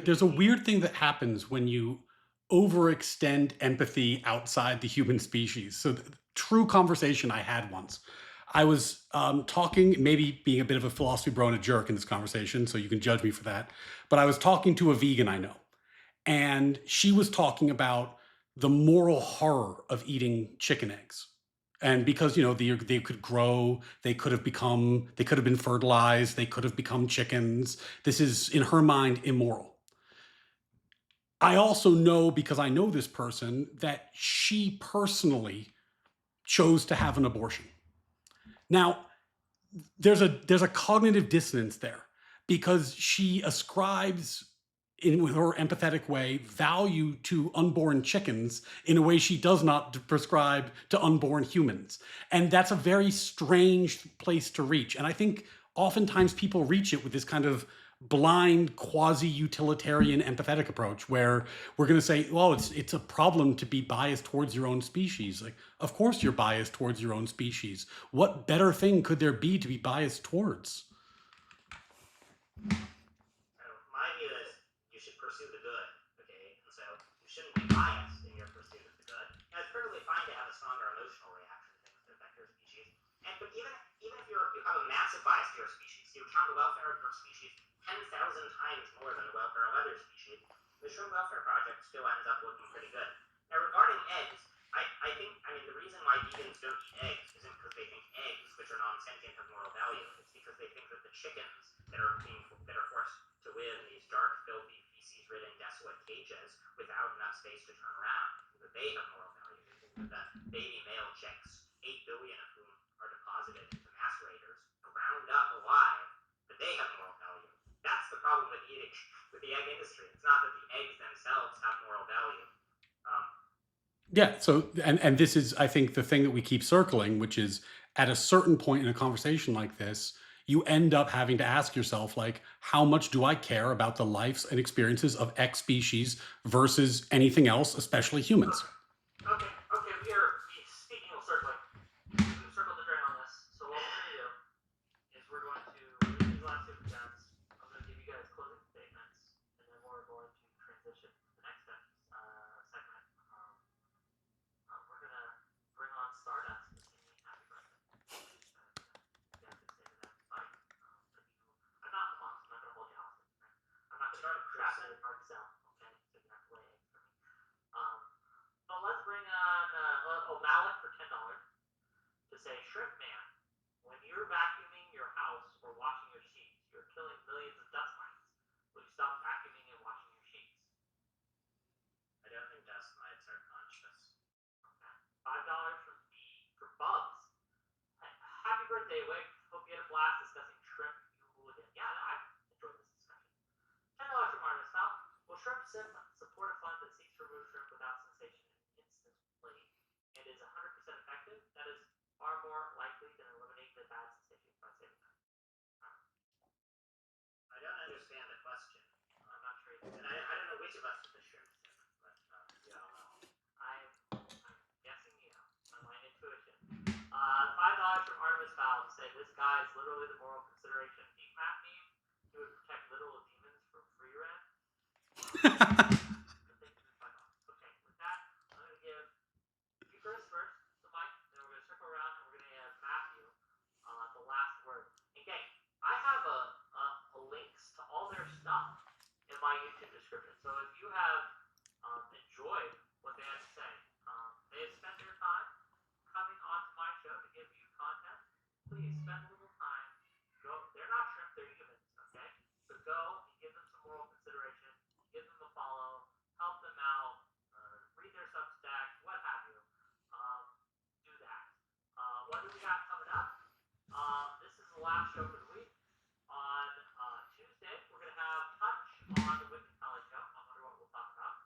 There's a weird thing that happens when you overextend empathy outside the human species. So, true conversation I had once. I was talking, maybe being a bit of a philosophy bro and a jerk in this conversation, so you can judge me for that. But I was talking to a vegan I know, and she was talking about the moral horror of eating chicken eggs. And because they could grow, they could have been fertilized, they could have become chickens. This is in her mind immoral. I also know, because I know this person, that she personally chose to have an abortion. Now, there's a cognitive dissonance there because she ascribes, with her empathetic way, value to unborn chickens in a way she does not prescribe to unborn humans. And that's a very strange place to reach. And I think oftentimes people reach it with this kind of blind, quasi-utilitarian empathetic approach where we're going to say, well, it's a problem to be biased towards your own species. Like, of course you're biased towards your own species. What better thing could there be to be biased towards? My view is you should pursue the good, okay? And so you shouldn't be biased in your pursuit of the good. And it's perfectly fine to have a stronger emotional reaction to things that affect your species. But even if you have a massive bias to your species, you count the welfare of your species 10,000 times more than the welfare of other species, the Shrimp Welfare Project still ends up looking pretty good. Now, regarding eggs, why vegans don't eat eggs isn't because they think eggs, which are non-sentient, have moral value. It's because they think that the chickens that are forced to live in these dark, filthy, feces-ridden, desolate cages without enough space to turn around, that they have moral value. They think that the baby male chicks, 8 billion of whom are deposited into macerators, ground up alive, that they have moral value. That's the problem with the egg industry. It's not that the eggs themselves have moral value. Yeah. So, and this is, I think, the thing that we keep circling, which is at a certain point in a conversation like this, you end up having to ask yourself, like, how much do I care about the lives and experiences of X species versus anything else, especially humans? Okay, speaking of circling, we've circled the drain on this. So what we're gonna do is we're going to read these last super chats. I'm gonna give you guys closing statements, and then we're going to transition to the next segment. We're gonna bring on Stardust to sing me happy birthday. You guys can say that that's fine. I'm not the boss. I'm not gonna hold you hostage. Right? I'm not gonna trap you in a hard cell. Okay, so you have to lay eggs for me. But let's bring on Malik for $10 to say, Shrimp Man, when you're vacuuming your house or washing your sheets, you're killing millions of dust mites. Will you stop vacuuming and washing your sheets? I don't think dust mites are conscious. Okay. $5 from B for Bubs. Happy birthday, Wick. Hope you had a blast discussing shrimp hooligan. Yeah, no, I've enjoyed this discussion. $10 from Artemis Mouth. Will Shrimp Sim support a fund that seeks to remove shrimp without sensation and instantly and is 100% effective? That is far more likely than eliminating the bad sensation by saving them. I don't understand the question. I'm not sure either. And I don't know which of us is the shrimp sim, but yeah, I don't know. I'm guessing you know. My intuition. $5 from Artemis Fowl to say this guy is literally the moral consideration heat map meme. He would protect literal demons from free rent. Okay, with that, I'm gonna give you first, the mic, then we're gonna circle around and we're gonna have Matthew the last word. And gang, I have a links to all their stuff in my YouTube description. So if you have enjoyed what they had to say, they have spent their time coming onto my show to give you content. Please spend a little time. Go. They're not shrimp, they're humans. Okay, so go and give them some moral consideration. Give them a follow. Help them out. Read their Substack. What have you. Do that. What do we got coming up? This is the last show for the week. On Tuesday, we're going to have Touch on the Wicked College Show. I wonder what we'll talk about.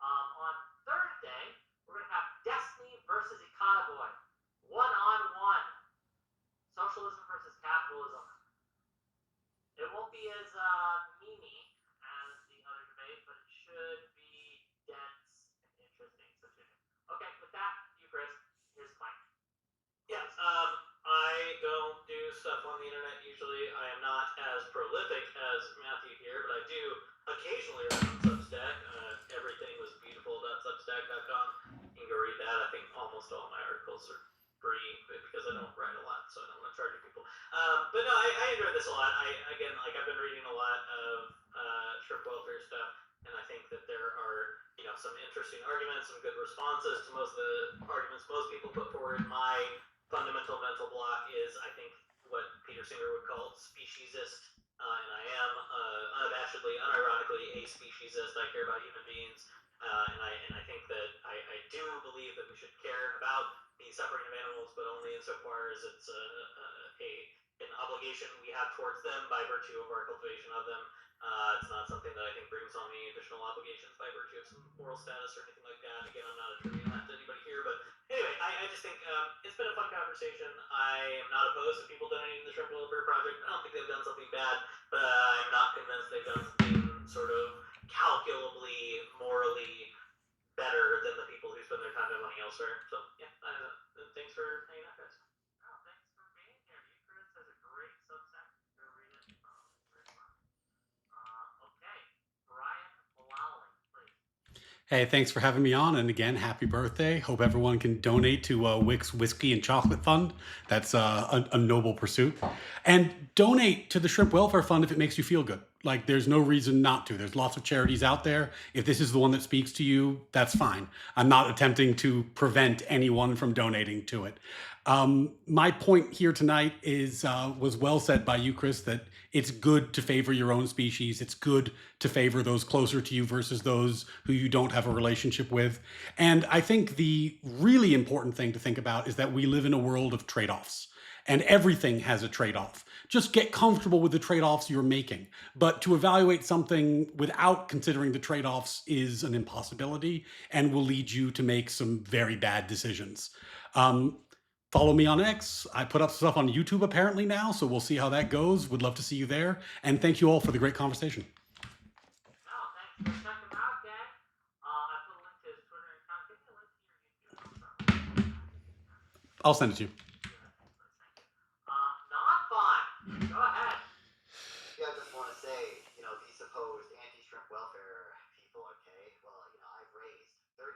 On Thursday, we're going to have Destiny versus Econoboy. One-on-one. Socialism versus capitalism. It won't be as memey as the other debate, but it should be dense and interesting. So tune in. Okay, with that, you, Chris, here's the mic. Yeah, I don't do stuff on the internet usually. I am not as prolific as Matthew here, but I do occasionally write on Substack. Everything was beautiful.substack.com. You can go read that. I think almost all my articles are free because I don't write a lot, so I don't want to charge people. But no, I enjoy this a lot. I've been reading a lot of shrimp welfare stuff, and I think that there are some interesting arguments, some good responses to most of the arguments most people put forward. My fundamental mental block is, I think, what Peter Singer would call speciesist, and I am unabashedly, unironically a speciesist. I care about human beings, and I think that I do believe that we should care about the suffering of animals, but only insofar as it's an obligation we have towards them by virtue of our cultivation of them. It's not something that I think brings on me additional obligations by virtue of some moral status or anything like that. Again, I'm not attributing that to anybody here, but anyway, I just think it's been a fun conversation. I am not opposed to people donating to the Shrimp Welfare Project. I don't think they've done something bad, but I'm not convinced they've done something sort of calculably, morally better than the people who spend their time and money elsewhere. So yeah, thanks for hanging out, guys. Oh, thanks for being here. Eucharist has a great Substack. Go read it. It's very fun. Okay, Brian Mullally, please. Hey, thanks for having me on. And again, happy birthday. Hope everyone can donate to Wick's Whiskey and Chocolate Fund. That's a noble pursuit. And donate to the Shrimp Welfare Fund if it makes you feel good. Like, there's no reason not to. There's lots of charities out there. If this is the one that speaks to you, that's fine. I'm not attempting to prevent anyone from donating to it. My point here tonight is was well said by you, Chris, that it's good to favor your own species. It's good to favor those closer to you versus those who you don't have a relationship with. And I think the really important thing to think about is that we live in a world of trade offs, and everything has a trade off. Just get comfortable with the trade offs you're making. But to evaluate something without considering the trade offs is an impossibility and will lead you to make some very bad decisions. Follow me on X. I put up stuff on YouTube apparently now, so we'll see how that goes. Would love to see you there. And thank you all for the great conversation. No, thanks for checking him out, gang. I put a link to his Twitter account. Give me a link to your YouTube. I'll send it to you. Non-fun. Go ahead. Yeah, I just want to say, these supposed anti-shrimp welfare people, okay? Well, I've raised $35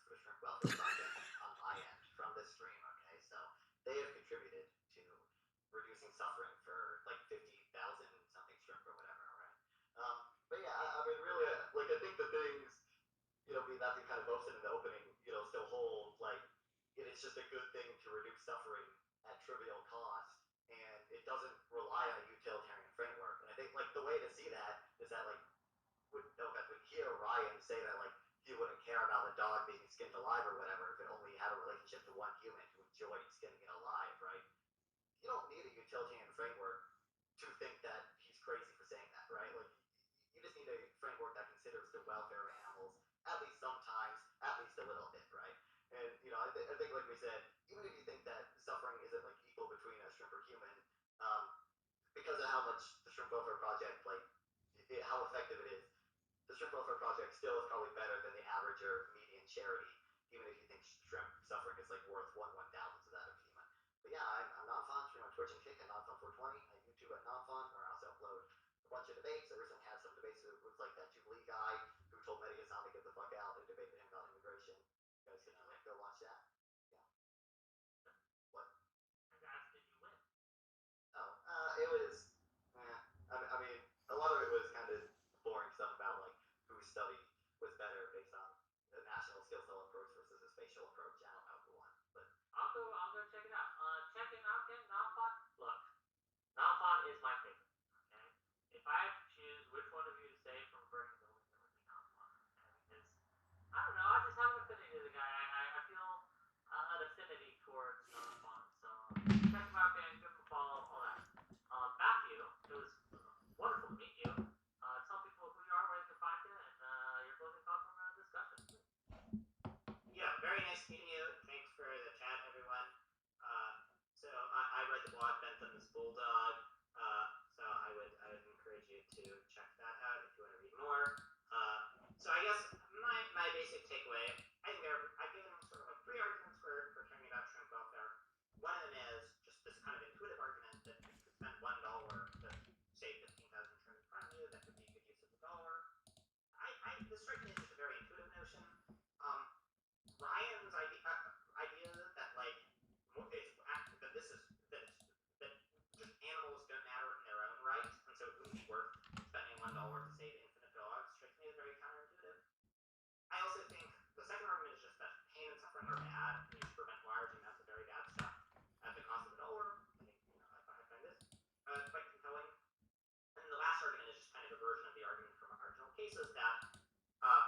for the Shrimp Welfare Project on my end from this stream, okay? So they have contributed to reducing suffering for like 50,000 something shrimp or whatever, all right? But yeah, I mean, really, I think the things, Matthew kind of boasted in the opening, still hold, like, it's just a good thing to reduce suffering at trivial cost, and it doesn't rely on a utilitarian framework. And I think, like, the way to see that is that, like, no offense, when you hear Ryan say that, like, he wouldn't care about a dog being skinned alive or whatever if it only had a relationship to one human who enjoyed skinning it alive, right? You don't need a utilitarian framework to think that he's crazy for saying that, right? Like, you just need a framework that considers the welfare of animals, at least sometimes, at least a little bit, right? And, I think, like we said, even if you think that suffering isn't, like, equal between a shrimp or human, um, because of how much the Shrimp Welfare Project, like, how effective it is, the Shrimp Welfare Project still is probably better than the average or median charity, even if you think shrimp suffering is, like, worth 1/1000th of that of human. But yeah, I'm non-fun, stream on Twitch and Kick at non-fun420, at YouTube at non-fun, where I also upload a bunch of debates. I recently had some debates with like that Jubilee guy who told Mehdi Hassan to get the fuck out and debated him about immigration. You guys can go watch that. Yeah. What? Guys, did you win? Oh, it was. I mean, a lot of it was kind of boring stuff about like whose study was better based on the national skill cell approach versus a spatial approach. I don't know who won, but I'll go check it out. Check him out, gang. Non-fun. Look, non-fun is my favorite. Okay. If I have to choose which one of you to save from a burning building, it would be non-fun. Okay. Because I don't know. I just have an affinity to the guy. I feel an affinity towards non-fun. So check him out, gang. Give him a follow. All that. Matthew, it was wonderful to meet you. Tell people who you are, where they can find you, and your closing thoughts on the discussion. Yeah, very nice meeting you. Thanks for the chat, everyone. So I write the blog Bentham's Bulldog. So I would encourage you to check that out if you want to read more. So I guess my basic takeaway, I think I've given sort of like three arguments for caring about shrimp welfare. One of them is just this kind of intuitive argument that if you could spend $1 to save 15,000 shrimp in front of you, that would be a good use of the dollar. This strikes me as just a very intuitive notion. Ryan's idea that like that this is that just animals don't matter in their own right, and so it wouldn't be worth spending $1 to save infinite dogs strikes me as very counterintuitive. I also think the second argument is just that pain and suffering are bad, and you should prevent large amounts of very bad stuff at the cost of $1. I think I find this quite compelling. And the last argument is just kind of a version of the argument from marginal cases that uh,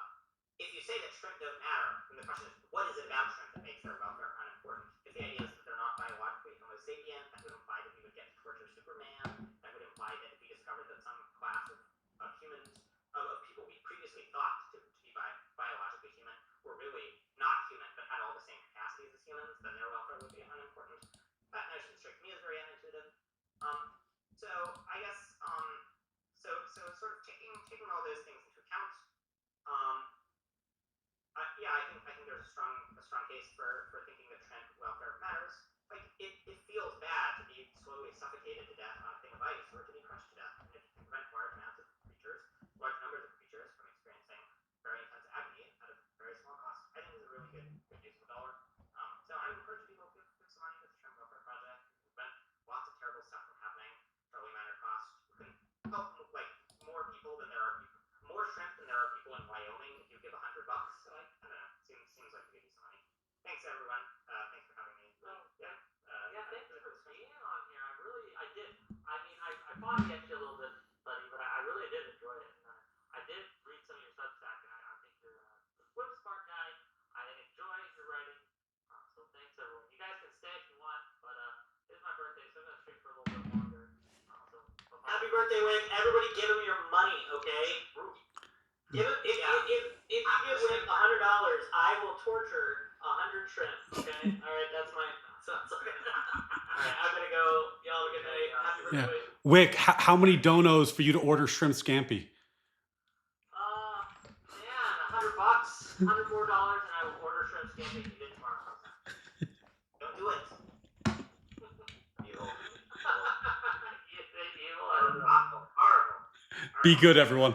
if you say that shrimp don't matter, then the question is, what is it about shrimp that makes their welfare unimportant? If the idea is that they're not biologically Homo sapient, that would imply that we would get to torture Superman. That would imply that if we discovered that some class of humans, of people we previously thought to be biologically human, were really not human but had all the same capacities as humans, then their welfare would be unimportant. That notion strikes me as very unintuitive. So I guess so sort of taking all those things into account, yeah, I think there's a strong case for thinking that shrimp welfare matters. Like it feels bad to be slowly suffocated to death on a thing of ice or to be crushed to death. And if you can prevent large amounts of creatures, large numbers of creatures from experiencing very intense agony at a very small cost, I think is a really good use of the dollar. So I would encourage people to give some money to the Shrimp Welfare Project, prevent lots of terrible stuff from happening, totally minor cost. You can help like birthday, Wick. Everybody give him your money, okay? Give him, if you give Wick $100, I will torture 100 shrimp, okay? Alright, that's my... Alright, I'm gonna go. Y'all have a good night. Happy birthday, Yeah. Wick. Wick, how many donos for you to order shrimp scampi? Man, $100, $100 more, and I will order shrimp scampi to get tomorrow. Don't do it. Evil. You are horrible. Be good, everyone.